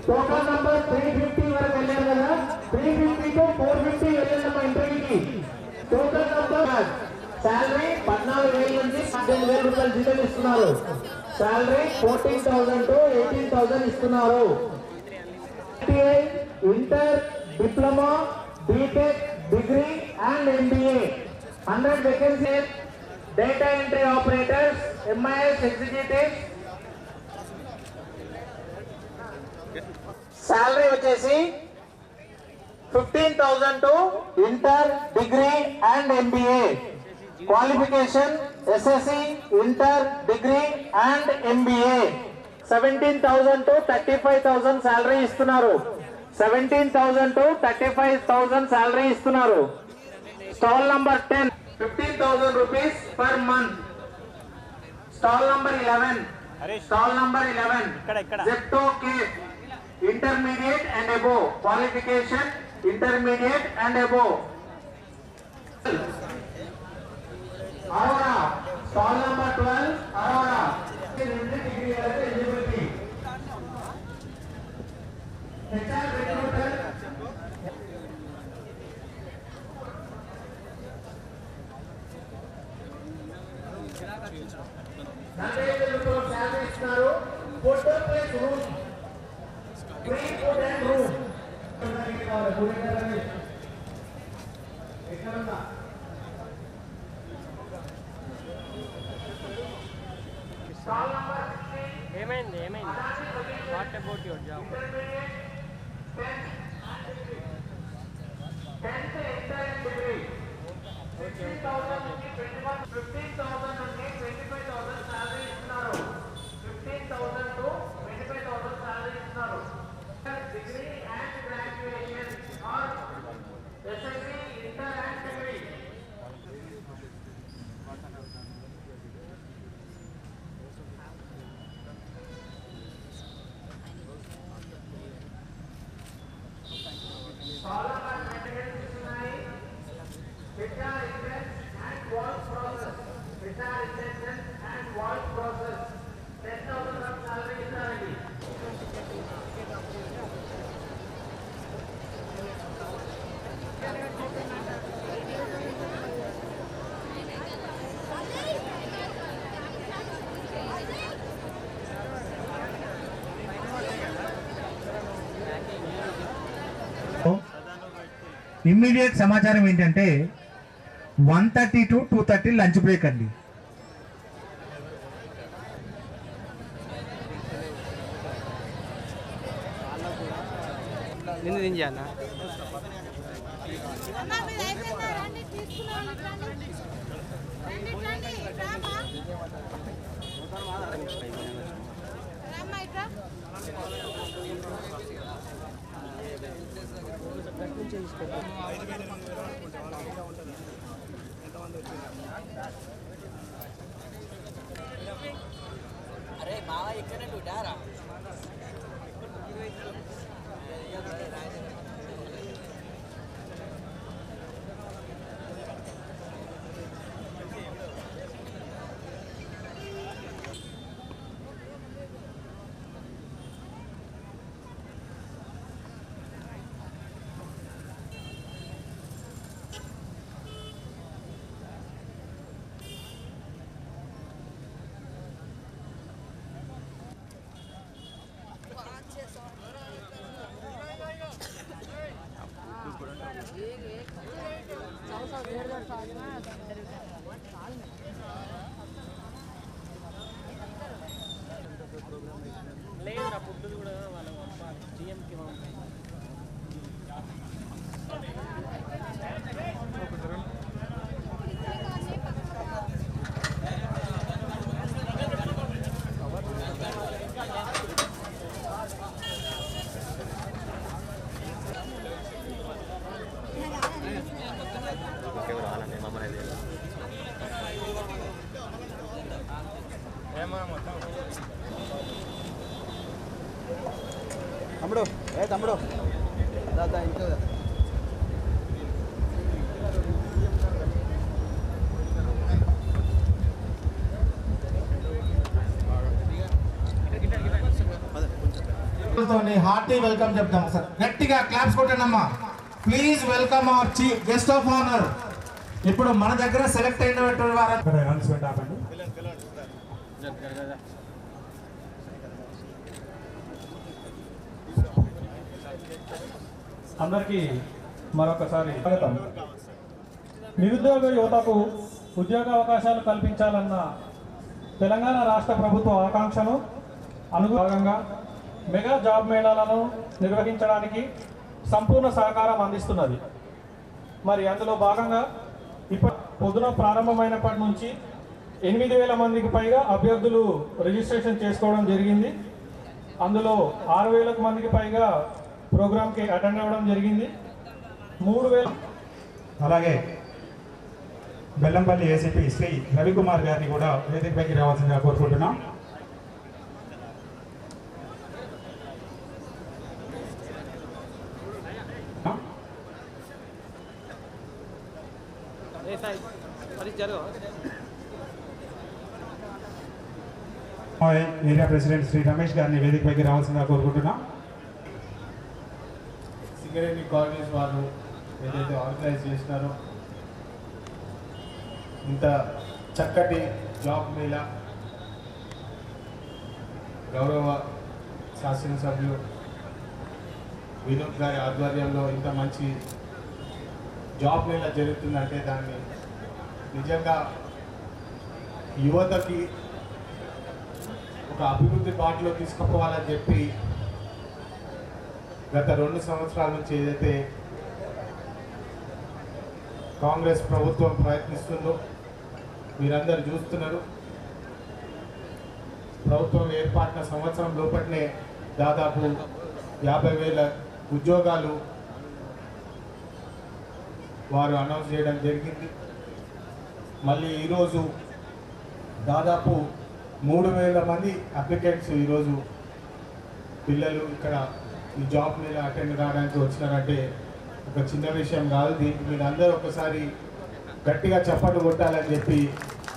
Speaker 3: Total number 350 వరకు వెళ్ళారు కదా, 350 to 450 వెళ్ళాము ఇంటర్వ్యూకి. టోటల్ నంబర్ సాలరీ 14,000 నుంచి 18,000 రూపాయలు జీతం ఇస్తున్నారు. సాలరీ 14,000 to 18,000 ఇస్తున్నారు. Inter, diploma, BTech, degree and MBA 100 vacancies. Data entry operators, MIS executive. Salary వచ్చేసి 15,000 to inter, degree and MBA. Qualification SSC, inter, degree and MBA. 17,000 to 35,000 salary ఇస్తున్నారు. 17,000 to 35,000 సాలరీ ఇస్తున్నారు. Stall number 10, 15,000 rupees per month. Stall number 11, stall number 11 Zepto cafe, intermediate and above. Qualification intermediate and above. Aurora, stall number 12 Aurora, 2 degree వరకు ఎలిజిబిలిటీ. హెచ్ఆర్ రిక్రూటర్ 45,000 శాలరీ ఇస్తున్నారు. Food plus room, free food and room. ఎక్కడున్నా
Speaker 4: ఏమైంది what about your job?
Speaker 14: Immediate సమాచారం ఏంటంటే 1:30 to 2:30 లంచ్ బ్రేక్ అండి.
Speaker 4: నిన్ను దించానా?
Speaker 15: అరే మావా ఇక్కడ ఉంటారా?
Speaker 4: లేదురా ఫుడ్ కూడా వాళ్ళ జిఎంకి
Speaker 15: తమ్ముడు తమ్ముడు ఇంకా
Speaker 7: హార్టీ వెల్కమ్ చెప్తాం సార్. గట్టిగా క్లాప్స్ కొట్టండమ్మా. Please welcome our chief guest of honour. ఇప్పుడు మన దగ్గర సెలెక్ట్ అయినటువంటి వారు
Speaker 2: అనౌన్స్మెంట్ ఆపండి.
Speaker 5: అందరికీ మరొకసారి స్వాగతం. నిరుద్యోగ యువతకు ఉద్యోగ అవకాశాలు కల్పించాలన్న తెలంగాణ రాష్ట్ర ప్రభుత్వ ఆకాంక్షను అనుగుణంగా మెగా జాబ్ మేళాలను నిర్వహించడానికి సంపూర్ణ సహకారం అందిస్తున్నది. మరి అందులో భాగంగా పొద్దున ప్రారంభమైనప్పటి నుంచి 8,000 మందికి పైగా అభ్యర్థులు రిజిస్ట్రేషన్ చేసుకోవడం జరిగింది. అందులో 6,000 మందికి పైగా ప్రోగ్రామ్కి అటెండ్ అవ్వడం జరిగింది. 3,000
Speaker 2: అలాగే బెల్లంపల్లి ఏసీపీ శ్రీ రవికుమార్ గారిని కూడా వేదికపైకి రావాల్సిందిగా కోరుకుంటున్నాం. ఏరియా ప్రెసిడెంట్ శ్రీ రమేష్ గారిని వేదికపైకి రావాల్సిందిగా కోరుకుంటున్నాం.
Speaker 7: సింగరేణి కాలేజ్ వాళ్ళు ఏదైతే ఆర్గనైజ్ చేసినారో ఇంత చక్కటి జాబ్ మేళా
Speaker 16: గౌరవ శాసనసభ్యులు వినోద్ గారి ఆధ్వర్యంలో ఇంత మంచి జాబ్ మేళా జరుగుతుందంటే దాన్ని నిజంగా యువతకి ఒక అభివృద్ధి బాటలో తీసుకుపోవాలని చెప్పి గత 2 సంవత్సరాల నుంచి ఏదైతే కాంగ్రెస్ ప్రభుత్వం ప్రయత్నిస్తుందో మీరందరూ చూస్తున్నారు. ప్రభుత్వం ఏర్పాటున సంవత్సరం లోపలనే దాదాపు 50,000 ఉద్యోగాలు వారు అనౌన్స్ చేయడం జరిగింది. మళ్ళీ ఈరోజు దాదాపు 3,000 మంది అప్లికెంట్స్ ఈరోజు పిల్లలు ఇక్కడ ఈ జాబ్ మీద అటెండ్ కావడానికి వచ్చినారంటే ఒక చిన్న విషయం కాదు. దీనికి మీరు అందరూ ఒకసారి గట్టిగా చప్పట్లు కొట్టాలని చెప్పి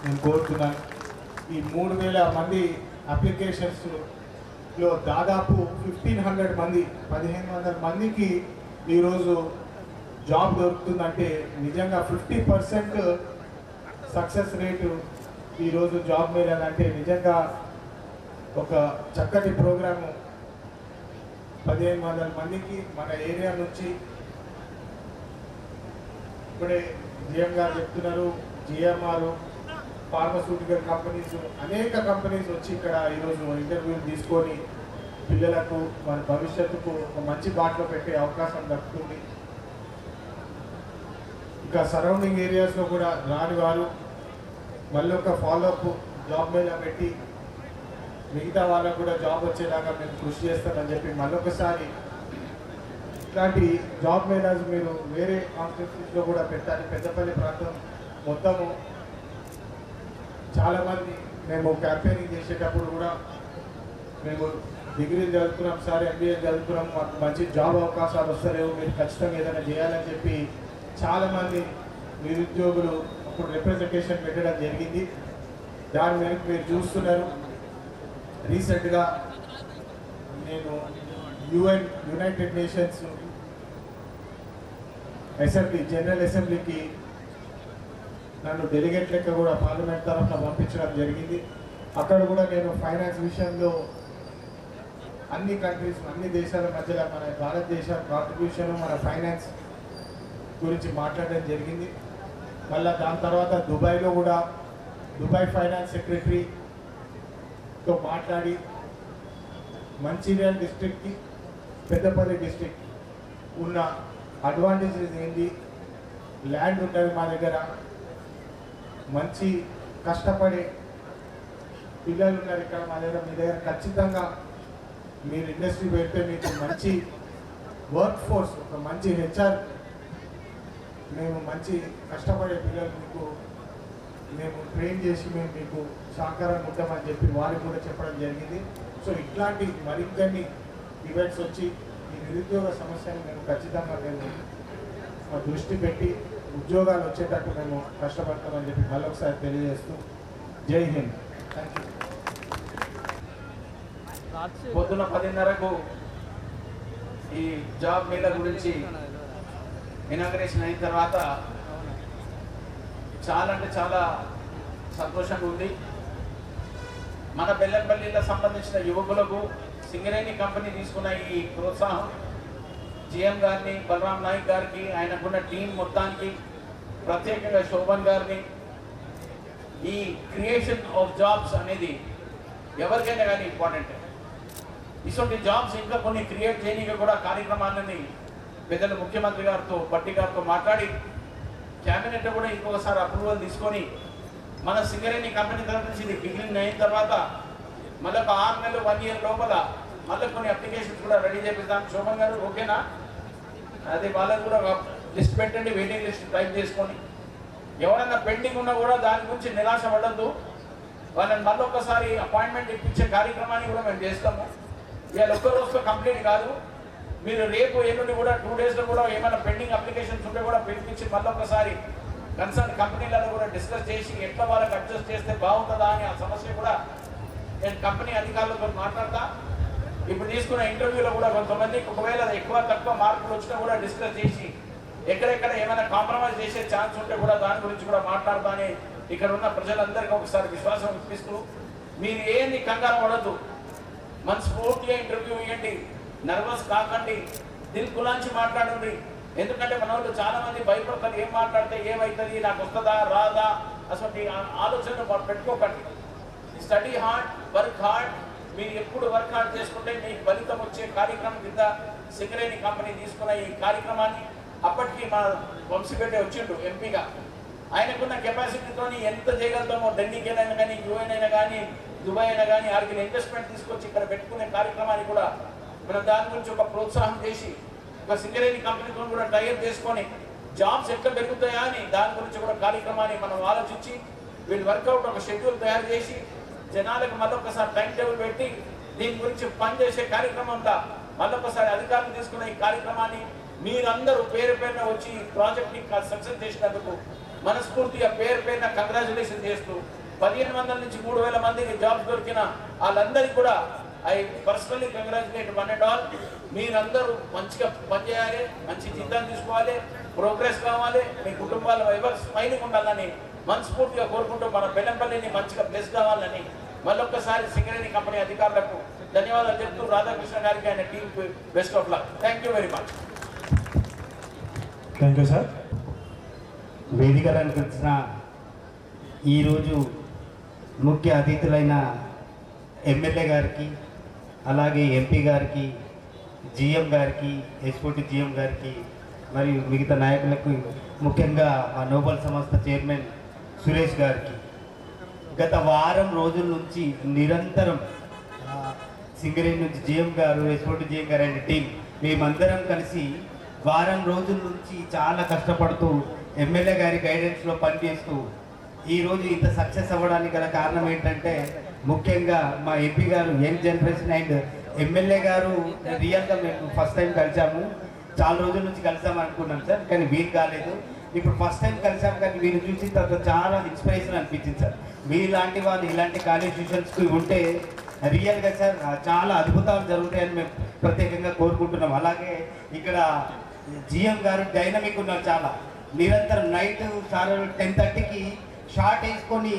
Speaker 16: నేను కోరుతున్నాను. ఈ 3,000 మంది అప్లికేషన్స్లో దాదాపు 1,500 మంది 1,500 మందికి ఈరోజు జాబ్ దొరుకుతుందంటే నిజంగా 50% సక్సెస్ రేటు ఈరోజు జాబ్ మేళాలంటే నిజంగా ఒక చక్కటి ప్రోగ్రాము. 1,500 మందికి మన ఏరియా నుంచి ఇప్పుడే జిఎం గారు చెప్తున్నారు, జిఎంఆర్ ఫార్మస్యూటికల్ కంపెనీస్ అనేక కంపెనీస్ వచ్చి ఇక్కడ ఈరోజు ఇంటర్వ్యూలు తీసుకొని పిల్లలకు మన భవిష్యత్తుకు ఒక మంచి బాటలో పెట్టే అవకాశం దక్కుతుంది. ఇంకా సరౌండింగ్ ఏరియాస్లో కూడా రాని వారు మళ్ళీ ఒక ఫాలోఅప్ జాబ్ మేళా పెట్టి మిగతా వాళ్ళకు కూడా జాబ్ వచ్చేలాగా మేము కృషి చేస్తామని చెప్పి మళ్ళొకసారి ఇట్లాంటి జాబ్ మేళాస్ మీరు వేరే కాన్స్టిట్యూన్సీస్లో కూడా పెట్టాలి. పెద్దపల్లి ప్రాంతం మొత్తము చాలామంది మేము క్యాంపెయినింగ్ చేసేటప్పుడు కూడా మేము డిగ్రీలు చదువుకున్నాం సార్, ఎంబీఏ చదువుకున్నాం, మాకు మంచి జాబ్ అవకాశాలు వస్తలేవు, మీరు ఖచ్చితంగా ఏదైనా చేయాలని చెప్పి చాలామంది నిరుద్యోగులు అప్పుడు రిప్రజెంటేషన్ పెట్టడం జరిగింది. దాని మేరకు మీరు చూస్తున్నారు. రీసెంట్గా నేను యునైటెడ్ నేషన్స్ జనరల్ అసెంబ్లీకి నన్ను డెలిగేట్ లెక్క కూడా పార్లమెంట్ తరఫున పంపించడం జరిగింది. అక్కడ కూడా నేను ఫైనాన్స్ విషయంలో అన్ని కంట్రీస్ అన్ని దేశాల మధ్యలో మన భారతదేశ కాంట్రిబ్యూషన్ మన ఫైనాన్స్ గురించి మాట్లాడడం జరిగింది. మళ్ళీ దాని తర్వాత దుబాయ్లో కూడా దుబాయ్ ఫైనాన్స్ సెక్రటరీతో మాట్లాడి మంచిర్యాల డిస్ట్రిక్ట్కి పెద్దపల్లి డిస్ట్రిక్ట్ ఉన్న అడ్వాంటేజెస్ ఏంటి, ల్యాండ్ ఉంటుంది మా దగ్గర, మంచి కష్టపడే పిల్లలు ఉన్నారు ఇక్కడ మా దగ్గర, మీ దగ్గర ఖచ్చితంగా మీరు ఇండస్ట్రీ పెడితే మీకు మంచి వర్క్ ఫోర్స్ ఒక మంచి హెచ్ఆర్ మేము మంచి కష్టపడే పిల్లలు మీకు మేము ట్రైన్ చేసి మేము మీకు సహకారం ఉంటామని చెప్పి వారికి కూడా చెప్పడం జరిగింది. సో ఇట్లాంటి మరిన్ని ఈవెంట్స్ వచ్చి ఈ నిరుద్యోగ సమస్యను మేము ఖచ్చితంగా మేము మా దృష్టి పెట్టి ఉద్యోగాలు వచ్చేటట్టు మేము కష్టపడతామని చెప్పి మళ్ళొకసారి తెలియజేస్తూ జై హింద్. Thank you.
Speaker 12: పొద్దున 10:30కు ఈ జాబ్ మేళా గురించి ఇనాగరేషన్ అయిన తర్వాత చాలా అంటే చాలా సంతోషంగా ఉంది. మన బెల్లంపల్లిలో సంబంధించిన యువకులకు సింగరేణి కంపెనీ తీసుకున్న ఈ ప్రోత్సాహం జిఎం గారిని, బలరాం నాయక్ గారికి, ఆయనకున్న టీం మొత్తానికి, ప్రత్యేకంగా శోభన్ గారిని, ఈ క్రియేషన్ ఆఫ్ జాబ్స్ అనేది ఎవరికైనా కానీ ఇంపార్టెంట్. ఇటువంటి జాబ్స్ ఇంకా కొన్ని క్రియేట్ చేయడానికి కూడా కార్యక్రమాలని పెద్దలు ముఖ్యమంత్రి గారితో బట్టి గారితో మాట్లాడి క్యాబినెట్ కూడా ఇంకొకసారి అప్రూవల్ తీసుకొని మన సింగరేణి కంపెనీ తరఫు నుంచి ఇది బిగినింగ్ అయిన తర్వాత మళ్ళీ ఒక 6 నెలలు 1 ఇయర్ లోపల మళ్ళీ కొన్ని అప్లికేషన్స్ కూడా రెడీ చేపిస్తాం. శోభన్ గారు ఓకేనా? అది వాళ్ళకి కూడా లిస్ట్ పెట్టండి, వెయిటింగ్ లిస్ట్ టైప్ చేసుకొని. ఎవరైనా పెండింగ్ ఉన్నా కూడా దాని గురించి నిరాశ పడద్దు. వాళ్ళని మళ్ళీ ఒక్కసారి అపాయింట్మెంట్ ఇప్పించే కార్యక్రమాన్ని కూడా మేము చేస్తాము. ఇవాళ ఒక్క రోజుతో కంప్లీట్ కాదు. మీరు రేపు ఎల్లుండి కూడా 2 డేస్లో కూడా ఏమైనా పెండింగ్ అప్లికేషన్స్ ఉంటే కూడా పిలిపించి మళ్ళీ ఒకసారి కన్సర్న్ కంపెనీలలో కూడా డిస్కస్ చేసి ఎట్లా వాళ్ళకి అడ్జస్ట్ చేస్తే బాగుంటుందా అని ఆ సమస్య కూడా నేను కంపెనీ అధికారులతో మాట్లాడతా. ఇప్పుడు తీసుకున్న ఇంటర్వ్యూలో కూడా కొంతమందికి ఒకవేళ ఎక్కువ తక్కువ మార్కులు వచ్చినా కూడా డిస్కస్ చేసి ఎక్కడెక్కడ ఏమైనా కాంప్రమైజ్ చేసే ఛాన్స్ ఉంటే కూడా దాని గురించి కూడా మాట్లాడతా అని ఇక్కడ ఉన్న ప్రజలందరికీ ఒకసారి విశ్వాసం ఇప్పిస్తూ మీరు ఏంది కంగారు పడద్దు. మనస్ఫూర్తిగా ఇంటర్వ్యూ ఇవ్వండి, నర్వస్ కాకండి, దిల్ కులాంచి మాట్లాడండి. ఎందుకంటే మన వాళ్ళు చాలా మంది భయపడతారు, ఏం మాట్లాడితే ఏమవుతుంది, నాకు వస్తుందా రాదా, అసలు ఆలోచన పెట్టుకోకండి. Study hard, work hard. మీరు ఎప్పుడు వర్క్ హార్డ్ చేసుకుంటే మీకు ఫలితం వచ్చే కార్యక్రమం కింద సింగరేణి కంపెనీ తీసుకున్న ఈ కార్యక్రమాన్ని అప్పటికి మా వంశీపేట వచ్చిండు ఎంపీగా. ఆయనకున్న కెపాసిటీతో ఎంత చేయగలుగుతామో ఢిల్లీకి అయినా కానీ, యూఎన్ అయినా కానీ, దుబాయ్ అయినా కానీ వారికి ఇన్వెస్ట్మెంట్ తీసుకొచ్చి ఇక్కడ పెట్టుకునే కార్యక్రమాన్ని కూడా మనం దాని గురించి ఒక ప్రోత్సాహం చేసి ఒక సింగరేణి కంపెనీతో కూడా టైఅప్ చేసుకొని జాబ్స్ ఎట్లా పెరుగుతాయా అని దాని గురించి కూడా కార్యక్రమాన్ని మనం ఆలోచించి వీళ్ళు వర్కౌట్ ఒక షెడ్యూల్ తయారు చేసి జనాలకు మళ్ళొకసారి టైం టేబుల్ పెట్టి దీని గురించి పనిచేసే కార్యక్రమంలో మళ్ళొకసారి అధికారులు తీసుకున్న ఈ కార్యక్రమాన్ని మీరందరూ పేరు పేరున వచ్చి ఈ ప్రాజెక్ట్ని సక్సెస్ చేసినందుకు మనస్ఫూర్తిగా పేరు పేరున కంగ్రాచులేషన్ చేస్తూ 1500 నుంచి 3000 మందికి జాబ్స్ దొరికిన వాళ్ళందరికీ కూడా I personally congratulate one and all. మీరందరూ మంచిగా పనిచేయాలి, మంచి జీతాలు తీసుకోవాలి, ప్రోగ్రెస్ కావాలి, మీ కుటుంబాల ఎవరు స్మైలింగ్ ఉండాలని మనస్ఫూర్తిగా కోరుకుంటూ మన బెల్లంపల్లిని మంచిగా ప్లస్ కావాలని మళ్ళొక్కసారి సింగరేణి కంపెనీ అధికారులకు ధన్యవాదాలు చెప్తూ రాధాకృష్ణ గారికి ఆయన టీంకి best of luck. Thank you very much.
Speaker 2: Thank you sir.
Speaker 17: వేదికలను వచ్చిన ఈరోజు ముఖ్య అతిథులైన ఎమ్మెల్యే గారికి, అలాగే ఎంపీ గారికి, జిఎం గారికి, ఎస్పోటి జిఎం గారికి మరియు మిగతా నాయకులకు, ముఖ్యంగా ఆ నోబెల్ సంస్థ చైర్మన్ సురేష్ గారికి గత వారం రోజుల నుంచి నిరంతరం సింగరేణి నుంచి జిఎం గారు, ఎస్పోటి జిఎం గారు అండ్ టీం మేమందరం కలిసి వారం రోజుల నుంచి చాలా కష్టపడుతూ ఎమ్మెల్యే గారి గైడెన్స్లో పనిచేస్తూ ఈరోజు ఇంత సక్సెస్ అవ్వడానికి గల కారణం ఏంటంటే ముఖ్యంగా మా ఎంపీ గారు, యంగ్ జనరేషన్ అండ్ ఎమ్మెల్యే గారు రియల్గా మేము ఫస్ట్ టైం కలిసాము. చాలా రోజుల నుంచి కలిసాము అనుకున్నాం సార్, కానీ వీలు కాలేదు. ఇప్పుడు ఫస్ట్ టైం కలిసాము, కానీ వీరు చూసి తర్వాత చాలా ఇన్స్పిరేషన్ అనిపించింది సార్. మీలాంటి వాళ్ళు ఇలాంటి కాన్స్టిట్యూషన్స్కి ఉంటే రియల్గా సార్ చాలా అద్భుతాలు జరుగుతాయని మేము ప్రత్యేకంగా కోరుకుంటున్నాం. అలాగే ఇక్కడ జిఎం గారు డైనమిక్ ఉన్నారు, చాలా నిరంతరం నైట్ సార్ 10:30కి షార్ట్ వేసుకొని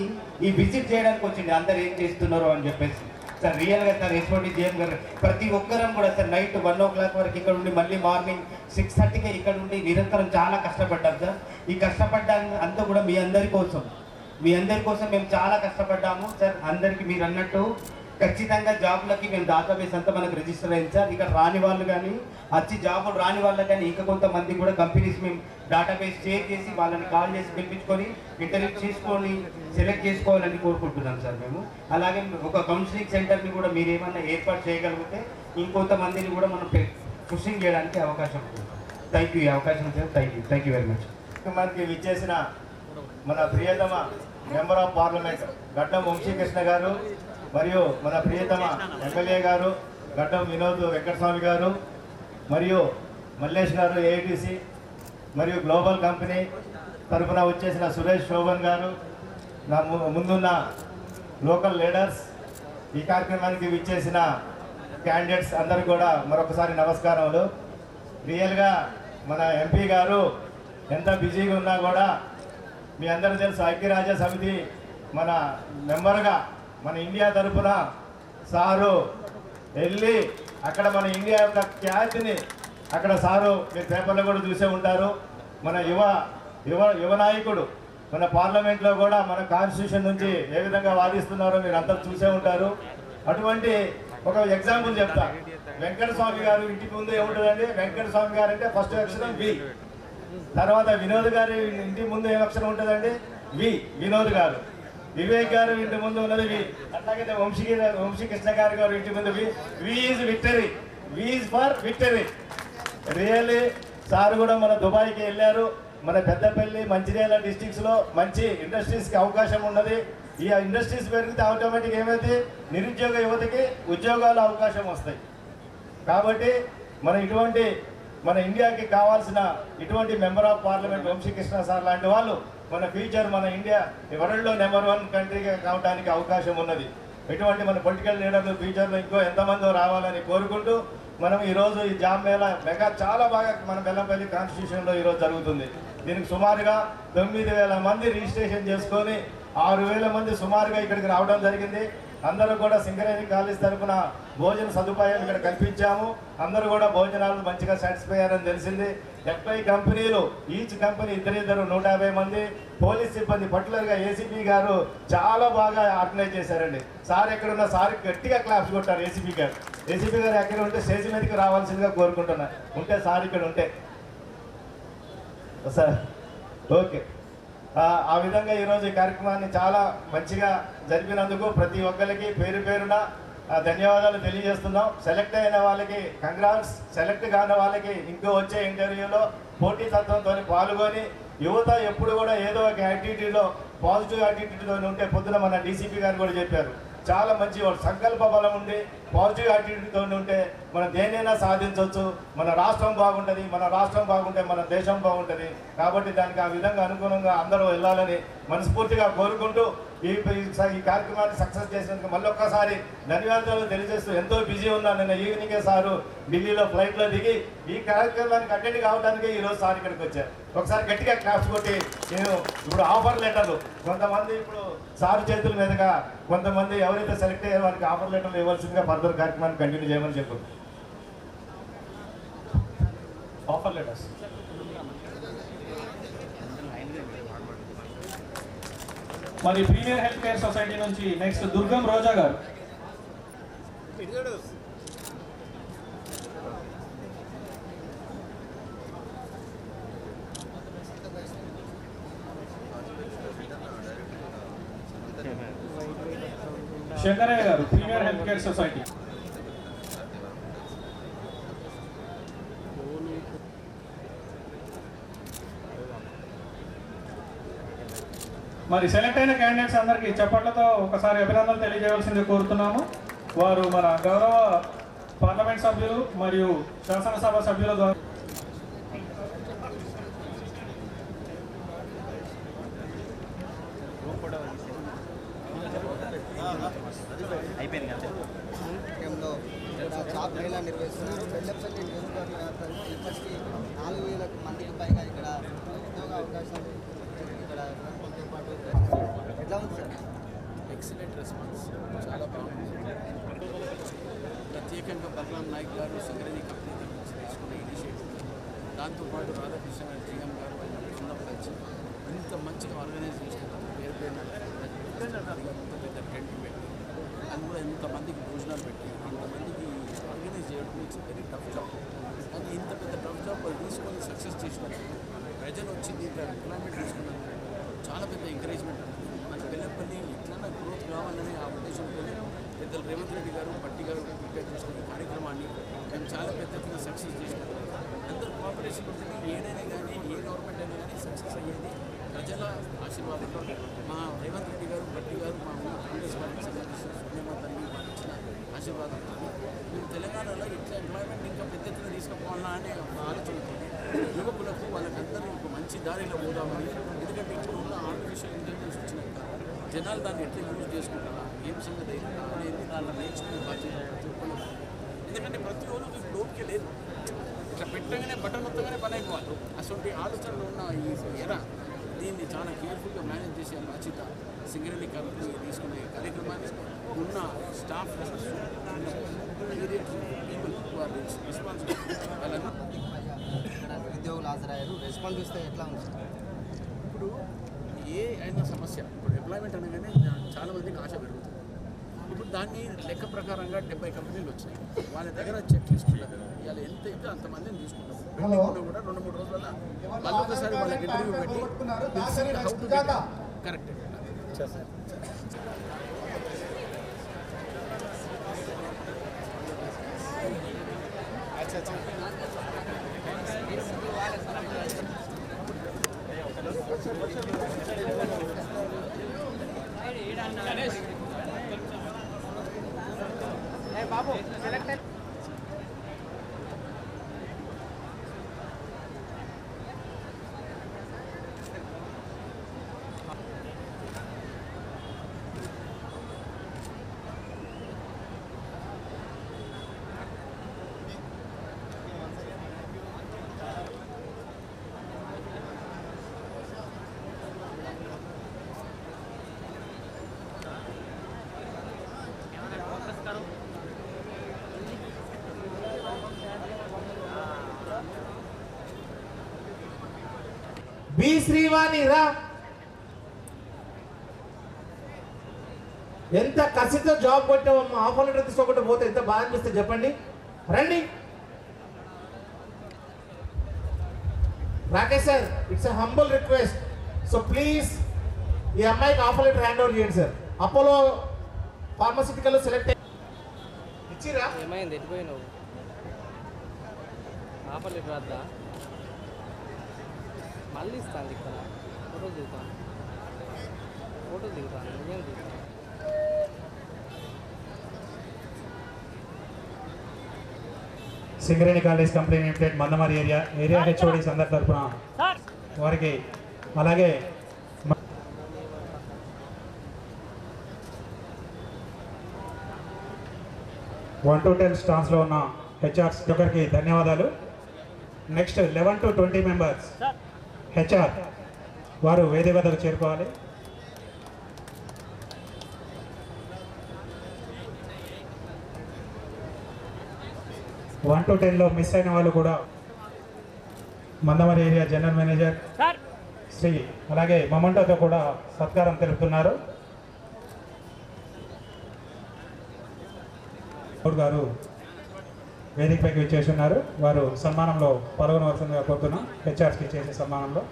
Speaker 17: ఈ విజిట్ చేయడానికి వచ్చింది అందరు ఏం చేస్తున్నారు అని చెప్పేసి. సార్ రియల్గా సార్ ఎస్పోటి జిఎం గారు ప్రతి ఒక్కరం కూడా సార్ నైట్ 1 o'clock వరకు ఇక్కడ ఉండి మళ్ళీ మార్నింగ్ 6:30కి ఇక్కడ ఉండి నిరంతరం చాలా కష్టపడ్డాం సార్. ఈ కష్టపడ్డాను అంతా కూడా మీ అందరి కోసం మేము చాలా కష్టపడ్డాము సార్. అందరికీ మీరు అన్నట్టు ఖచ్చితంగా జాబ్లకి మేము డేటాబేస్ అంతా మనకు రిజిస్టర్ అయింది సార్. ఇక్కడ రాని వాళ్ళు కానీ వచ్చి జాబులు రాని వాళ్ళకి కానీ ఇంకా కొంతమంది కూడా కంపెనీస్ మేము డేటాబేస్ షేర్ చేసి వాళ్ళని కాల్ చేసి పిలిపించుకొని ఇంటర్వ్యూ చేసుకొని సెలెక్ట్ చేసుకోవాలని కోరుకుంటున్నాం సార్ మేము. అలాగే ఒక కౌన్సిలింగ్ సెంటర్ని కూడా మీరు ఏమన్నా ఏర్పాటు చేయగలిగితే ఇంకొంతమందిని కూడా మనం పుషింగ్ చేయడానికి అవకాశం ఉంటుంది. థ్యాంక్ యూ ఈ అవకాశం sir. Thank you very much.
Speaker 16: మనకి విచ్చేసిన మన ప్రియతమ మెంబర్ ఆఫ్ పార్లమెంట్ గడ్డం వంశీకృష్ణ గారు మరియు మన ప్రియతమ ఎమ్మెల్యే గారు గడ్డం వినోద్ వెంకటస్వామి గారు మరియు మల్లేష్ గారు ఏఐటీసీ మరియు గ్లోబల్ కంపెనీ తరఫున వచ్చేసిన సురేష్ శోభన్ గారు, నా ముందున్న లోకల్ లీడర్స్, ఈ కార్యక్రమానికి విచ్చేసిన క్యాండిడేట్స్ అందరికీ కూడా మరొకసారి నమస్కారములు. రియల్గా మన ఎంపీ గారు ఎంత బిజీగా ఉన్నా కూడా మీ అందరూ తెలుసు ఐక్యరాజ్య సమితి మన మెంబర్గా మన ఇండియా తరఫున సారు వెళ్ళి అక్కడ మన ఇండియా యొక్క ఖ్యాతిని అక్కడ సారు మీరు పేపర్లో కూడా చూసే ఉంటారు. మన యువ నాయకుడు మన పార్లమెంట్లో కూడా మన కాన్స్టిట్యూషన్ నుంచి ఏ విధంగా వాదిస్తున్నారో మీరు అంతా చూసే ఉంటారు. అటువంటి ఒక ఎగ్జాంపుల్ చెప్తా. వెంకటస్వామి గారు ఇంటికి ముందు ఏముంటుందండి? వెంకటస్వామి గారు అంటే ఫస్ట్ అక్షరం వి. తర్వాత వినోద్ గారి ఇంటి ముందు ఏం అక్షరం ఉంటుందండి? వి, వినోద్ గారు. వివేక్ గారు ఇంటి ముందు ఉన్నది వి. అట్లాగే వంశీకృష్ణ గారు ఇంటి ముందు V. V is victory, V is for victory. Really sir కూడా మన దుబాయ్కి వెళ్ళారు. మన పెద్దపల్లి మంచిర్యాల డిస్ట్రిక్ట్స్లో మంచి ఇండస్ట్రీస్కి అవకాశం ఉన్నది. ఈ ఇండస్ట్రీస్ పెరిగితే ఆటోమేటిక్ ఏమైతే నిరుద్యోగ యువతకి ఉద్యోగాల అవకాశం వస్తాయి. కాబట్టి మన ఇండియాకి కావాల్సిన ఇటువంటి member of parliament Vamshi Krishna sir లాంటి వాళ్ళు మన ఫ్యూచర్ మన ఇండియా వరల్డ్లో నెంబర్ 1 కంట్రీగా కావడానికి అవకాశం ఉన్నది. ఇటువంటి మన పొలిటికల్ లీడర్లు ఫ్యూచర్లో ఇంకో ఎంతమందో రావాలని కోరుకుంటూ మనం ఈరోజు ఈ జాబ్ మేళా మెగా చాలా బాగా మన బెల్లంపల్లి కాన్స్టిట్యూషన్లో ఈరోజు జరుగుతుంది. దీనికి సుమారుగా 9,000 మంది రిజిస్ట్రేషన్ చేసుకొని 6,000 మంది సుమారుగా ఇక్కడికి రావడం జరిగింది.
Speaker 18: అందరూ కూడా సింగరేణి కాలేజ్ తరఫున భోజన సదుపాయాలు ఇక్కడ కల్పించాము. అందరూ కూడా భోజనాలు మంచిగా సాటిస్ఫై అయ్యారని తెలిసింది. 70 కంపెనీలు, ఈచ్ కంపెనీ ఇద్దరిద్దరు 150 మంది పోలీస్ సిబ్బంది, పర్టికులర్గా ఏసీపీ గారు చాలా బాగా ఆర్గనైజ్ చేశారండి. సార్ ఎక్కడున్నా సార్ గట్టిగా క్లాప్స్ కొట్టారు. ఏసీపీ గారు ఎక్కడ ఉంటే స్టేజ్ మీదకి రావాల్సిందిగా కోరుకుంటున్నా. ఉంటే సార్ ఇక్కడ ఉంటే సార్ ఓకే. ఆ విధంగా ఈరోజు ఈ కార్యక్రమాన్ని చాలా మంచిగా జరిపినందుకు ప్రతి ఒక్కరికి పేరు పేరున ధన్యవాదాలు తెలియజేస్తున్నాం. సెలెక్ట్ అయిన వాళ్ళకి కంగ్రాట్స్, సెలెక్ట్ కాని వాళ్ళకి ఇంకో వచ్చే ఇంటర్వ్యూలో పోటీతత్వంతో పాల్గొని యువత ఎప్పుడు కూడా ఏదో ఒక యాక్టివిటీలో పాజిటివ్ యాటిట్యూడ్తో ఉంటే, పొద్దున మన డీసీపీ గారు కూడా చెప్పారు, చాలా మంచి సంకల్ప బలం ఉండి పాజిటివ్ యాటిట్యూడ్తో ఉంటే మనం దేనైనా సాధించవచ్చు. మన రాష్ట్రం బాగుంటుంది, మన రాష్ట్రం బాగుంటే మన దేశం బాగుంటుంది. కాబట్టి దానికి ఆ విధంగా అనుగుణంగా అందరూ వెళ్ళాలని మనస్ఫూర్తిగా కోరుకుంటూ ఈ కార్యక్రమాన్ని సక్సెస్ చేసినందుకు మళ్ళీ ఒక్కసారి ధన్యవాదాలు తెలియజేస్తూ, ఎంతో బిజీ ఉన్నాను. నిన్న ఈవినింగే సారు ఢిల్లీలో ఫ్లైట్లో దిగి ఈ కార్యక్రమానికి అటెండ్ కావడానికి ఈరోజు సార్ ఇక్కడికి వచ్చారు. ఒకసారి గట్టిగా క్లాప్స్ కొట్టి, నేను ఇప్పుడు ఆఫర్ లెటర్లు కొంతమంది ఇప్పుడు సారు చేతుల మీదుగా కొంతమంది ఎవరైతే సెలెక్ట్ అయ్యారో వారికి ఆఫర్ లెటర్లు ఇవ్వాల్సిందిగా ఫర్దర్ కార్యక్రమాన్ని కంటిన్యూ చేయమని చెప్పు.
Speaker 5: ఆఫర్ లెటర్స్ మరి ప్రీమియర్ హెల్త్ కేర్ సొసైటీ నుంచి నెక్స్ట్ దుర్గం రోజా గారు. శంకరయ్య గారు ప్రీమియర్ హెల్త్ కేర్ సొసైటీ. మరి సెలెక్ట్ అయిన క్యాండిడేట్స్ అందరికీ చప్పట్లతో ఒకసారి అభినందనలు తెలియజేయవలసింది కోరుతున్నాము. వారు మన గౌరవ పార్లమెంట్ సభ్యులు మరియు శాసనసభ సభ్యుల ద్వారా
Speaker 15: జాబ్ మేళా నిర్వహిస్తున్నారు. బెల్లంపల్లి నియోజకవర్గ వ్యాప్తంగా ఇప్పటికీ 4,000 మందికి పైగా ఇక్కడ ఉద్యోగ అవకాశాలు ఇక్కడ పాటు ఎట్లా ఉంది సార్?
Speaker 12: ఎక్సలెంట్ రెస్పాన్స్, చాలా బాగుంది. ప్రత్యేకంగా బలరాం నాయక్ గారు సింగరేణి కంపెనీ నుంచి తీసుకున్న ఇనిషియేటివ్, దాంతోపాటు రాధాకృష్ణ గారు జీఎం గారు అందరూ కలిసి ఇంత మంచిగా ఆర్గనైజ్ చేసినారు. పేరు పెద్ద టెంట్ పెట్టి అది కూడా ఎంతమందికి భోజనాలు పెట్టి అంతమందికి ఆర్గనైజ్ చేయడం ఇట్స్ వెరీ టఫ్ జాబ్. కానీ ఇంత పెద్ద టఫ్ జాబ్ వాళ్ళు తీసుకొని సక్సెస్ చేసినప్పుడు ప్రజలు వచ్చింది ఇంకా ఎంప్లాయ్మెంట్ తీసుకున్నందుకు చాలా పెద్ద ఎంకరేజ్మెంట్ ఉంటుంది. మన బెల్లంపల్లి ఇట్లా గ్రోత్ కావాలని ఆ ఉద్దేశంతో పెద్దలు రేవంత్ రెడ్డి గారు, పట్టి గారు ప్రిపేర్ చేసుకున్న కార్యక్రమాన్ని మేము చాలా పెద్ద ఎత్తున సక్సెస్ చేసినాం. అందరూ కోఆపరేషన్ ఉంటుంది. ఏదైనా కానీ ఏ గవర్నమెంట్ అయినా కానీ సక్సెస్ అయ్యేది ప్రజల ఆశీర్వాదంతో. మా రేవంత్ రెడ్డి గారు, పట్టి గారు, మా కాంగ్రెస్ పార్టీకి సంబంధించిన సూర్యమాతని ఇచ్చిన ఆశీర్వాదంతో మేము తెలంగాణలో ఇట్లా ఎంప్లాయ్మెంట్ ఇంకా పెద్ద ఎత్తున తీసుకుపోవాలా అనే ఒక ఆలోచనతో యువకులకు వాళ్ళకందరూ ఒక మంచి దారిలో పోదామని. ఎందుకంటే ఇప్పుడు ఉన్న ఆర్టిఫిషియల్ ఇంటెలిజెన్స్ వచ్చినాక జనాలు దాన్ని ఎట్లా యూజ్ చేసుకుంటారా, ఏం సంగతి అనేది దాన్ని నేర్చుకునే బాధ్యత ప్రతి ఒక్కరు. ఎందుకంటే ప్రతి ఒక్కరికి ఇప్పుడు ఓపిక లేదు. ఇట్లా పెట్టగానే బటన్ మొత్తంగానే పని అయిపోవాలి. అసలు ఆలోచనలో ఉన్న ఈ ఎర దీన్ని చాలా కేర్ఫుల్గా మేనేజ్ చేసే బాధ్యత సింగరేణి కంపెనీ తీసుకునే కార్యక్రమాన్ని ఉన్న స్టాఫ్ రెస్పాన్సిబుల్ వాళ్ళందరూ
Speaker 15: నిరుద్యోగులు హాజరయ్యారు. రెస్పాన్స్ చూస్తే ఎట్లా ఉంది సార్?
Speaker 12: ఇప్పుడు ఏ అయినా సమస్య, ఇప్పుడు ఎంప్లాయ్మెంట్ అనగానే చాలామందికి ఆశ పెరుగుతుంది. ఇప్పుడు దాన్ని లెక్క ప్రకారంగా 70 కంపెనీలు వచ్చినాయి. వాళ్ళ దగ్గర చెక్ తీసుకుంటారు. ఇవాళ ఎంత అయితే అంతమందిని తీసుకుంటాం. పెళ్లి కూడా 2-3 రోజుల మళ్ళీ ఒకసారి వాళ్ళకి ఇంటర్వ్యూ పెట్టి కరెక్ట్ చేస్తారు.
Speaker 15: బాబు సెలెక్ట్
Speaker 19: బి శ్రీవాణి రా. ఎంత కసితో జాబ్ కొట్టావమ్మా, ఆఫర్ లెటర్ తీసుకోకుండా పోతే ఎంత బాగా అనిపిస్తే చెప్పండి. రండి Rakesh sir, it's a humble request. So please ఈ అమ్మాయికి ఆఫర్ లెటర్ హ్యాండ్ ఓవర్ చేయండి సార్. అపోలో ఫార్మాసిటికల్ సెలెక్ట్ ఇచ్చిరా.
Speaker 4: ఏమైంది ఎట్టిపోయినావు? ఆఫర్ లెటర్ వద్దా? మళ్ళీ ఇస్తాను ఇక్కడ ఫోటోలు దిగుతాను నిజం దిగుతాను.
Speaker 2: Singareni college company limited Mandamarri area HODs అందరి తరఫున వారికి, అలాగే 1 to 10 స్టాఫ్స్లో ఉన్న హెచ్ఆర్స్ ఒకరికి ధన్యవాదాలు. నెక్స్ట్ 11 to 20 మెంబర్స్ హెచ్ఆర్ వారు వేదిక వద్దకు చేరుకోవాలి. వన్ టు 10లో మిస్ అయిన వాళ్ళు కూడా Mandamarri area general manager Shri అలాగే మొమెంటోతో కూడా సత్కారం తెలుపుతున్నారు. గారు వేదికపైకి విచ్చేసి ఉన్నారు. వారు సన్మానంలో పాల్గొనవలసిందిగా కోరుతున్నాం. హెచ్ఆర్స్కి చేసే సన్మానంలో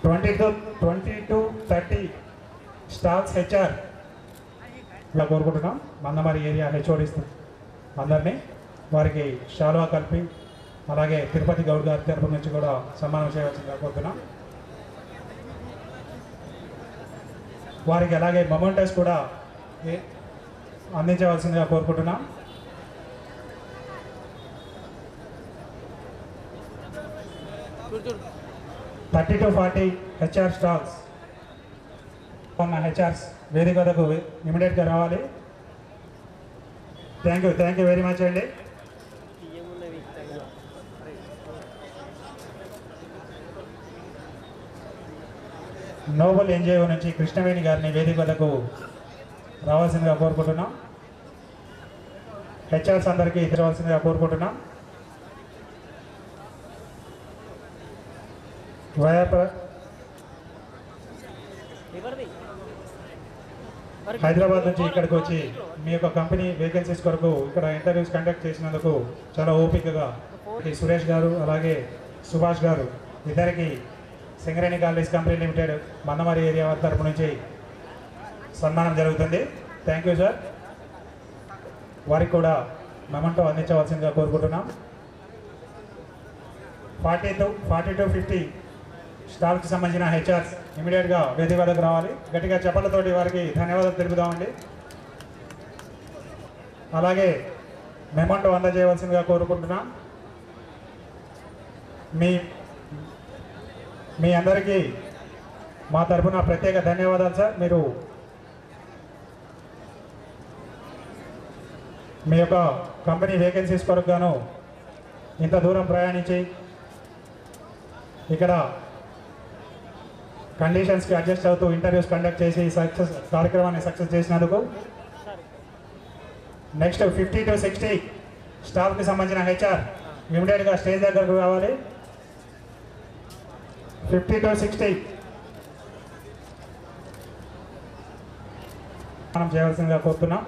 Speaker 2: 20 to 30 స్టాఫ్స్ హెచ్ఆర్ ఇలా కోరుకుంటున్నాం. మందమరి ఏరియా హెచ్ఓడిస్ అందరినీ వారికి శాలువా కలిపి అలాగే తిరుపతి గౌడ్ గారి తరపు నుంచి కూడా సన్మానం చేయవలసిందిగా కోరుతున్నాం. వారికి అలాగే మొమెంటోస్ కూడా అందించవలసిందిగా కోరుకుంటున్నాం. థర్టీ టు 40 హెచ్ఆర్ స్టాఫ్స్ ఉన్న హెచ్ఆర్స్ వేదిక వద్దకు ఇమీడియట్గా రావాలి. థ్యాంక్ యూ వెరీ మచ్ అండి. నోబెల్ ఎన్జిఓ నుంచి కృష్ణవేణి గారిని వేదిక వద్దకు రావాల్సిందిగా కోరుకుంటున్నాం. హెచ్ఆర్స్ అందరికీ తిరగవలసిందిగా కోరుకుంటున్నాం. హైదరాబాద్ నుంచి ఇక్కడికి వచ్చి మీ యొక్క కంపెనీ వేకెన్సీస్ కొరకు ఇక్కడ ఇంటర్వ్యూస్ కండక్ట్ చేసినందుకు చాలా ఓపికగా సురేష్ గారు అలాగే సుభాష్ గారు ఇద్దరికి Singareni college company limited Mandamarri area తరపు నుంచి సన్మానం జరుగుతుంది. Thank you sir. వారికి కూడా మొమెంటో అందించవలసిందిగా కోరుకుంటున్నాం. 40 to 50 స్టాఫ్కి సంబంధించిన హెచ్ఆర్స్ ఇమీడియట్గా వేదిక వద్దకు రావాలి. గట్టిగా చెప్పలతోటి వారికి ధన్యవాదాలు తెలుపుదామండి. అలాగే మొమెంటో అందజేయవలసిందిగా కోరుకుంటున్నాం. మీ అందరికీ మా తరఫున ప్రత్యేక ధన్యవాదాలు సార్. మీరు మీ యొక్క కంపెనీ వేకెన్సీస్ కొరకు గాను ఇంత దూరం ప్రయాణించి ఇక్కడ కండిషన్స్కి అడ్జస్ట్ అవుతూ ఇంటర్వ్యూస్ కండక్ట్ చేసి కార్యక్రమాన్ని సక్సెస్ చేసినందుకు. నెక్స్ట్ 50 to 60 స్టాఫ్కి సంబంధించిన హెచ్ఆర్ ఇమీడియట్గా స్టేజ్ దగ్గరకు రావాలి. 50 to 60 మనం చేయవలసిందిగా కోరుతున్నాం.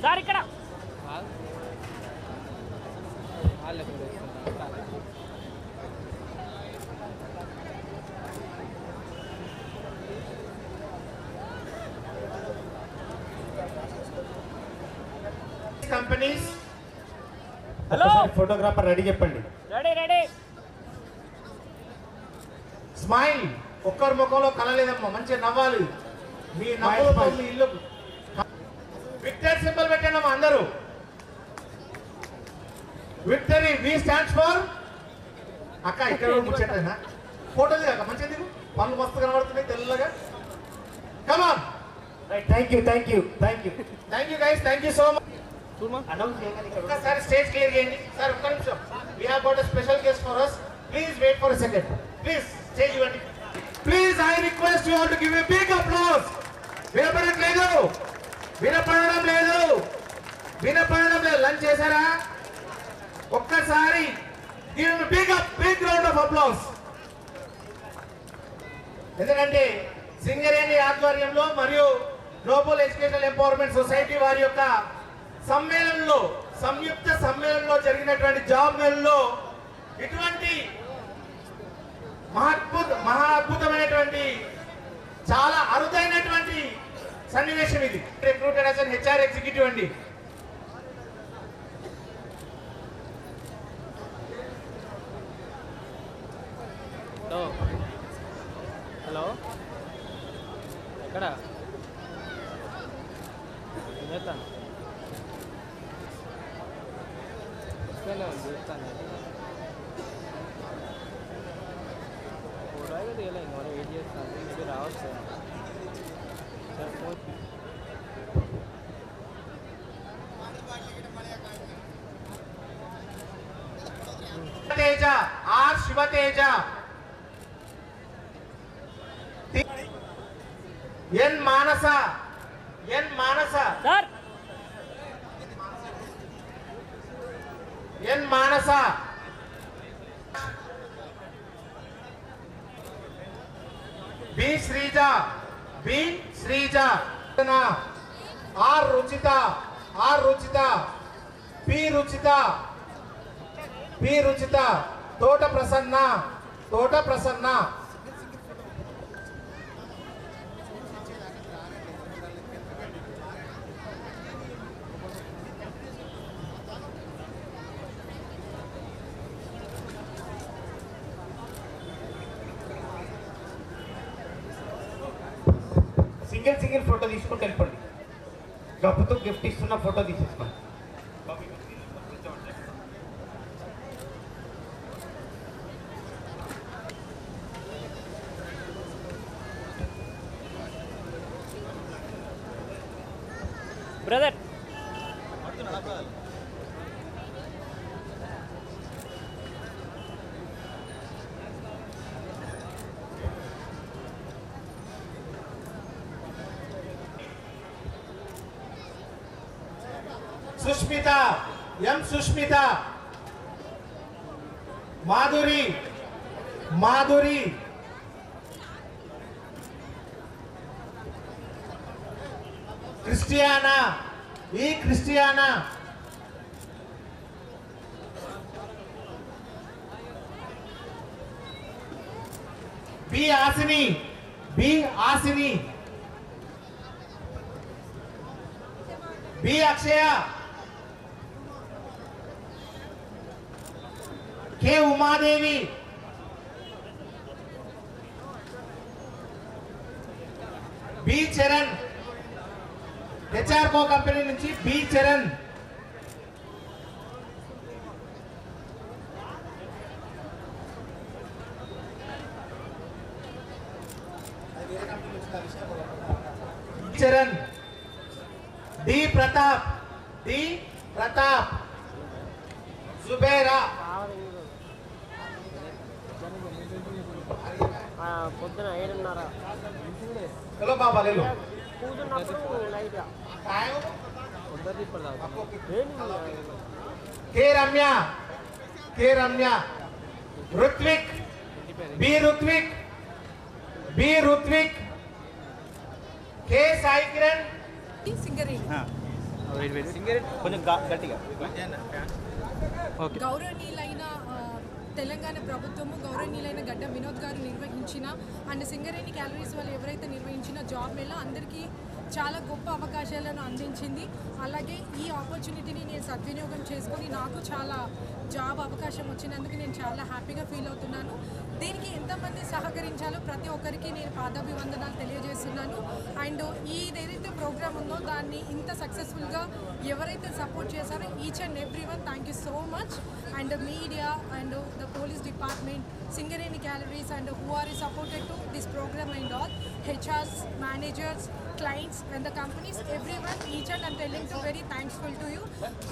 Speaker 4: సార్ ఇక్కడ
Speaker 19: కంపెనీస్
Speaker 4: హలో
Speaker 19: ఫోటోగ్రాఫర్ రెడీ చెప్పండి.
Speaker 4: Ready
Speaker 19: smile. ఒక్కరి ముఖంలో కలలేదమ్మా, మంచిగా నవ్వాలి. మీ నవ్వులతో మీ ఇల్లు విక్టరీ సింబల్ పెట్టండి అందరూ. విక్టరీ వి స్టాండ్స్ ఫర్ అక్క. ఇక్కడ ముచ్చటేనా ఫోటో దిగాక మంచిగా దిగు. పనులు మస్తు కనబడుతున్నాయి తెల్లగా. Come on. Thank you guys. Thank you so much. ఒక్కసారి స్టేజ్ క్లియర్ చేయండి సార్. ఒక్క నిమిషం. We have got a special guest for us. Please wait for a second. Please stage ఇవ్వండి. Please I request you all to give a big applause. వినపడట్లేదు, వినపడడం లేదు, వినపడడం లేదు. లంచ్ చేశారా? ఒక్కసారి give a big round of applause. ఎందుకంటే సింగరేణి ఆధ్వర్యంలో మరియు గ్లోబల్ ఎడ్యుకేషనల్ ఎంపవర్మెంట్ సొసైటీ వారి యొక్క సమ్మేళనంలో, సంయుక్త సమ్మేళనంలో జరిగినటువంటి జాబ్ మేళలో ఇటువంటి మహా అద్భుతమైనటువంటి చాలా అరుదైనటువంటి సన్నివేశం ఇది. రిక్రూటెడ్ యాజ్ ఎన్ హెచ్ఆర్ ఎగ్జిక్యూటివ్ అండి.
Speaker 4: హలో ఎక్కడ చేస్తాను చూస్తాను కూడా తీయలే ఇంకా వెయిట్ చేస్తాను. ఇది రావచ్చు sir.
Speaker 19: Teja R Sivateja, N Manasa, N Manasa
Speaker 4: sir,
Speaker 19: N Manasa, B Srija, B Srija, R Ruchitha, R Ruchitha, P Ruchitha, P Ruchitha, Thota Prasanna, Thota Prasanna.
Speaker 17: Single photo తీసుకుంటూ వెళ్ళిపోండి. గప్పుతో గిఫ్ట్ ఇస్తున్న ఫోటో తీసేసుకోండి.
Speaker 4: Brother
Speaker 19: Sushmita, M Sushmita, Madhuri, Madhuri, Christiana, E Christiana, B Asini, B Asini, B Akshaya, K Umadevi, B Charan, హెచ్ఆర్కో కంపెనీ నుంచి B Charan, Charan, D Pratap, D Pratap, Zubera,
Speaker 4: పొద్దున 7:30
Speaker 19: హలో బాబా లేలో
Speaker 4: కూర్చున్నప్పుడు లైట్గా పొద్దున
Speaker 19: కే రమ్య, కే రమ్య, రుత్విక్, బి రుత్విక్, బి రుత్విక్, కే సాయి కిరణ్,
Speaker 1: కొంచెం గట్టిగా.
Speaker 20: గౌరవనీయులైన తెలంగాణ ప్రభుత్వము, గౌరవనీయులైన గడ్డ వినోద్ గారు నిర్వహించిన అండ్ సింగరేణి క్యాలరీస్ వాళ్ళు ఎవరైతే నిర్వహించిన జాబ్ మేళ అందరికీ చాలా గొప్ప అవకాశాలను అందించింది. అలాగే ఈ ఆపర్చునిటీని నేను సద్వినియోగం చేసుకొని నాకు చాలా జాబ్ అవకాశం వచ్చినందుకు నేను చాలా హ్యాపీగా ఫీల్ అవుతున్నాను. దీనికి ఎంతమంది సహకరించాలో ప్రతి ఒక్కరికి నేను పాదాభివందనాలు తెలియజేస్తున్నాను. అండ్ ఏదైతే ప్రోగ్రామ్ ఉందో దాన్ని ఇంత సక్సెస్ఫుల్గా ఎవరైతే సపోర్ట్ చేశారో each and every one thank you so much. And media and the police department, Singareni Galleries and who are supported to this program and all, HRs, managers, clients and the companies, everyone, each and I'm telling you very thankful to you.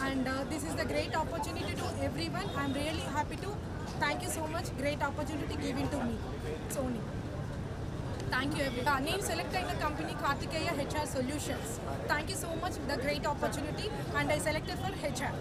Speaker 20: And this is the great opportunity to everyone. I'm really happy to thank you so much. Great opportunity given to me. Sony. Thank you everyone. Name select in the company Kartikeya HR Solutions. Thank you so much. The great opportunity and I selected for HR.